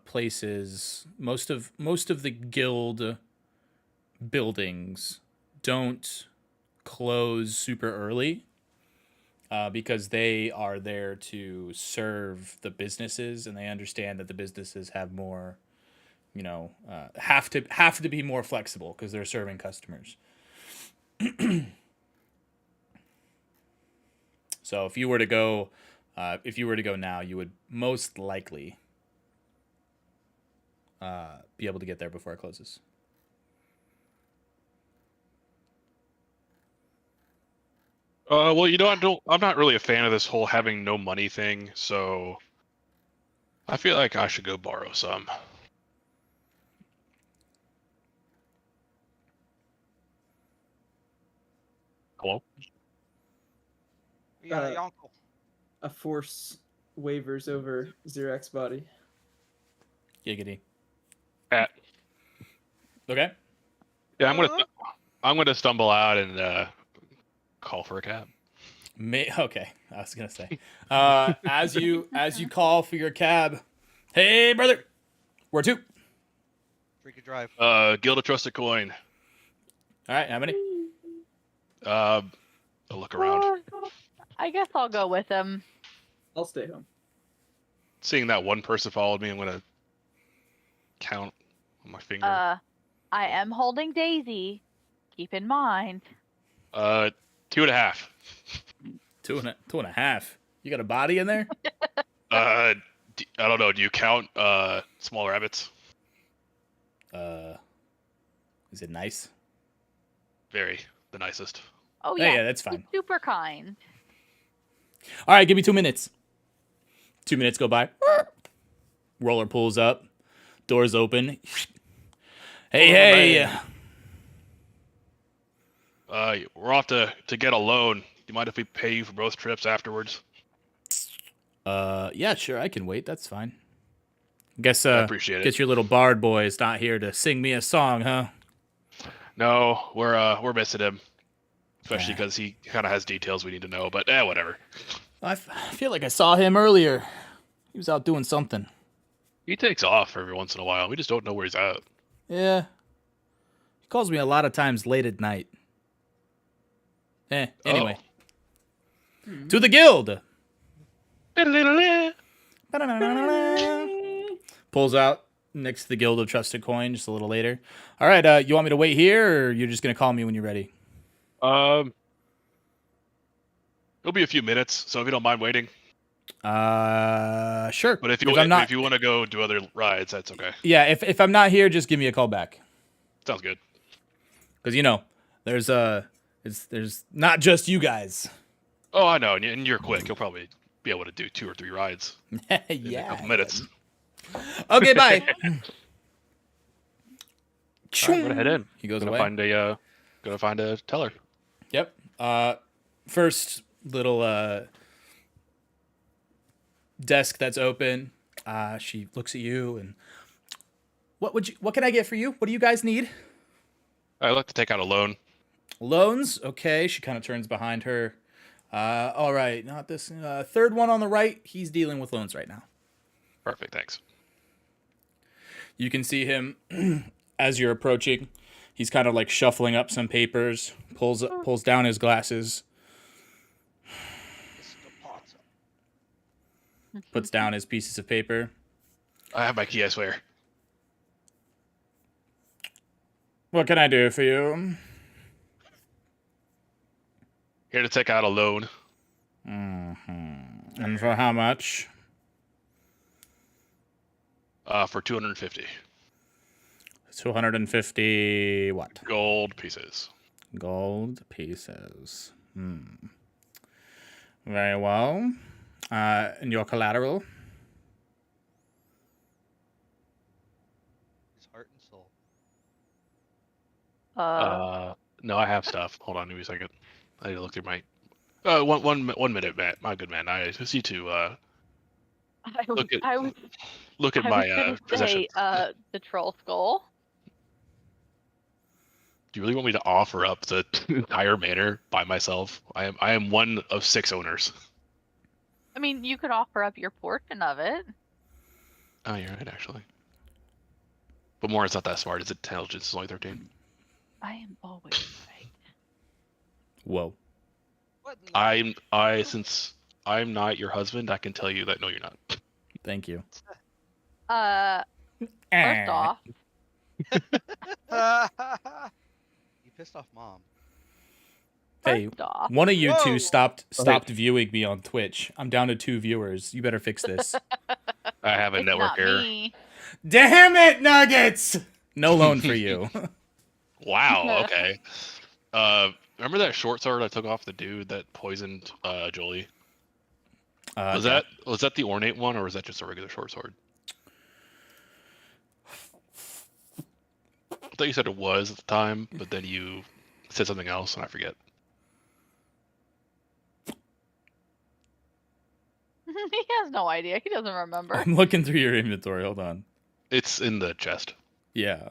places, most of the guild buildings don't close super early because they are there to serve the businesses, and they understand that the businesses have more, have to be more flexible because they're serving customers. So if you were to go now, you would most likely be able to get there before it closes. Well, I'm not really a fan of this whole having no money thing, so I feel like I should go borrow some. Hello? We got Uh, a uncle. A force wavers over Zirek's body. Giggity. Pat. Okay. Yeah, I'm gonna stumble out and call for a cab. Okay, I was gonna say. As you call for your cab, hey brother, where to? Freaking drive. Guild of Trusted Coin. All right, how many? I'll look around. I guess I'll go with him. I'll stay home. Seeing that one person followed me, I'm gonna count on my finger. I am holding Daisy. Keep in mind. 2.5. 2.5. You got a body in there? I don't know. Do you count small rabbits? Is it nice? Very the nicest. Oh Yeah, yeah, that's fine. He's super kind. All right, give me 2 minutes. 2 minutes go by. Roller pulls up. Doors open. Hey. We're off to get a loan. Do you mind if we pay you for both trips afterwards? Yeah, sure, I can wait. That's fine. Guess I appreciate it. Guess your little bard boy is not here to sing me a song, huh? No, we're missing him, especially Ah. because he kind of has details we need to know. But whatever. I feel like I saw him earlier. He was out doing something. He takes off every once in a while. We just don't know where he's at. Yeah. He calls me a lot of times late at night. Anyway. To the guild! Pulls out next to the Guild of Trusted Coin just a little later. All right, you want me to wait here, or you're just going to call me when you're ready? It'll be a few minutes, so if you don't mind waiting. Sure. But if you want to go do other rides, that's okay. Yeah, if I'm not here, just give me a call back. Sounds good. Because there's not just you guys. Oh, I know, and you're quick. You'll probably be able to do 2 or 3 rides in a couple minutes. Okay, bye. All right, I'm gonna head in. He goes Gonna away. find a teller. Yep. First little desk that's open. She looks at you and what can I get for you? What do you guys need? I'd like to take out a loan. Loans? Okay. She kind of turns behind her. All right, not this. Third one on the right. He's dealing with loans right now. Perfect, thanks. You can see him as you're approaching. He's kind of like shuffling up some papers. Pulls down his glasses. Puts down his pieces of paper. I have my key, I swear. What can I do for you? Here to take out a loan. And for how much? For 250 250 what? gold pieces. Gold pieces. Very well. And your collateral? His heart and soul. No, I have stuff. Hold on, give me a second. I need to look through my. One minute, Matt. My good man. I just need to look at my possessions. The troll skull. Do you really want me to offer up the entire manor by myself? I am one of 6 owners. I mean, you could offer up your portion of it. Oh, you're right, actually. But Morin's not that smart. His intelligence is only 13. I am always right. Whoa. What? Since I'm not your husband, I can tell you that no, you're not. Thank you. First off, You pissed off mom. Hey, first off, one of you Whoa. two stopped viewing me on Twitch. I'm down to 2 viewers. You better fix this. I have a it's network not error. me. Damn it, Nuggets! No loan for you. Wow. Okay. Remember that short sword I took off the dude that poisoned Jolie? Was Yeah. that the ornate one, or was that just a regular short sword? I thought you said it was at the time, but then you said something else, and I forget. He has no idea. He doesn't remember. I'm looking through your inventory. Hold on. It's in the chest. Yeah.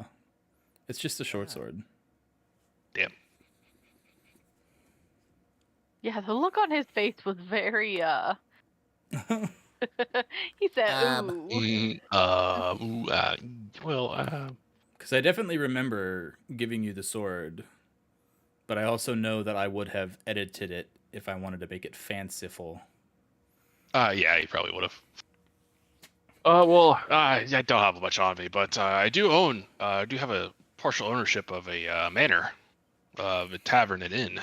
It's just a short sword. Damn. Yeah, the look on his face was very he said, "Ooh." Because I definitely remember giving you the sword, but I also know that I would have edited it if I wanted to make it fanciful. Yeah, you probably would have. I don't have much on me, but I do have a partial ownership of a manor, of a tavern and inn.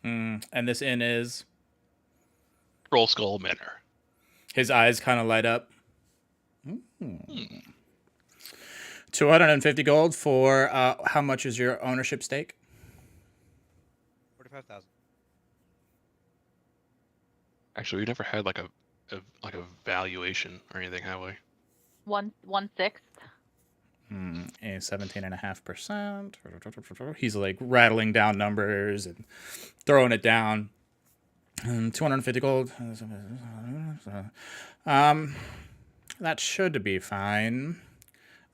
And this inn is? Troll Skull Manor. His eyes kind of light up. 250 gold for how much is your ownership stake? 45,000. Actually, we never had like a valuation or anything, have we? 1/6. 17.5%. He's like rattling down numbers and throwing it down. 250 gold. That should be fine.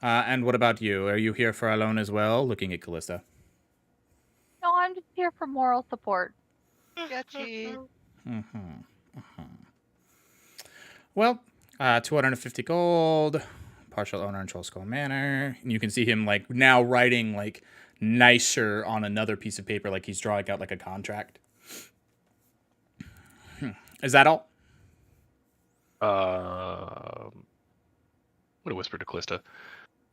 And what about you? Are you here for a loan as well? Looking at Callista. No, I'm just here for moral support. Sketchy. Well, 250 gold. Partial owner in Troll Skull Manor. And you can see him like now writing like nicer on another piece of paper, like he's drawing out like a contract. Is that all? I'm gonna whisper to Callista.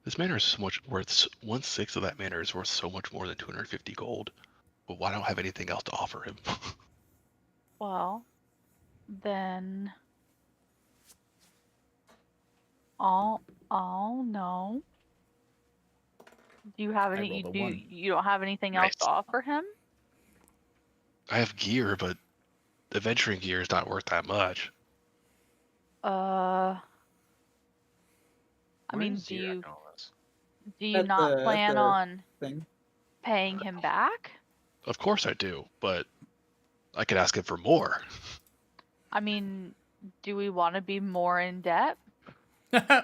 This manor is so much worth. 1/6 of that manor is worth so much more than 250 gold. But why don't I have anything else to offer him? Well, then I'll no. Do you have I any? rolled a one. You don't have anything else to offer him? I have gear, but adventuring gear is not worth that much. I Where mean, is Zira in all this? do you At not the- at plan the on Thing. paying him back? Of course I do, but I could ask him for more. I mean, do we want to be more in debt?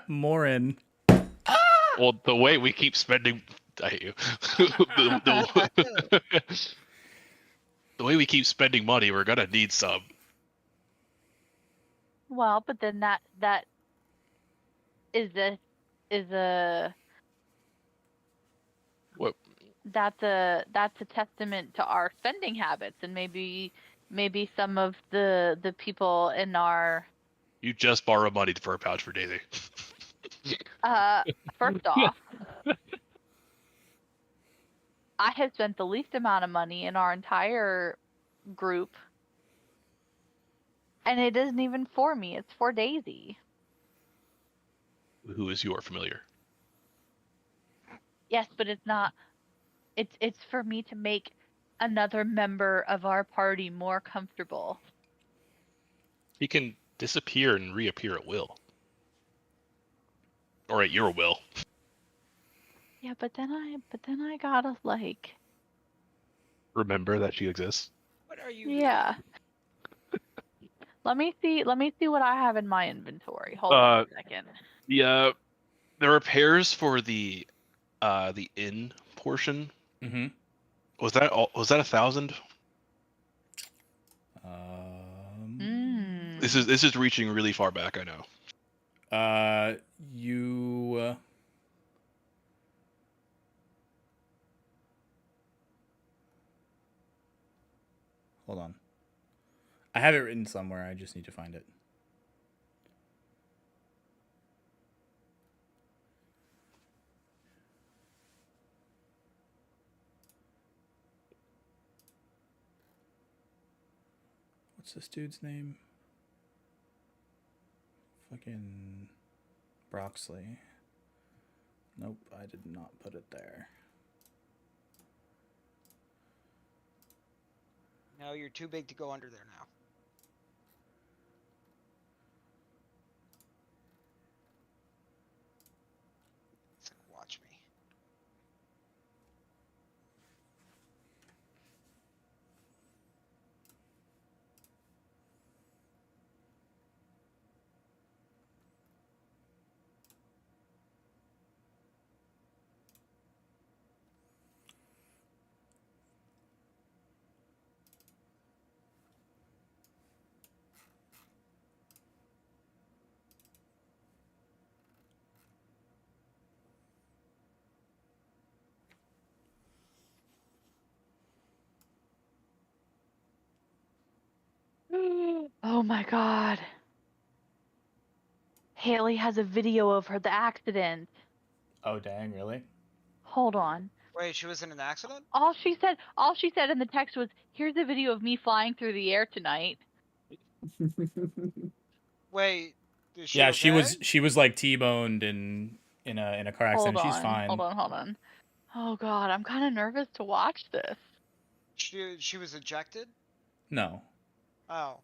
Morin. Well, the way we keep spending, I hate you. The way we keep spending money, we're gonna need some. Well, but then that is a What? that's a testament to our spending habits, and maybe some of the people in our You just borrow money for a pouch for Daisy. first off, I have spent the least amount of money in our entire group, and it isn't even for me, it's for Daisy. Who is your familiar? Yes, but it's not. It's for me to make another member of our party more comfortable. He can disappear and reappear at will. Or at your will. Yeah, but then I gotta like. Remember that she exists. What are you? Yeah. Let me see what I have in my inventory. Hold on a second. The repairs for the inn portion. Mm-hmm. Was that 1,000? This is reaching really far back, I know. You. Hold on. I have it written somewhere. I just need to find it. What's this dude's name? Fucking Broxley. Nope, I did not put it there. No, you're too big to go under there now. It's like, watch me. Oh my god. Haley has a video of the accident. Oh dang, really? Hold on. Wait, she was in an accident? All she said in the text was, "Here's a video of me flying through the air tonight." Wait, is she Yeah, okay? she was like T-boned in a car accident. She's fine. Hold on. Oh god, I'm kind of nervous to watch this. She was ejected? No. Oh.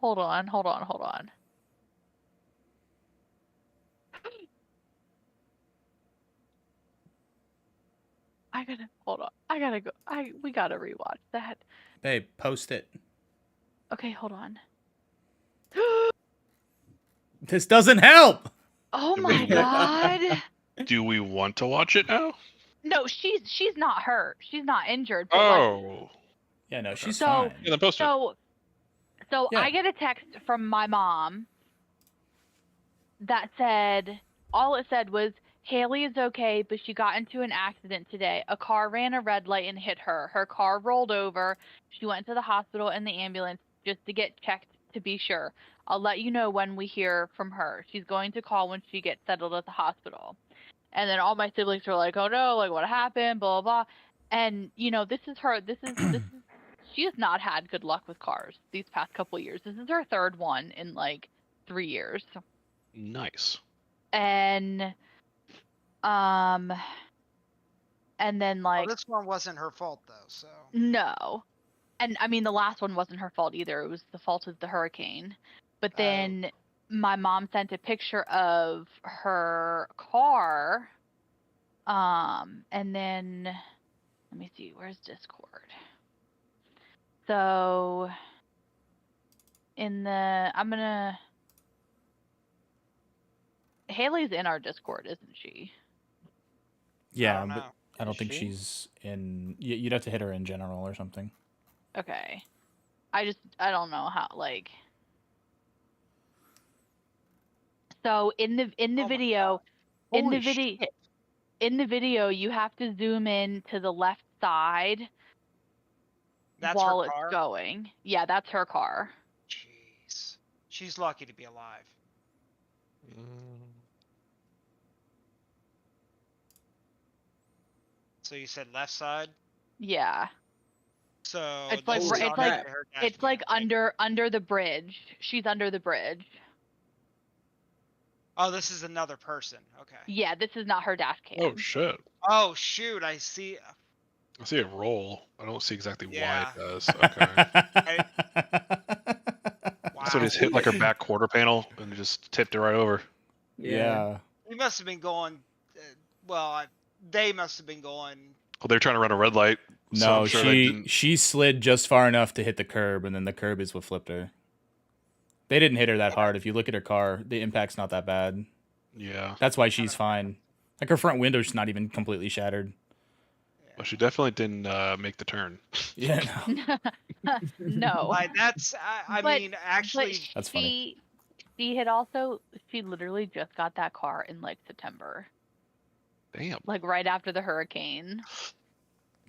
Hold on. Hold on. We gotta rewatch that. Babe, post it. Okay, hold on. This doesn't help. Oh Do my we- god. Do we want to watch it now? No, she's not hurt. She's not injured. But Oh. Yeah, no, she's So- fine. Yeah, then post it. So Yeah. I get a text from my mom that said, all it said was, "Haley is okay, but she got into an accident today. A car ran a red light and hit her. Her car rolled over. She went to the hospital in the ambulance just to get checked to be sure. I'll let you know when we hear from her. She's going to call when she gets settled at the hospital." And then all my siblings were like, "Oh no, like what happened, blah, blah, blah." And, this is she has not had good luck with cars these past couple years. This is her third one in like 3 years. Nice. And then Well, like this one wasn't her fault though, so. no. And I mean the last one wasn't her fault either. It was the fault of the hurricane. But then my mom sent a picture of her car. And then let me see, where's Discord? So Haley's in our Discord, isn't she? Yeah, I don't but know. I don't Is think she? she's in. You'd have to hit her in general or something. Okay. I don't know how, like. So in the Oh my video, in Holy the video, shit. in the video, you have to zoom in to the left side That's while her it's car? going. Yeah, that's her car. Jeez. She's lucky to be alive. So you said left side? Yeah. So It's like this is Holy on crap. her dash It's like cam, right? under the bridge. She's under the bridge. Oh, this is another person. Okay. Yeah, this is not her dash cam. Oh shit. Oh shoot, I see. I see it roll. I don't see exactly Yeah. why it does. Okay. Wow. So it just hit like her back quarter panel and just tipped it right over. Yeah. We must have been going. They must have been going. Well, they're trying to run a red light. so No, I'm sure they didn't. she slid just far enough to hit the curb, and then the curb is what flipped her. They didn't hit her that hard. If you look at her car, the impact's not that bad. Yeah. That's why she's fine. Like her front window's not even completely shattered. Well, she definitely didn't make the turn. Yeah. No. No. Like that's. I But- mean, actually, But That's funny. she literally just got that car in like September, Damn. like right after the hurricane.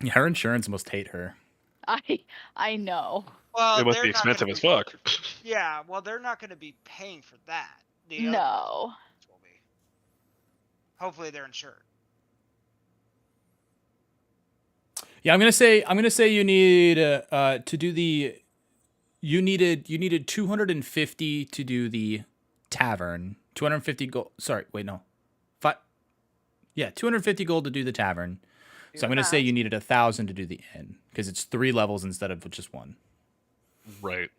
Yeah, her insurance must hate her. I know. well, It must they're be not expensive gonna as be- fuck. Yeah. Well, they're not going to be paying for that. The other No. ones will be. Hopefully, they're insured. Yeah, I'm gonna say you need to do the. You needed 250 to do the tavern. 250 gold. Sorry, wait, no. 250 gold to do the tavern. So I'm going to say you needed 1,000 to do the inn because it's 3 levels instead of just 1. Right.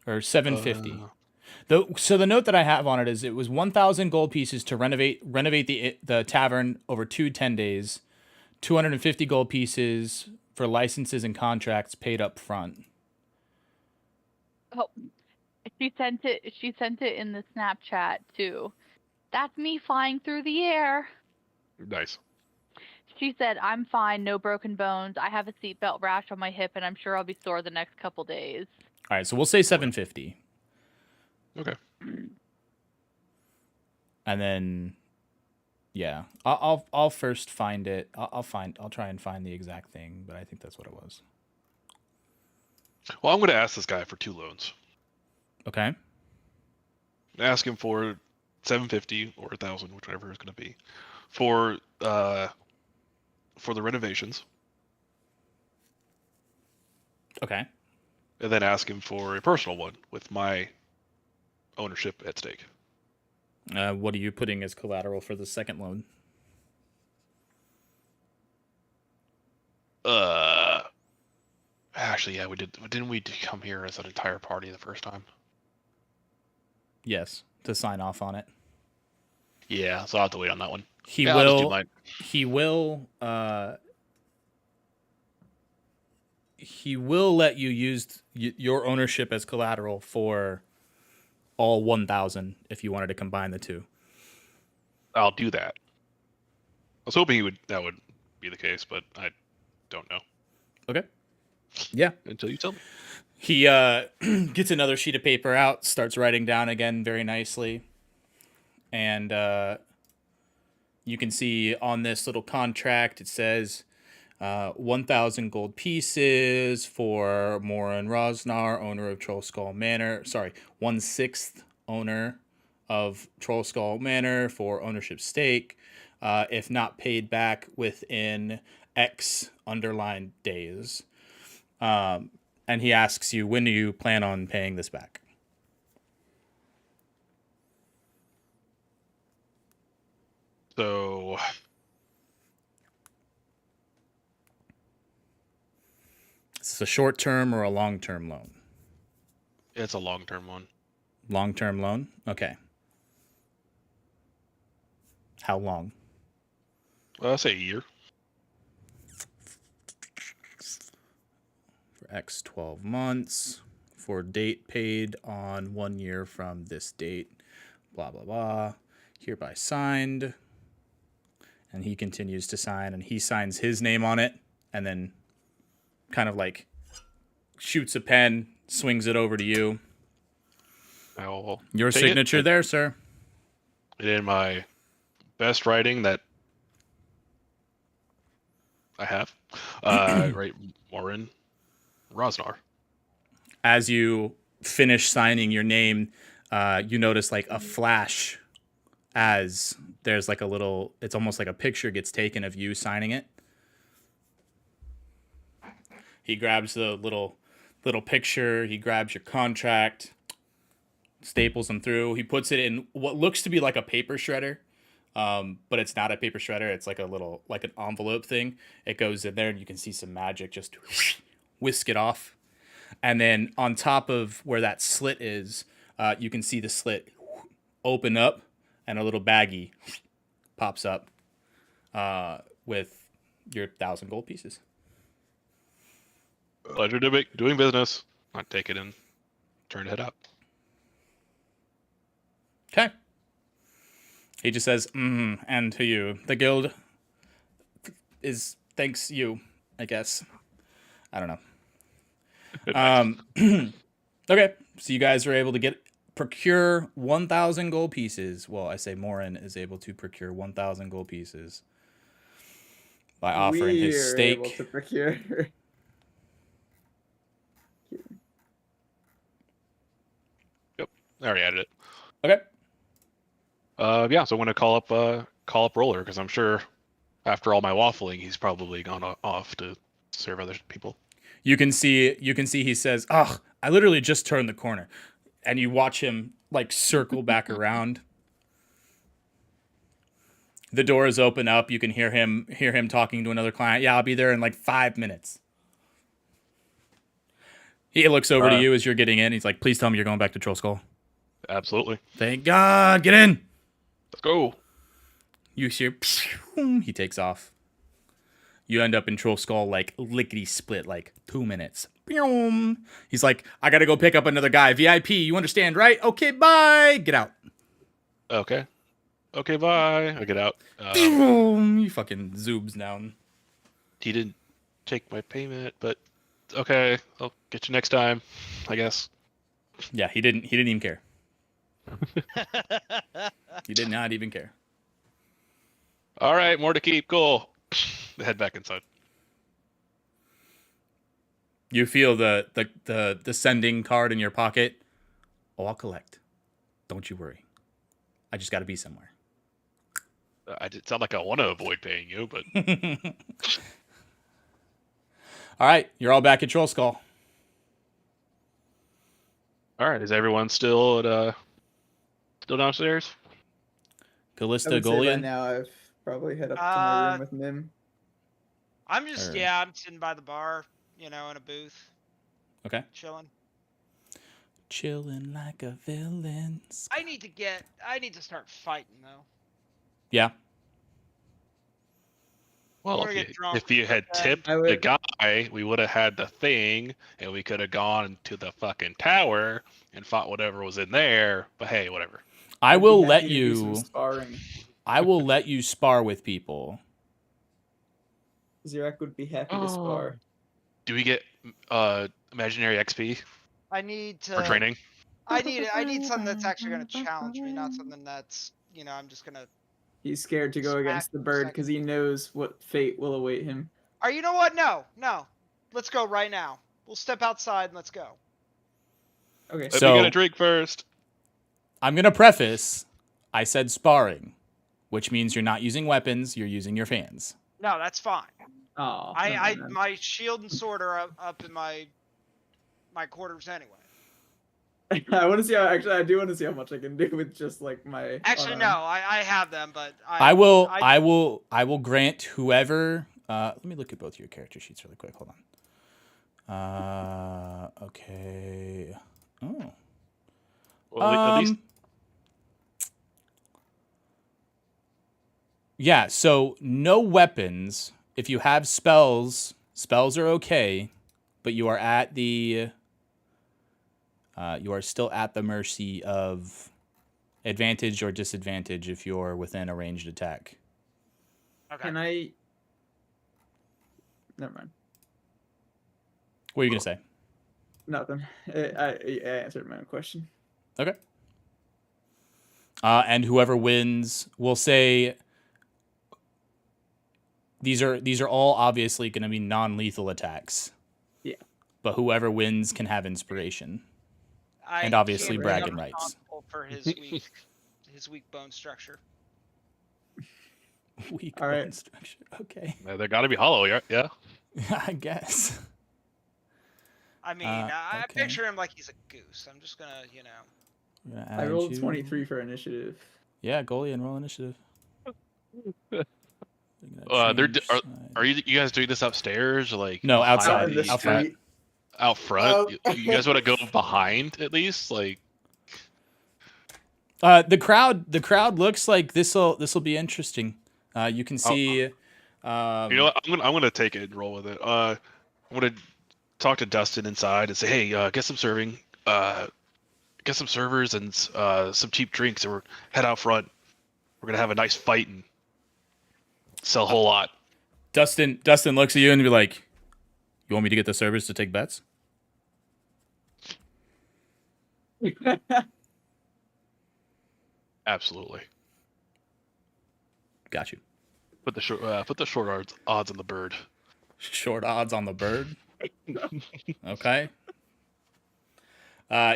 Or 750. So the note that I have on it is it was 1,000 gold pieces to renovate the tavern over 10 days, 250 gold pieces for licenses and contracts paid up front. Oh, she sent it. She sent it in the Snapchat too. That's me flying through the air. Nice. She said, "I'm fine, no broken bones. I have a seatbelt rash on my hip, and I'm sure I'll be sore the next couple days." All right, so we'll say 750. Okay. And then, yeah, I'll first find it. I'll try and find the exact thing, but I think that's what it was. Well, I'm going to ask this guy for 2 loans. Okay. Ask him for 750 or 1,000, whichever it's going to be, for the renovations, Okay. and then ask him for a personal one with my ownership at stake. What are you putting as collateral for the second loan? Actually, yeah, we did. Didn't we come here as an entire party the first time? Yes, to sign off on it. Yeah, so I'll have to wait on that one. He Yeah, I'll just do will. mine. He will. He will let you use your ownership as collateral for all 1,000 if you wanted to combine the two. I'll do that. I was hoping that would be the case, but I don't know Okay. Yeah. until you tell me. He gets another sheet of paper out, starts writing down again very nicely. And you can see on this little contract, it says 1,000 gold pieces for Morin Rosnar, owner of Troll Skull Manor. Sorry, 1/6 owner of Troll Skull Manor for ownership stake, if not paid back within X underlined days. And he asks you, when do you plan on paying this back? So Is this a short-term or a long-term loan? it's a long-term one. Long-term loan? Okay. How long? I'll say a year. For X 12 months. For date paid on 1 year from this date. Blah, blah, blah. Hereby signed. And he continues to sign, and he signs his name on it, and then kind of like shoots a pen, swings it over to you. I'll Your take it. signature there, sir. And in my best writing that I have, right, Morin Rosnar. As you finish signing your name, you notice like a flash as there's like a little, it's almost like a picture gets taken of you signing it. He grabs the little picture, he grabs your contract, staples them through. He puts it in what looks to be like a paper shredder, but it's not a paper shredder. It's like a little, like an envelope thing. It goes in there and you can see some magic just whisk it off. And then on top of where that slit is, you can see the slit open up and a little baggie pops up with your 1,000 gold pieces. Pleasure doing business. I'll take it and turn to head out. Okay. He just says, and to you. The guild is thanks you, I guess. I don't know. Okay. So you guys are able to procure 1,000 gold pieces. Well, I say Morin is able to procure 1,000 gold pieces by offering his We're stake. able to procure. Yep, I already added it. Okay. Yeah, so I'm gonna call up Roller because I'm sure after all my waffling, he's probably gone off to serve other people. You can see he says, "Oh, I literally just turned the corner. and you watch him like circle back around. The doors open up. You can hear him talking to another client. Yeah, I'll be there in like 5 minutes. He looks over to you as you're getting in. He's like, please tell me you're going back to Troll Skull. Absolutely. Thank God. Get in. Let's go. You hear, he takes off. You end up in Troll Skull like lickety split, like 2 minutes. He's like, I gotta go pick up another guy. VIP, you understand, right? Okay, bye. Get out. Okay. Okay, bye. I get out. He fucking zoobs down. He didn't take my payment, but okay, I'll get you next time, I guess. Yeah, he didn't even care. He did not even care. All right, more to keep. Cool. Head back inside. You feel the sending card in your pocket. Oh, I'll collect. Don't you worry. I just got to be somewhere. I did sound like I want to avoid paying you, but All right, you're all back at Troll Skull. all right. Is everyone still at still downstairs? I Callista, would say by Golian. now I've probably head up to my room with Nim. I'm just, Or- yeah, I'm sitting by the bar, in a booth, Okay. chilling. Chilling like a villain. I need to start fighting though. Yeah. Well, wanna get drunk if you had then. tipped I the would- guy, we would have had the thing, and we could have gone to the fucking tower and fought whatever was in there. But hey, whatever. I I'd be will happy let to do some you. sparring. I will let you spar with people. Zirak would be happy to Oh. spar. Do we get imaginary XP I need to for training? I need something that's actually gonna challenge me, not something that's I'm just gonna. He's scared to go Smack against the for a bird second. because he knows what fate will await him. You know what? No. Let's go right now. We'll step outside and let's go. Okay. Let So- me get a drink first. I'm gonna preface. I said sparring, which means you're not using weapons. You're using your fans. No, that's fine. Oh. My shield and sword are up in my quarters anyway. I want to see how. Actually, I do want to see how much I can do with just like my. Actually, no, I have them, but I will grant whoever. Let me look at both your character sheets really quick. Hold on. Okay. Oh. Well, at least Yeah. So no weapons. If you have spells are okay, but you are at the. You are still at the mercy of advantage or disadvantage if you're within a ranged attack. Okay. Can I? Never mind. What are you gonna say? Nothing. I answered my own question. Okay. And whoever wins, we'll say these are all obviously going to be non-lethal attacks. Yeah. But whoever wins can have inspiration. I and obviously can't be bragging rights. responsible for his weak bone structure. Weak All right. bone structure. Okay. they got to be hollow, yeah. I guess. I mean, okay. I picture him like he's a goose. I'm just gonna, I'm gonna I add rolled you. 23 for initiative. Yeah, goalie and roll initiative. Are you guys doing this upstairs or like? No, behind outside. in the Out front. street. Out front. Oh. You guys want to go behind at least, like? The crowd looks like this'll be interesting. You can see. You know what? I'm gonna take it and roll with it. I'm gonna talk to Dustin inside and say, hey, get some serving, get some servers and some cheap drinks, and we're head out front. We're gonna have a nice fight and sell a whole lot. Dustin looks at you and be like, "You want me to get the servers to take bets?" Absolutely. Got you. Put the short odds on the bird. Short odds on the bird. Okay.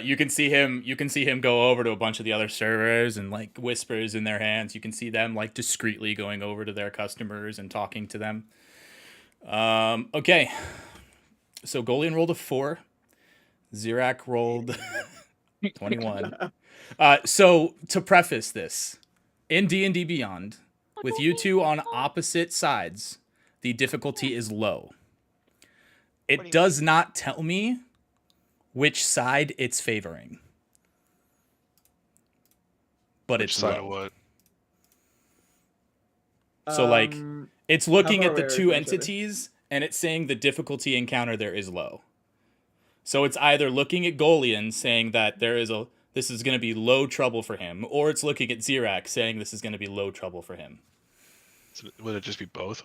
You can see him go over to a bunch of the other servers and like whispers in their hands. You can see them like discreetly going over to their customers and talking to them. Okay. So Golian rolled a 4. Zirak rolled 21. So to preface this, in D&D Beyond, with you two on opposite sides, the difficulty is low. What do It you does not tell me which side it's favoring. But Which it's side low. of what? So like it's looking far at the away are we two from each other? entities and it's saying the difficulty encounter there is low. So it's either looking at Golian saying that this is going to be low trouble for him, or it's looking at Zirak saying this is going to be low trouble for him. So would it just be both?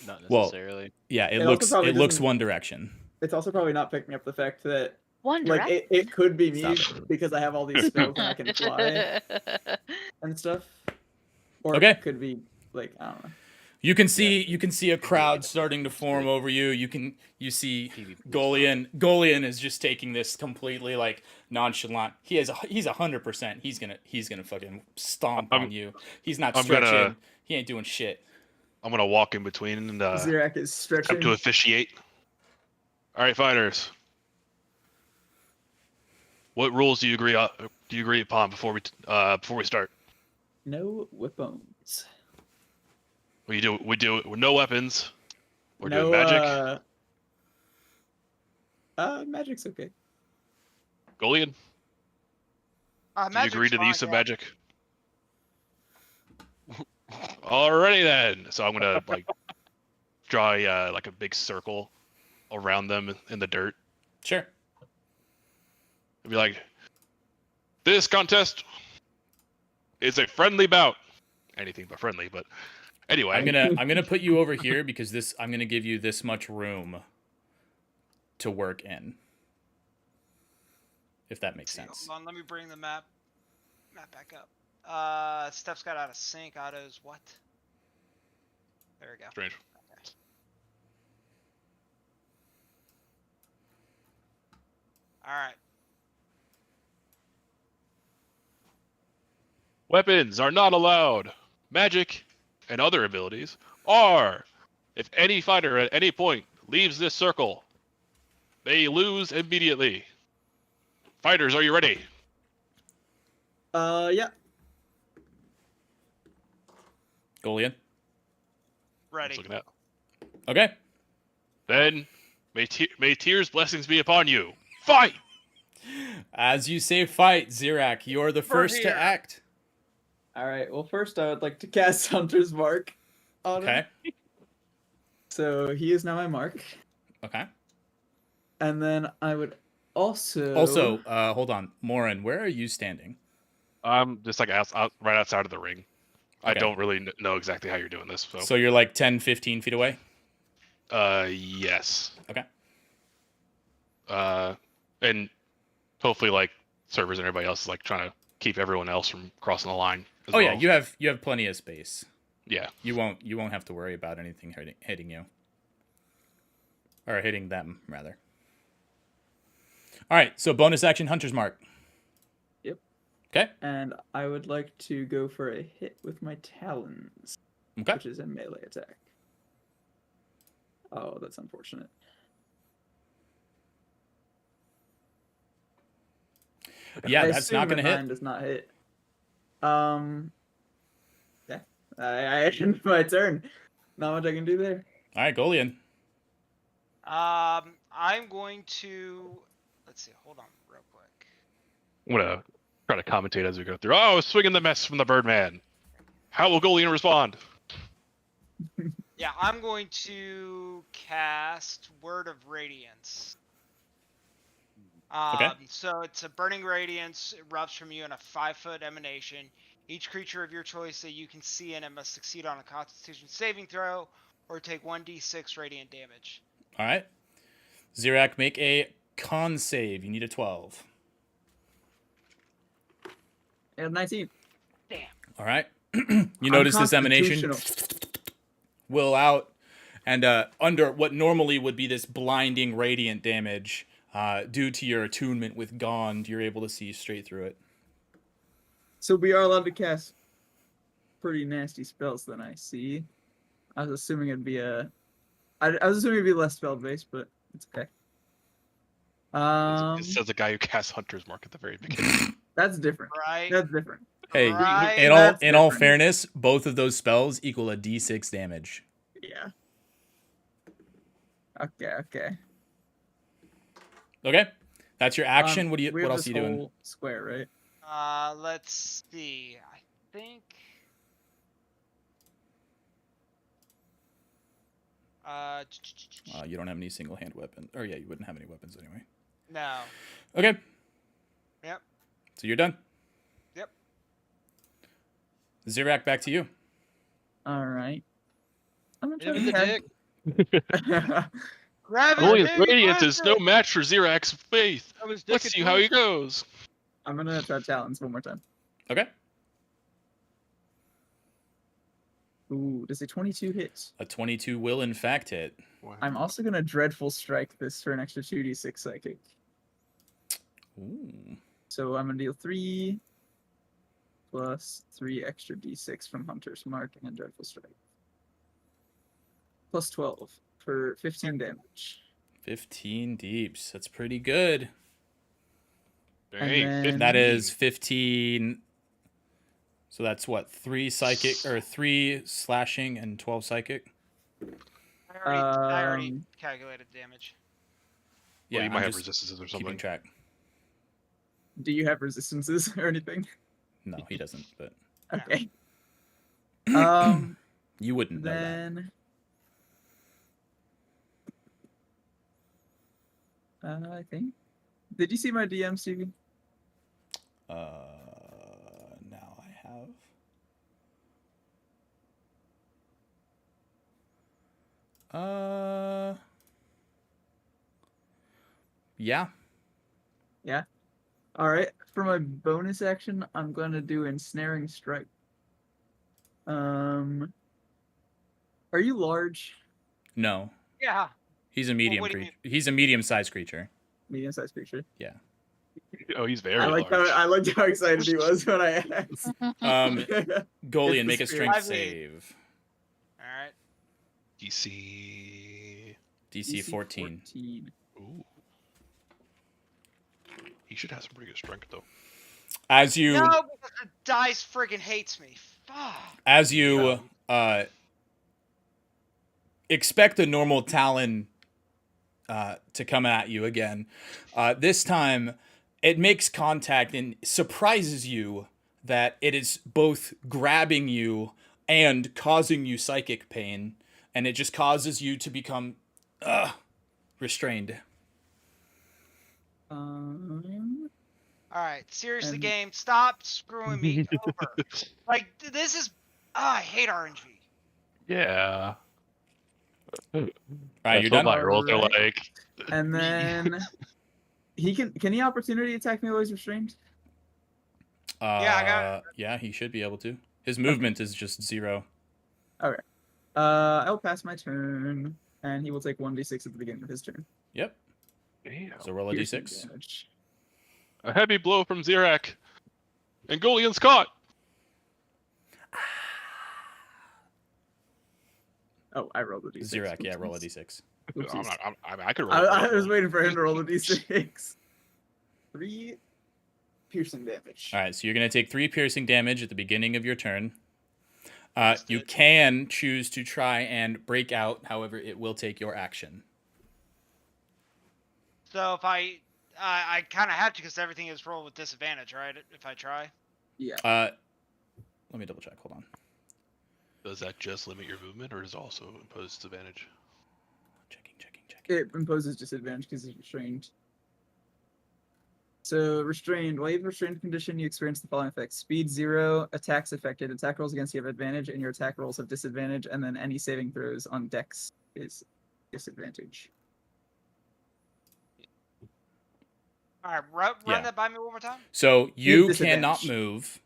Not Well, necessarily. Yeah, it It also looks probably it looks doesn't- one direction. It's also probably not picking up the fact that One like direct. it could be me Stop. because I have all these spells and I can fly and stuff. Or Okay. it could be like I don't know. You can see a crowd starting to form over you. You see Golian is just taking this completely like nonchalant. He's 100%. He's gonna fucking stomp on you. He's not I'm stretching. gonna- He ain't doing shit. I'm gonna walk in between and Zirak is stretching. attempt to officiate. All right, fighters. What rules do you agree upon before we start? No weapons. We do it with no weapons. We're no doing magic. Magic's okay. Golian, do you agree to the use of magic? Alrighty then. So I'm gonna like draw like a big circle around them in the dirt. Sure. And be like, this contest is a friendly bout. Anything but friendly, but anyway. I'm gonna put you over here because I'm gonna give you this much room to work in. If that makes sense. Hold on, let me bring the map back up. Stuff's got out of sync. Autos what? There we go. Strange. Okay. All right. Weapons are not allowed. Magic and other abilities are. If any fighter at any point leaves this circle, they lose immediately. Fighters, are you ready? Yeah. Golian. Ready. Looking at. Okay. Then may Tyr's blessings be upon you. Fight! As you say fight, Zirak, you're the first to here. act. All right. Well, first I would like to cast Hunter's Mark on him. Okay. So he is now my mark, Okay. and then I would also. Also, hold on. Morin, where are you standing? I'm just like right outside of the ring. I Okay. don't really know exactly how you're doing this. So, So you're like 10, 15 feet away? yes. Okay. And hopefully, like servers and everybody else is like trying to keep everyone else from crossing the line. As Oh well. yeah, you have plenty of space. Yeah. You won't have to worry about anything hitting you. Or hitting them, rather. All right, so bonus action Hunter's Mark. Yep. Okay. And I would like to go for a hit with my talons, Okay. which is a melee attack. Oh, that's unfortunate. Yeah, I that's not assume going to a hit. 9 does not hit. Yeah. I ended my turn. Not much I can do there. All right, Golian. I'm going to. Let's see. Hold on, real quick. I'm gonna try to commentate as we go through. Oh, swinging the mess from the Birdman. How will Golian respond? Yeah, I'm going to cast Word of Radiance. Okay. So it's a burning radiance. It erupts from you in a 5-foot emanation. Each creature of your choice that you can see in it must succeed on a Constitution saving throw or take 1d6 radiant damage. All right. Zirak, make a con save. You need a 12. And 19. All right. You notice this emanation Unconstitutional. will out, and under what normally would be this blinding radiant damage, due to your attunement with Gond, you're able to see straight through it. So we are allowed to cast pretty nasty spells then, I see. I was assuming it'd be I was assuming it'd be less spell based, but it's okay. Um, It says the guy who casts Hunter's Mark at the very beginning. that's different. Right. That's different. Hey, Right. in all That's in all different. fairness, both of those spells equal a d6 damage. Yeah. Okay. Okay, that's your action. What we what have else this are you doing? whole square, right? Let's see. I think. You don't have any single hand weapon. Or yeah, you wouldn't have any weapons anyway. No. Okay. Yep. So you're done. Yep. Zirak, back to you. All right. I'm gonna Hit him in try the to dick. Grab his Goliath's big radiance is no weapon! match for Zirak's faith. That was Let's see how he goes. I'm gonna try talons one more time. Okay. Ooh, does a 22 hit? A 22 will in fact hit. I'm also gonna dreadful strike this for an extra 2d6 psychic. Ooh. So I'm gonna deal 3 plus 3 extra d6 from Hunter's Mark and dreadful strike. Plus 12 for 15 damage. 15 deeps. That's pretty good. Hey, then- 15. That is 15. So that's what? 3 psychic or 3 slashing and 12 psychic? I already calculated damage. Yeah, Well, you I'm might have just resistances or keeping something. track. Do you have resistances or anything? No, he doesn't, but Okay. you wouldn't know that. Then I think. Did you see my DM, Stevie? Now I have. Yeah. Yeah. All right. For my bonus action, I'm gonna do ensnaring strike. Are you large? No. Yeah. He's a medium what do you creature. He's a medium-sized creature. Medium-sized creature. Oh, he's very I liked large. how excited he was when I asked. Golian, It's make the a spirit. strength I mean- save. All right. DC. DC 14. Ooh. He should have some pretty good strength though. As you No, because the dice friggin' hates me. Fuck. as you expect a normal talon to come at you again, this time it makes contact and surprises you that it is both grabbing you and causing you psychic pain, and it just causes you to become restrained. All right, seriously, And- game, stop screwing me over. Like this is, I hate RNG. Yeah. Right, That's you're what done. my rolls are Alright. like. And then he can he opportunity attack me while he's restrained? Yeah, I got Yeah, he should be able to. His movement is just 0. I'll pass my turn, and he will take 1d6 at the beginning of his turn. Yep. Damn. So roll a Piercing d6. damage. A heavy blow from Zirak. And Golian's caught. Oh, I rolled a d6. Zirak, yeah, roll a d6. Oopsies. I could roll. I was waiting for him to roll a d6. 3 piercing damage. All right, so you're going to take 3 piercing damage at the beginning of your turn. You Understood. can choose to try and break out, however, it will take your action. So if I kind of have to because everything is rolled with disadvantage, right? If I try. Yeah. Let me double check. Hold on. Does that just limit your movement, or does it also impose disadvantage? Checking. It imposes disadvantage because he's restrained. So restrained. While you have a restrained condition, you experience the following effects: speed 0, attacks affected, attack rolls against you have advantage, and your attack rolls have disadvantage, and then any saving throws on Dex is disadvantage. All right, run Yeah. that by me one more time. So You you have cannot disadvantage. move.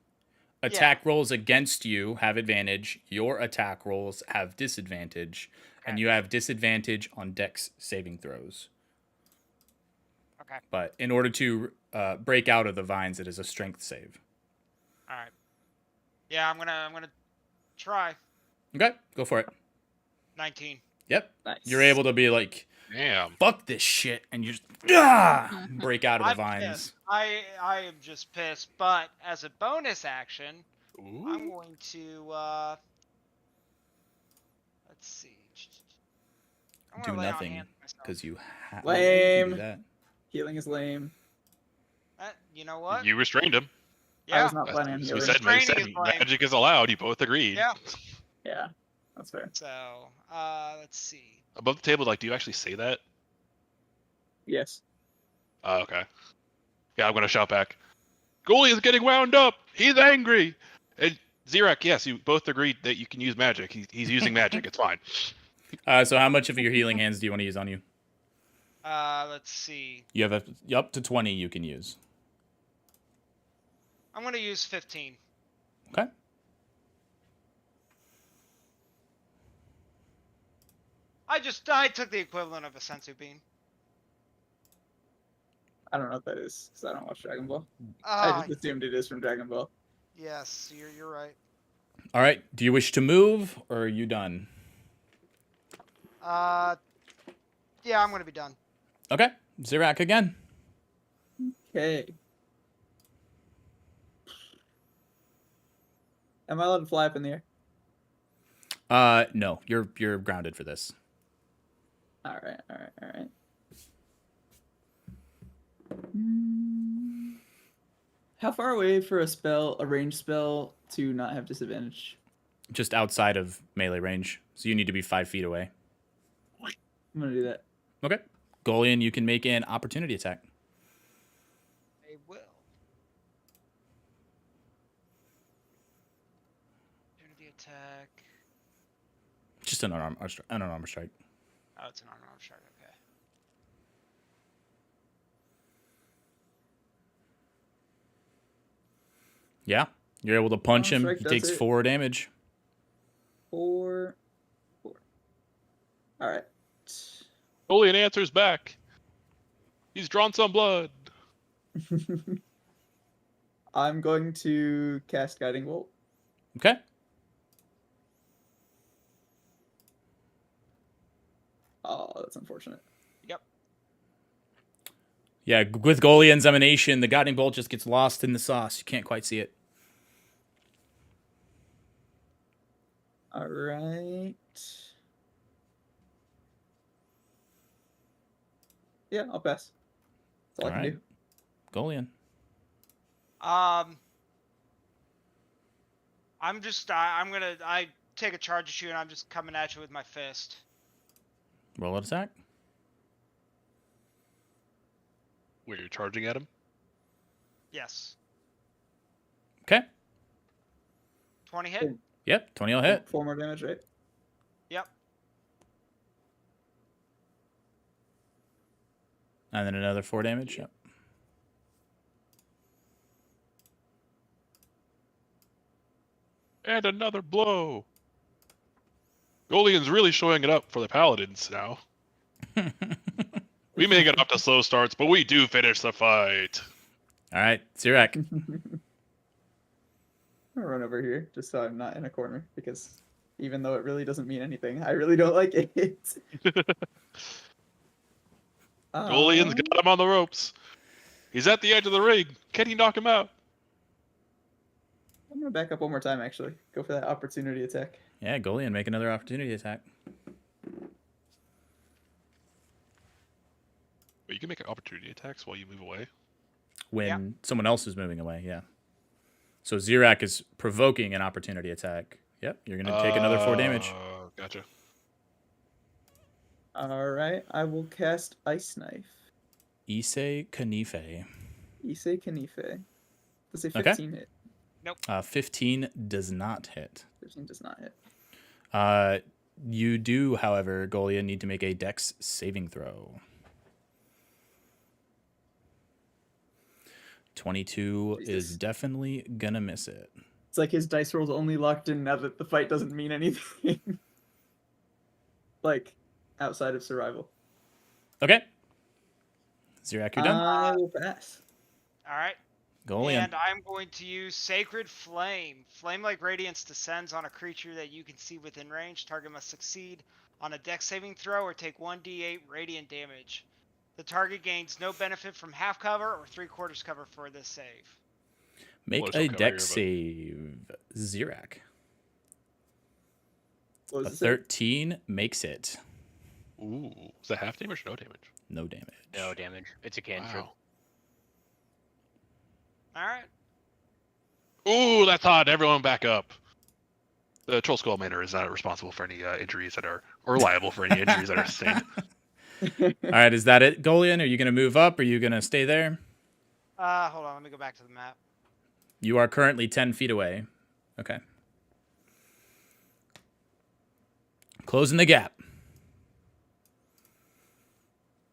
Attack rolls against you have advantage. Your attack rolls have disadvantage. And Okay. you have disadvantage on Dex saving throws. Okay. But in order to break out of the vines, it is a strength save. All right. Yeah, I'm gonna try. Okay, go for it. 19. Yep. Nice. You're able to be like, Damn. fuck this shit, and you just break out of the I'm vines. pissed. I am just pissed. But as a bonus action, I'm Ooh. going to let's see. I'm Do gonna lay on nothing hands myself. because you have to Lame. do that. Healing is lame. You know what? You restrained him. I Yeah. was not That's planning on we healing. said, Restraining is lame. magic is allowed. You both agreed. Yeah. Yeah, that's fair. So, let's see. Above the table, like, do you actually say that? Yes. Oh, okay. Yeah, I'm gonna shout back. Goalie is getting wound up. He's angry. And Zirak, yes, you both agreed that you can use magic. He's using magic. It's fine. So how much of your healing hands do you want to use on you? Let's see. You have up to 20 you can use. I'm gonna use 15. Okay. I took the equivalent of a sensu bean. I don't know what that is because I don't watch Dragon Ball. Ah, I just assumed it is from Dragon Ball. yes, you're right. All right. Do you wish to move, or are you done? Yeah, I'm gonna be done. Okay. Zirak again. Okay. Am I allowed to fly up in the air? No. You're grounded for this. All right. How far away for a ranged spell to not have disadvantage? Just outside of melee range, so you need to be 5 feet away. I'm gonna do that. Okay. Golian, you can make an opportunity attack. I will. Opportunity attack. Just an unarmed strike. Oh, it's an unarmed strike. Okay. Yeah. You're able to punch him. strike He does takes it. 4 damage. 4. All right. Goalie answers back. He's drawn some blood. I'm going to cast Guiding Bolt. Okay. Oh, that's unfortunate. Yep. Yeah, with Golian's emanation, the guiding bolt just gets lost in the sauce. You can't quite see it. All right. Yeah, I'll pass. That's all I can Alright. do. Golian. I take a charge at you and I'm just coming at you with my fist. Roll an attack. Where you're charging at him? Yes. Okay. 20 hit? Yep, 20 will hit. 4 more damage, right? Yep. And then another 4 damage. Yep. And another blow. Golian's really showing it up for the paladins now. We may get off to slow starts, but we do finish the fight. Alright, Zirak. I'm gonna run over here just so I'm not in a corner because even though it really doesn't mean anything, I really don't like it. Golian's got him on the ropes. He's at the edge of the ring. Can he knock him out? I'm gonna back up one more time. Actually, go for that opportunity attack. Yeah, Golian, make another opportunity attack. But you can make opportunity attacks while you move away. When someone else is moving away, yeah. So Zirak is provoking an opportunity attack. Yep, you're going to take another 4 damage. Gotcha. All right, I will cast Ice Knife. Issei Kanife. Issei Kanife. Does a Okay. 15 hit? 15 does not hit. 15 does not hit. You do, however, Golian, need to make a dex saving throw. 22 is Jesus. definitely gonna miss it. It's like his dice roll's only locked in now that the fight doesn't mean anything. Like, outside of survival. Okay. Zirak, you're done. I will pass. All right. Golian. And I'm going to use Sacred Flame. Flame-like radiance descends on a creature that you can see within range. Target must succeed on a dex saving throw or take 1d8 radiant damage. The target gains no benefit from half cover or 3/4 cover for this save. Make Well, a it's okay dex here, save, Zirak. What A was it? 13 makes it. Ooh, is that half damage or no damage? No damage. No damage. It's a cantrip. Wow. All right. Ooh, that's hot. Everyone back up. The Troll Skull Manor is not responsible for any injuries that are, or liable for any injuries that are sustained. All right, is that it, Golian? Are you going to move up? Or are you going to stay there? Hold on. Let me go back to the map. You are currently 10 feet away. Okay. Closing the gap.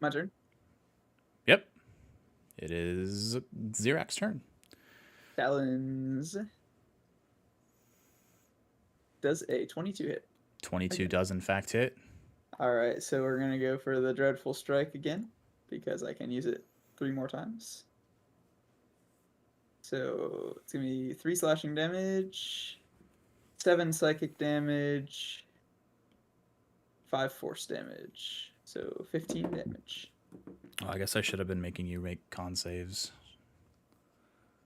My turn. Yep. It is Zirak's turn. Talons. Does a 22 hit. 22 Okay. does, in fact, hit. All right, so we're going to go for the Dreadful Strike again because I can use it 3 more times. So it's going to be 3 slashing damage, 7 psychic damage, 5 force damage. So 15 damage. Oh, I guess I should have been making you make con saves.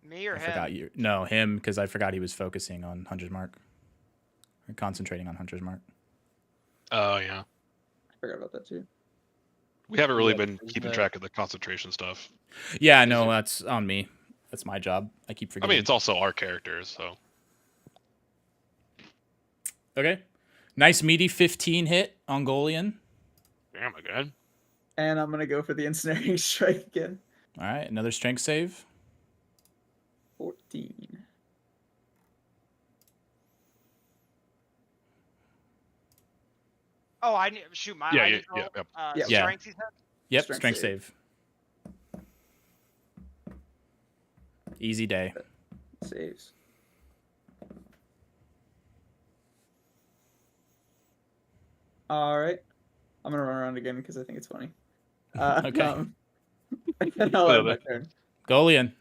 Me or I him? forgot you. No, him, because I forgot he was focusing on Hunter's Mark. Or concentrating on Hunter's Mark. Oh, yeah. I forgot about that too. We haven't really Yeah, been is keeping the- track of the concentration stuff. Yeah, Is no, it- that's on me. That's my job. I keep I forgetting. mean, it's also our characters, so. Okay. Nice meaty 15 hit on Golian. Damn, my god. And I'm going to go for the Ensnaring Strike again. All right, another strength save. 14. Oh, I need shoot my. Yeah, I yeah, need to roll, yeah. Yeah. Yeah. Strength, he said? Yep, Strength strength save. save. Easy day. Saves. All right. I'm going to run around again because I think it's funny. Okay. And I'll end my turn. Golian.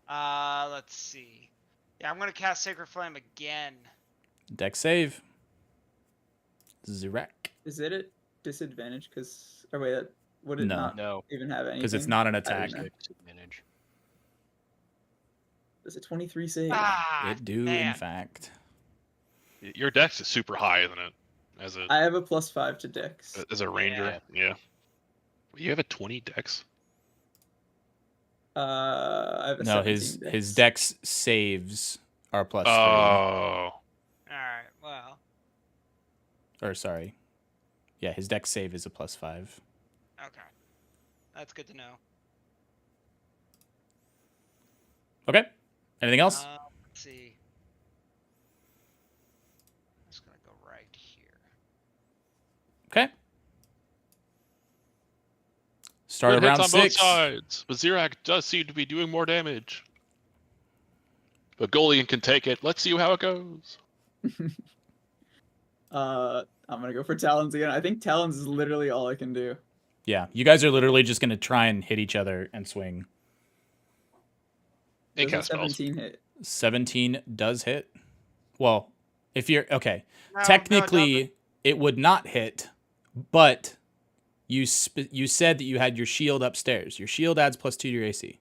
Let's see. Yeah, I'm gonna cast Sacred Flame again. Dex save. Zirak. Is it at disadvantage? Because, or wait, would it No. not No. even have anything? Because it's not an I don't attack. know. Disadvantage. Does a 23 save? Ah, It do, in man. fact. Your dex is super high, isn't it? As a I have a +5 to Dex. ranger, yeah. You have a 20 dex. I have a No, 17 his dex saves are +3. Oh, All right. Well. Or sorry. Yeah, his dex save is a +5. Okay. That's good to know. Okay. Anything else? Let's see. I'm just gonna go right here. Okay. Start good of round hits on 6. both sides. But Zirak does seem to be doing more damage. But Golian can take it. Let's see how it goes. I'm gonna go for Talons again. I think Talons is literally all I can do. Yeah, you guys are literally just going to try and hit each other and swing. And Does a cast spells. 17 hit? 17 does hit. Well, if you're... Okay. No, no, it Technically, doesn't. it would not hit, but you said that you had your shield upstairs. Your shield adds +2 to your AC.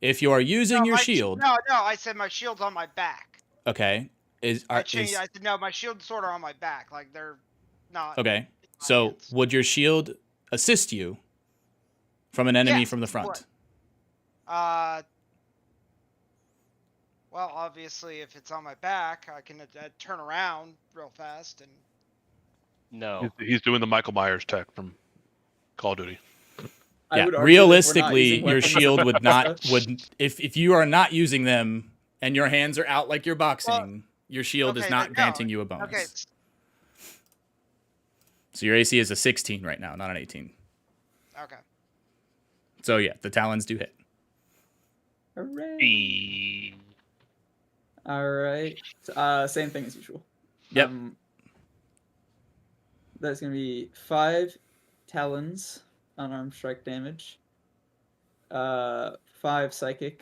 If you are using No, your my shield... No, I said my shield's on my back. Okay. I said no, my shield's sort of on my back. Like they're not. Okay. in my So, hands. would your shield assist you from an enemy Yes, from the it front? would. Well, obviously, if it's on my back, I can turn around real fast and. No. He's doing the Michael Myers tech from Call of Duty. I Yeah, would argue that if we're not realistically, using your weapons- shield would not if you are not using them and your hands are out like you're boxing, your shield is okay, not then no. granting you a bonus. Okay. So your AC is a 16 right now, not an 18. Okay. So yeah, the talons do hit. Hooray! All right. Same thing as usual. Yep. That's gonna be 5 talons unarmed strike damage. 5 psychic.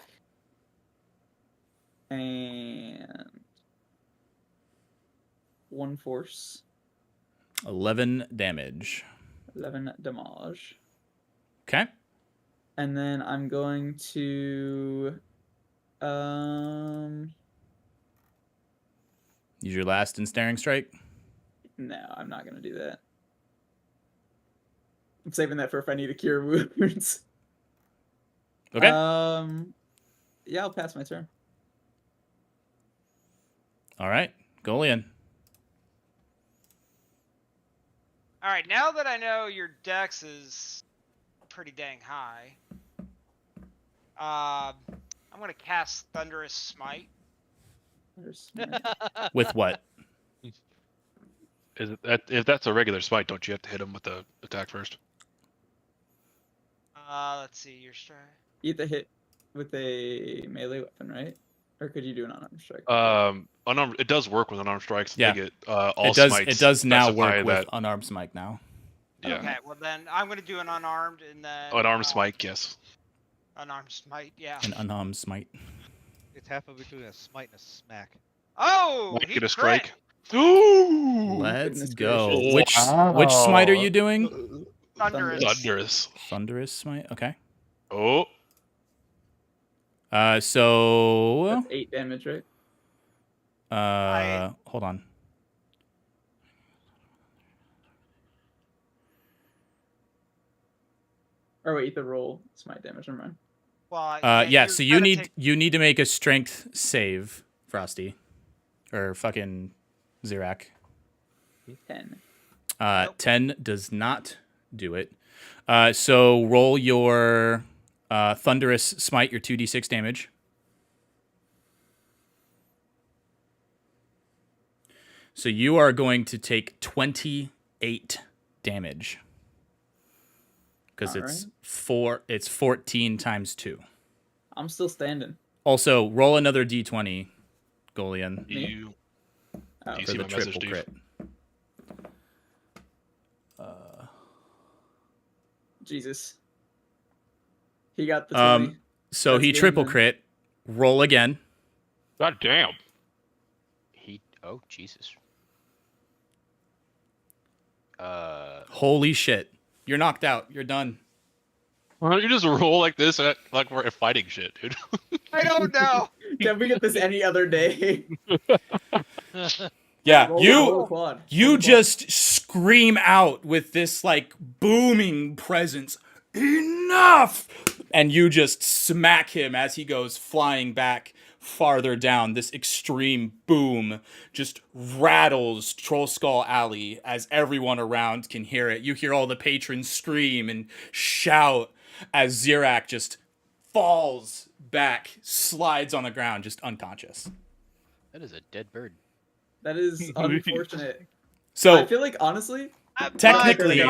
And 1 force. 11 damage. 11 damage. Okay. And then I'm going to Use your last ensnaring strike. no, I'm not gonna do that. I'm saving that for if I need to cure wounds. Okay. Yeah, I'll pass my turn. All right. Golian. All right, now that I know your dex is pretty dang high, I'm gonna cast Thunderous Smite. With what? Is it that, if that's a regular smite, don't you have to hit him with the attack first? Let's see your strike. You have to hit with a melee weapon, right? Or could you do an unarmed strike? Unarmed. It does work with unarmed strikes. Yeah. They get all It does. smites It does now specify work with that, unarmed smite now. Yeah. Okay, well then I'm gonna do an unarmed and then Unarmed smite, yes. Unarmed smite, yeah. An unarmed smite. It's halfway between a smite and a smack. Oh, Might he get a crit. strike. Ooh! Let's Goodness go. gracious. Which smite are you doing? Thunderous. Thunderous. Thunderous smite. Okay. Oh. So That's 8 damage, right? hold on. Or wait, the roll smite damage. Never mind. Well, Yeah. you're So you gonna need take- to make a strength save, Frosty, or fucking Zirak. 10. Nope. 10 does not do it. So roll your thunderous smite, your 2d6 damage. So you are going to take 28 damage. Because it's 14 times 2. I'm still standing. Also, roll another d20, Golian, You Oh, you for see the my message, triple Steve? crit. Jesus. He got the 20. So That's he game triple then. crit. Roll again. God damn. Oh Jesus. Holy shit. You're knocked out. You're done. Why don't you just roll like this like we're fighting shit, dude? I don't know. Can we get this any other day? Yeah, Roll a quad. you Roll a quad. just scream out with this like booming presence, enough, and you just smack him as he goes flying back farther down. This extreme boom just rattles Troll Skull Alley as everyone around can hear it. You hear all the patrons scream and shout as Zirak just falls back, slides on the ground, just unconscious. That is a dead bird. That is unfortunate. So I feel like, honestly, Technically-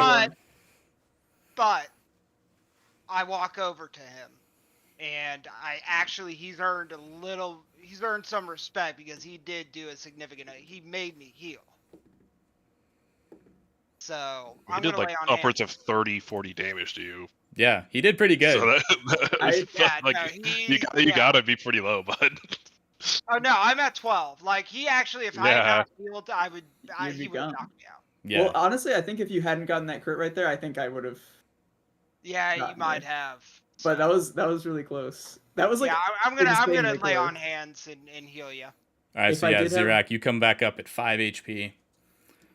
but I walk over to him, and he's earned some respect because he did do a significant. He made me heal. So He I'm did gonna like lay on upwards hands. of 30, 40 damage to you. yeah, he did pretty good. So that was Yeah, like no, you gotta be pretty low, bud. Oh no, I'm at 12. Like he actually, if I had not healed, You'd be he would have gone. knocked me out. Yeah. well, honestly, I think if you hadn't gotten that crit right there, I think I would have. Yeah, Got you me. might have. But that was really close. That was like, yeah, I'm gonna insanely lay on close. hands and heal you. All right, if so I yeah, did have- Zirak, you come back up at 5 HP.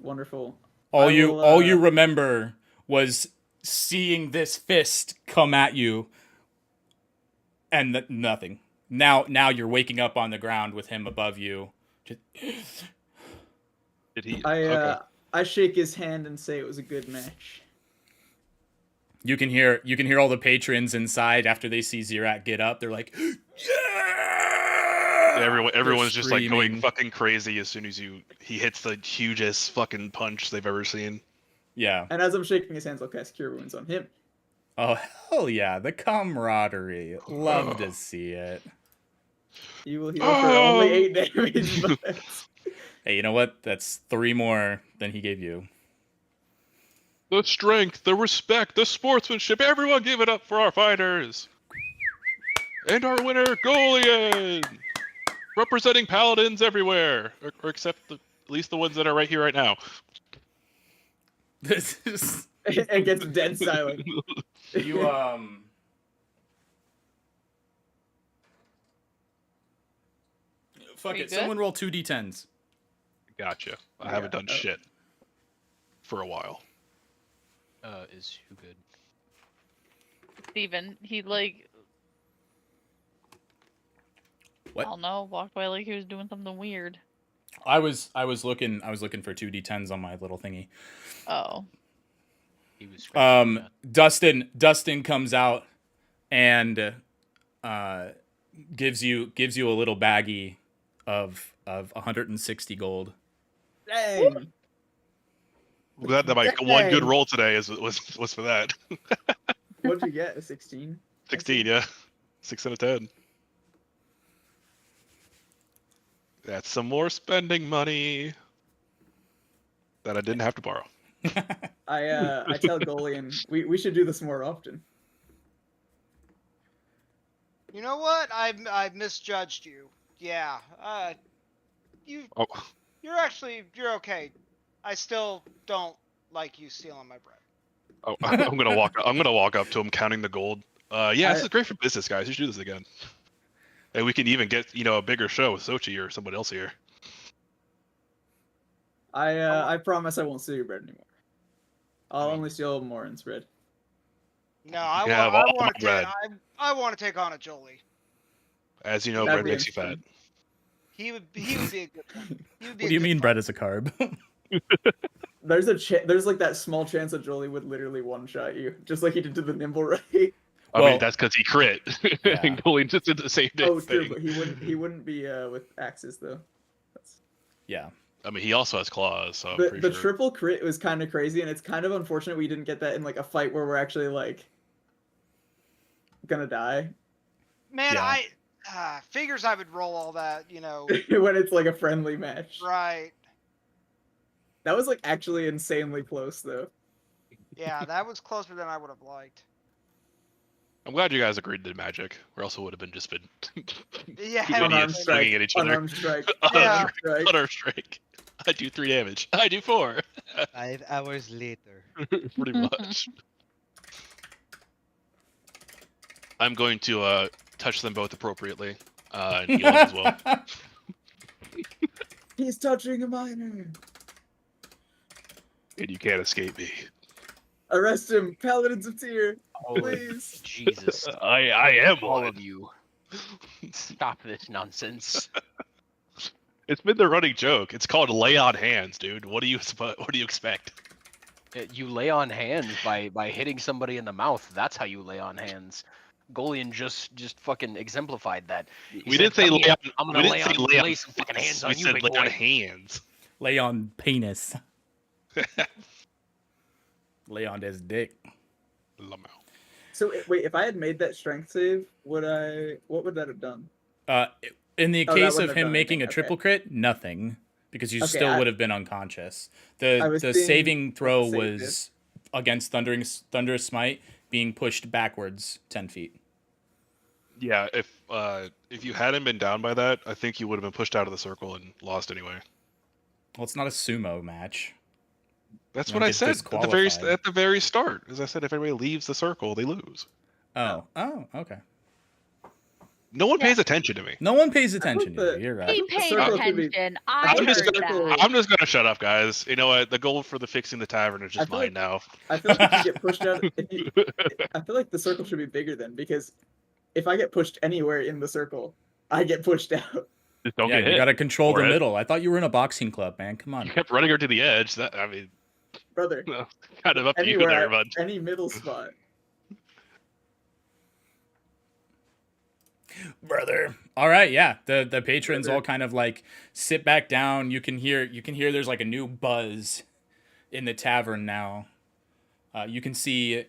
wonderful. All I will, all you remember was seeing this fist come at you, and nothing. Now you're waking up on the ground with him above you. Just, Did he? I shake his hand and say it was a good match. you can hear all the patrons inside after they see Zirak get up. They're like, yeah! Everyone's just like going screaming. fucking crazy as soon as he hits the hugest fucking punch they've ever seen. Yeah. And as I'm shaking his hands, I'll cast Cure Wounds on him. Oh hell yeah, the camaraderie. Love to see it. You will heal for only 8 damage. But... Hey, you know what? That's 3 more than he gave you. The strength, the respect, the sportsmanship, everyone give it up for our fighters. And our winner, Golian! Representing paladins everywhere, or except at least the ones that are right here right now. This is It gets dead silent. you. Fuck Are you it. good? Someone roll 2d10s. Gotcha. I Yeah, haven't done oh. shit for a while. Is who good? Steven, he like What? I don't know, walked away like he was doing something weird. I was looking for 2d10s on my little thingy. Oh. He was scratching that. Dustin comes out and gives you a little baggie of 160 gold. Dang. I'm glad that my one good roll today was for that. What'd you get? A 16? 16, yeah. 6 out of 10. That's some more spending money that I didn't have to borrow. I tell Golian we should do this more often. You know what? I misjudged you. Yeah. Oh, You're okay. I still don't like you stealing my bread. oh I'm gonna walk up to him counting the gold. Yeah, this is great for business, guys. You should do this again. And we can even get a bigger show with Sochi or somebody else here. I promise I won't steal your bread anymore. I'll I mean- only steal Morin's bread. No, I Yeah, want. all my bread. I want to take on a Jolie. As you know, That'd bread be makes you fat. interesting. He would be a good one. He would be What a do you good mean fight. bread is a carb? There's like that small chance that Jolie would literally one-shot you, just like he did to the nimble right. I Well- mean, that's because he crit. Yeah. And Golian just did the same Oh, thing. true, but he wouldn't be with axes though. That's... Yeah. I mean, he also has claws, so I'm The pretty sure. triple crit was kind of crazy, and it's kind of unfortunate we didn't get that in like a fight where we're actually like gonna die. Man, Yeah. I figures I would roll all that. When it's like a friendly match. Right. That was like actually insanely close though. Yeah, that was closer than I would have liked. I'm glad you guys agreed to magic, or else it would have been Yeah. Two Unarmed idiots swinging at each other. Unarmed strike. Yeah. Strike. Unarmed strike. I do 3 damage. I do 4. 5 hours later. Pretty much. I'm going to touch them both appropriately, and heal them as well. He's touching a minor. And you can't escape me. Arrest him, Paladins of Tyr, Oh, please. Jesus. I am All one. of you. Stop this nonsense. It's been the running joke. It's called lay on hands, dude. What do you expect? You lay on hands by hitting somebody in the mouth. That's how you lay on hands. Golian just fucking exemplified that. We didn't say lay on. I'm We gonna didn't say lay on. lay some fucking hands We on you, said big lay on boy. hands. Lay on penis. Lay on his dick. Lamau. So wait, if I had made that strength save, what would that have done? In the Oh, that case wouldn't of have him done making a anything, triple crit, nothing, because you Okay, still I- would have been unconscious. I The was the seeing saving what throw the save was against thunderous smite, being pushed backwards 10 feet. Yeah, if you hadn't been down by that, I think you would have been pushed out of the circle and lost anyway. Well, it's not a sumo match. That's You what don't I get said disqualified. at the very start. As I said, if everybody leaves the circle, they lose. Oh, okay. No one pays attention to me. No one pays attention to the- you. You're right. He paid circle could be- attention. I I'm heard just gonna- that. I'm just gonna shut up, guys. You know what? The goal for the fixing the tavern is I just feel mine like- now. I feel like if you get pushed out, I feel like the circle should be bigger then, because if I get pushed anywhere in the circle, I get pushed out. Just don't Yeah, get hit. you got to control the Forehead. middle. I thought you were in a boxing club, man. Come on. You kept running her to the edge. Brother, Kind of up to you anywhere, there, bud. any middle spot. Brother. All right, yeah. The patrons Brother. all kind of like sit back down. You can hear there's like a new buzz in the tavern now. You can see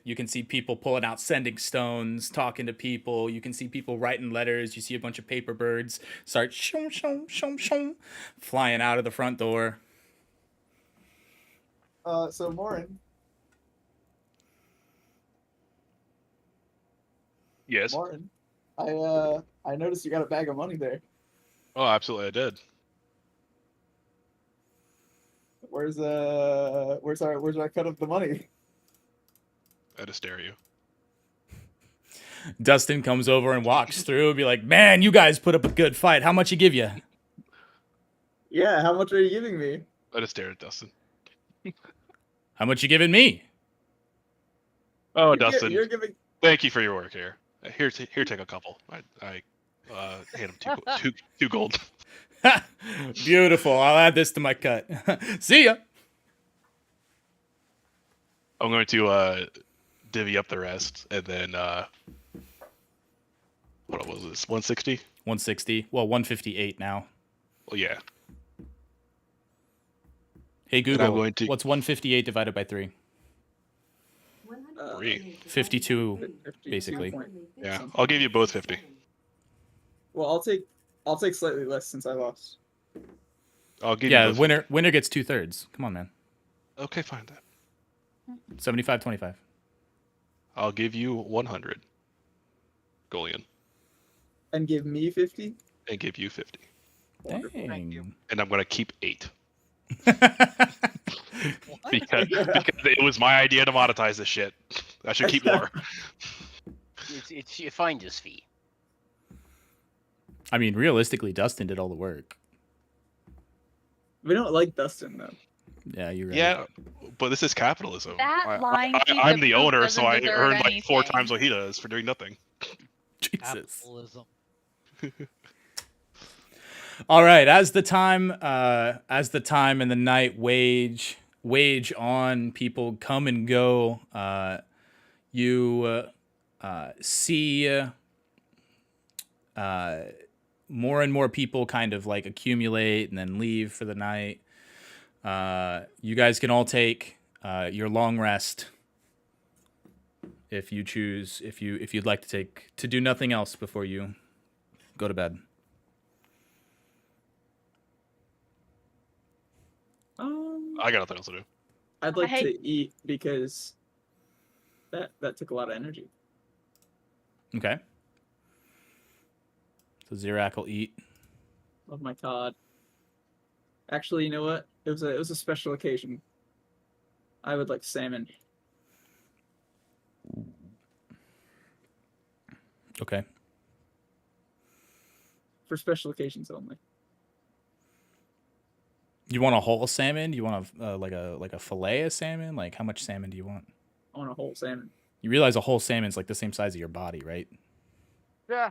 people pulling out sending stones, talking to people. You can see people writing letters. You see a bunch of paper birds start shum shum shum shum flying out of the front door. So Morin, Yes. Morin, I noticed you got a bag of money there. Oh, absolutely, I did. Where's our cut of the money? I just stare at you. Dustin comes over and walks through and be like, man, you guys put up a good fight. How much you give you? Yeah, how much are you giving me? I just stare at Dustin. How much you giving me? Oh, Dustin, You're giving. thank you for your work here. Here, take a couple. I hand him two gold. Beautiful. I'll add this to my cut. See ya. I'm going to divvy up the rest, and then what was this? 160. 160. Well, 158 now. Well, yeah. Hey And Google, I'm going to what's 158 divided by 3? 3. 52, basically. Yeah, I'll give you both 50. Well, I'll take slightly less since I lost. I'll give Yeah, you both. winner gets 2/3. Come on, man. Okay, fine then. 75-25. I'll give you 100. Golian, And give me 50. and give you 50. Dang. And I'm going to keep 8 because it was my idea to monetize this shit. I should keep more. It's a finder's fee. I mean, realistically, Dustin did all the work. We don't like Dustin though. Yeah, you're right. Yeah, but this is capitalism. That lying piece I'm of the poop owner, so doesn't I deserve earn like 4 anything. times what he does for doing nothing. Jesus. Capitalism. All right, as the time and the night wage on, people come and go. You see more and more people kind of like accumulate and then leave for the night. You guys can all take your long rest if you choose. If you'd like to do nothing else before you go to bed. I got nothing else to do. I'd like Hey. to eat because that took a lot of energy. Okay. So Zirak will eat. Love my cod. Actually, you know what? It was a special occasion. I would like salmon. Okay. For special occasions only. You want a whole salmon? Do you want like a fillet of salmon? Like how much salmon do you want? I want a whole salmon. You realize a whole salmon's like the same size of your body, right? Yeah.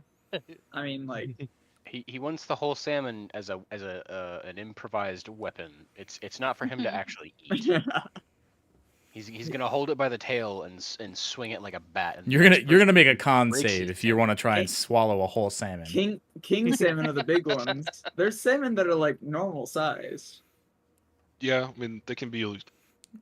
I mean, like, He wants the whole salmon as an improvised weapon. It's not for him to actually eat. He's gonna hold it by the tail and swing it like a bat. And You're gonna make a con breaks save his if you want to try and swallow a whole salmon. king salmon are the big ones. There's salmon that are like normal size. Yeah, I mean they can be.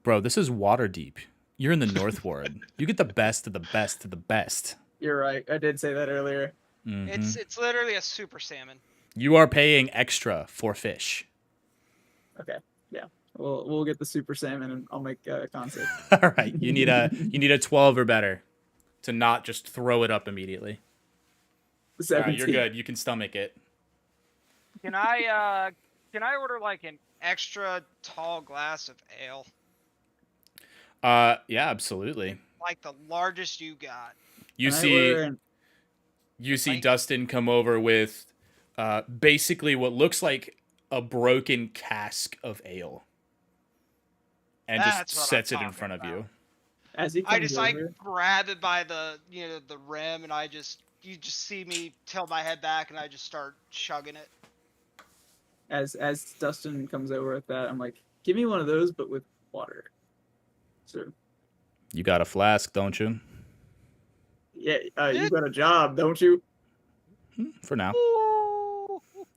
Bro, this is water deep. You're in the North Ward. You get the best of the best of the best. You're right. I did say that earlier. Mhm. It's literally a super salmon. You are paying extra for fish. Okay. Yeah. We'll get the super salmon and I'll make a con save. All right, you need a 12 or better to not just throw it up immediately. All right, you're 17. good. You can stomach it. Can I order like an extra tall glass of ale? Yeah, absolutely. Like the largest you got. You Can I see order Like- Dustin come over with basically what looks like a broken cask of ale. And just That's what I'm sets it in talking front of about. you. As he I comes just like over, grab it by the the rim, and you just see me tilt my head back, and I just start chugging it. as Dustin comes over with that, I'm like, give me one of those, but with water. So You got a flask, don't you? yeah, you got a job, don't you? For now.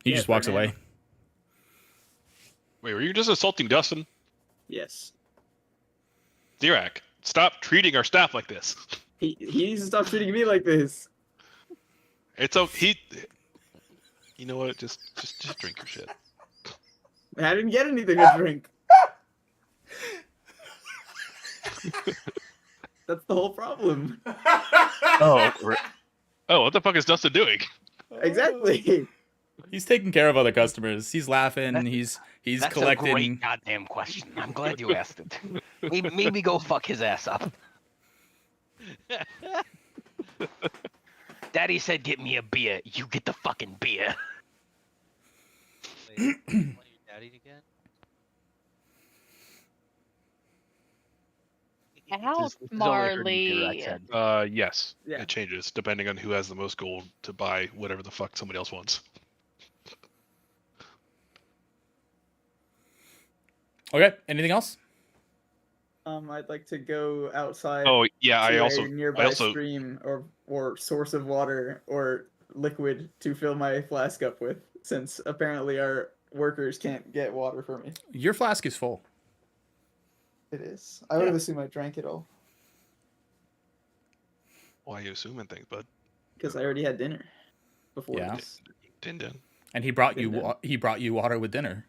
He Yeah, just for walks now. away. Wait, were you just insulting Dustin? Yes. Zirak, stop treating our staff like this. He needs to stop treating me like this. It's okay. You know what? Just drink your shit. I didn't get anything to drink. That's the whole problem. Oh, Oh, what the fuck is Dustin doing? Exactly. He's taking care of other customers. He's laughing. He's That's collecting. a great goddamn question. I'm glad you asked it. Maybe go fuck his ass up. Daddy said, "Get me a beer." You get the fucking beer. Wait, want your daddy again? Ouch, This is only hurting Marley. T-Rex head. Yes. Yeah. It changes depending on who has the most gold to buy whatever the fuck somebody else wants. Okay. Anything else? I'd like to go outside Oh yeah, to I also a nearby stream or source of water or liquid to fill my flask up with, since apparently our workers can't get water for me. Your flask is full. It is. I would have assumed I drank it all Why are you assuming things, bud? because I already had dinner before Yeah. this. Din din. And he brought you Didn't he brought you water with dinner.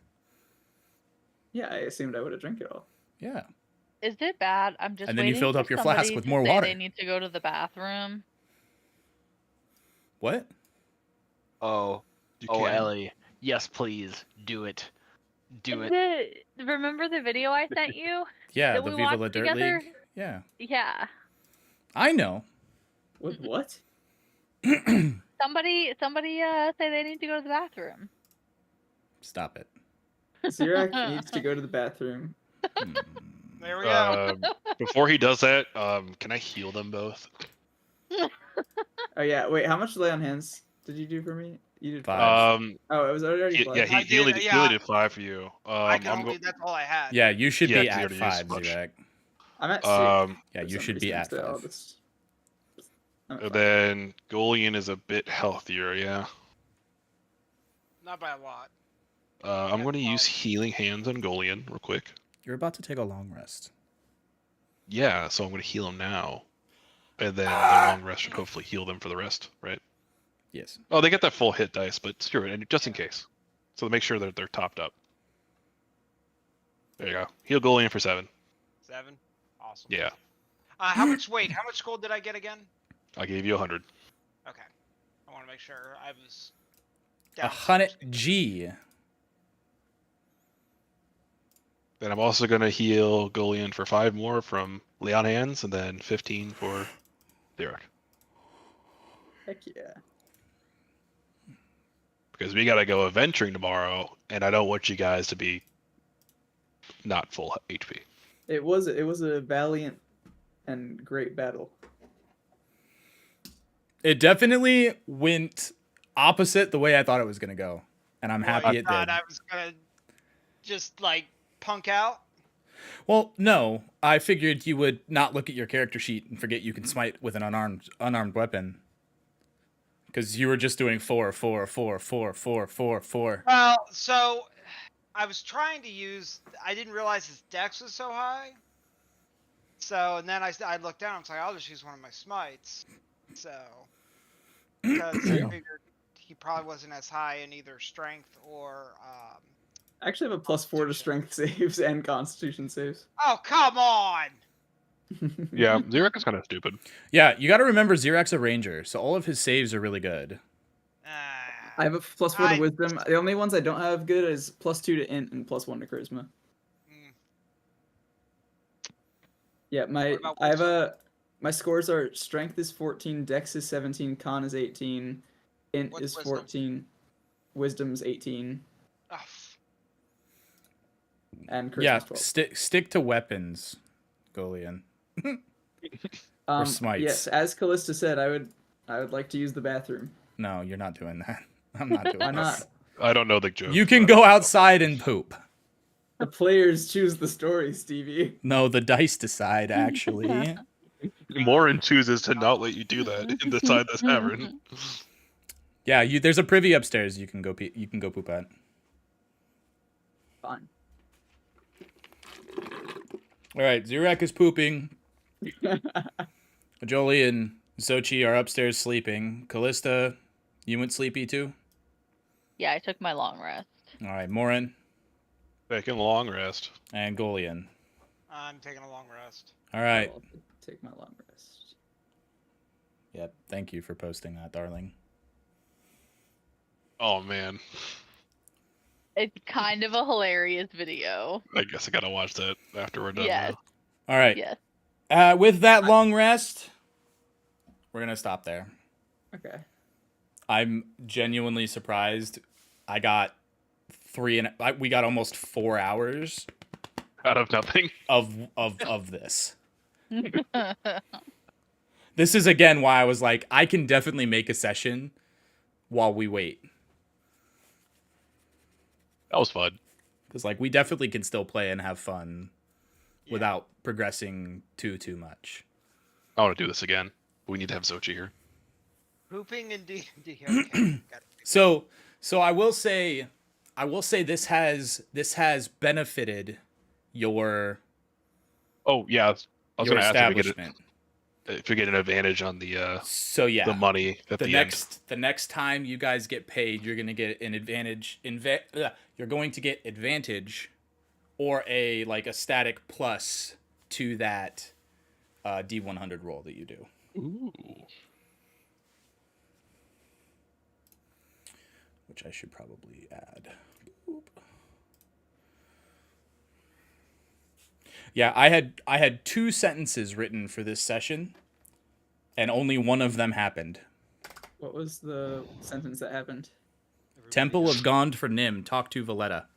Yeah, I assumed I would have drank it all. Yeah. Is it bad? I'm just And then you waiting filled for up your flask somebody with to more say water. They need to go to the bathroom. What? Oh, You oh, can. Ellie. Yes, please do it. Do it. Remember the video I sent you? Yeah, That the we Viva La watched Dirt together? League. Yeah. Yeah. I know. With what? Somebody say they need to go to the bathroom. Stop it. Zirak needs to go to the bathroom. There we go. Before he does that, can I heal them both? Oh yeah, wait, how much lay on hands did you do for me? You did 5. Oh, it was already five. Yeah, he I he only did, he yeah. only did 5 for you. I can I'm only. That's all I had. Yeah, you should Yeah, be 'cause you at already used 5, so much. Zirak. I'm at 6. Yeah, for you some should be reason, at so I'll 5. just- I'm at And 5. then Golian is a bit healthier, yeah. Not by a lot. I'm Yeah, going to use 12. healing hands on Golian real quick. You're about to take a long rest. Yeah, so I'm going to heal him now. And then the long rest should hopefully heal them for the rest, right? Yes. Oh, they get that full hit dice, but screw it, and just in case. So make sure that they're topped up. There you go. Heal Golian for 7. 7. Awesome. Yeah, How much? Wait, how much gold did I get again? I gave you 100. Okay. I want to make sure I was. down. 100 G. Then I'm also going to heal Golian for 5 more from Leon Hands, and then 15 for Derek. Heck yeah. Because we got to go adventuring tomorrow, and I don't want you guys to be not full HP. It was a valiant and great battle. It definitely went opposite the way I thought it was going to go. And I'm happy I it thought did. I was gonna just like punk out. Well, no. I figured you would not look at your character sheet and forget you can smite with an unarmed weapon. Because you were just doing 4, 4, 4, 4, 4, 4, 4. Well, so I was trying to use. I didn't realize his dex was so high. So and then I looked down. I was like, I'll just use one of my smites. So because I figured he probably wasn't as high in either strength or. I actually have a +4 to strength saves and constitution saves. Oh come on! Yeah, Xerox is kind of stupid. Yeah, you got to remember Xerox's a ranger, so all of his saves are really good. I have a +4 to wisdom. The only ones I don't have good is +2 to int and +1 to charisma. Mm. Yeah, What about I have wisdom? my scores are strength is 14, dex is 17, con is 18, int What's is wisdom? 14, wisdom's 18, Oh, and charisma's Yeah, 12. stick to weapons, Golian. or smites. Yes, as Callista said, I would like to use the bathroom. No, you're not doing that. I'm not doing Why that. not? I don't know the joke. You can go outside and poop. The players choose the story, Stevie. No, the dice decide, actually. Morin chooses to not let you do that inside this tavern. Yeah, there's a privy upstairs you can go poop at. Fine. All right, Xerak is pooping. Jolie and Xochi are upstairs sleeping. Callista, you went sleepy too? Yeah, I took my long rest. All right, Morin Taking a long rest. and Golian. I'm taking a long rest. All right, I'll take my long rest. Yep. Thank you for posting that, darling. Oh man, It's kind of a hilarious video. I guess I gotta watch that after we're done. Yes. Now. All right. Yes. With that long rest, we're gonna stop there. Okay. I'm genuinely surprised. I got we got almost 4 hours Out of nothing. of this. This is again why I was like, I can definitely make a session while we wait. That was fun. Because like we definitely can still play and have fun without progressing too much. I want to do this again. We need to have Xochi here. Pooping and D&D. Okay. So I will say this has benefited your Oh yeah, I was your gonna ask establishment. if you get an advantage on the So yeah, the money at the end. The next time you guys get paid, you're gonna get an advantage. You're going to get advantage, or a static plus to that D100 roll that you do. Ooh. Which I should probably add. Boop. Yeah, I had 2 sentences written for this session, and only one of them happened. What was the sentence that happened? Temple of Gond for Nim. Talk to Valletta.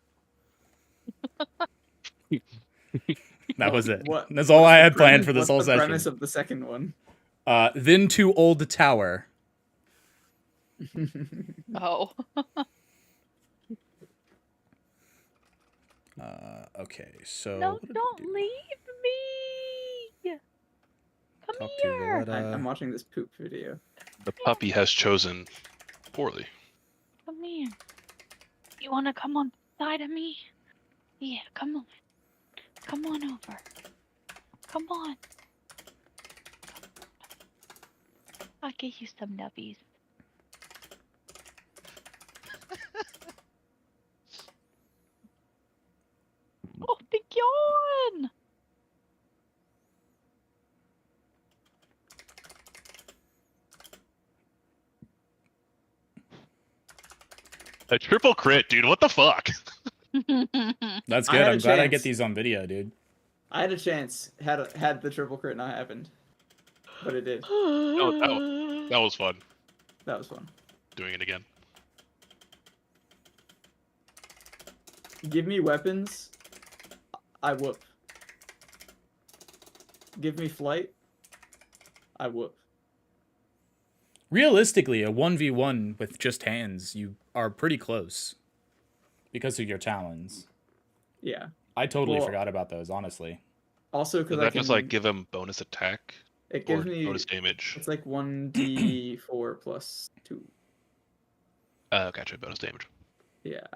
That was it. That's all I had planned for this whole What's the session. premise of the second one? Then to Old Tower. Oh. Okay, so... No, what did we don't do? leave me. Come Talk here. to Valletta. I'm watching this poop video. The puppy has chosen poorly. Come here. You want to come on side of me? Yeah, come on. Come on over. Come on. I'll get you some nubbies. Oh, big yawn! A triple crit, dude. What the fuck? That's I good. had a I'm glad I get chance. these on video, dude. I had a chance had the triple crit not happened, but it did. That was fun. That was fun. Doing it again. Give me weapons, I whoop. Give me flight, I whoop. Realistically, a 1v1 with just hands, you are pretty close. Because of your talons. Yeah. I totally Well, forgot about those, honestly. Also, Does because I that can just like give him bonus attack it or gives me bonus damage? it's like 1d4 plus 2. Gotcha. Bonus damage. Yeah.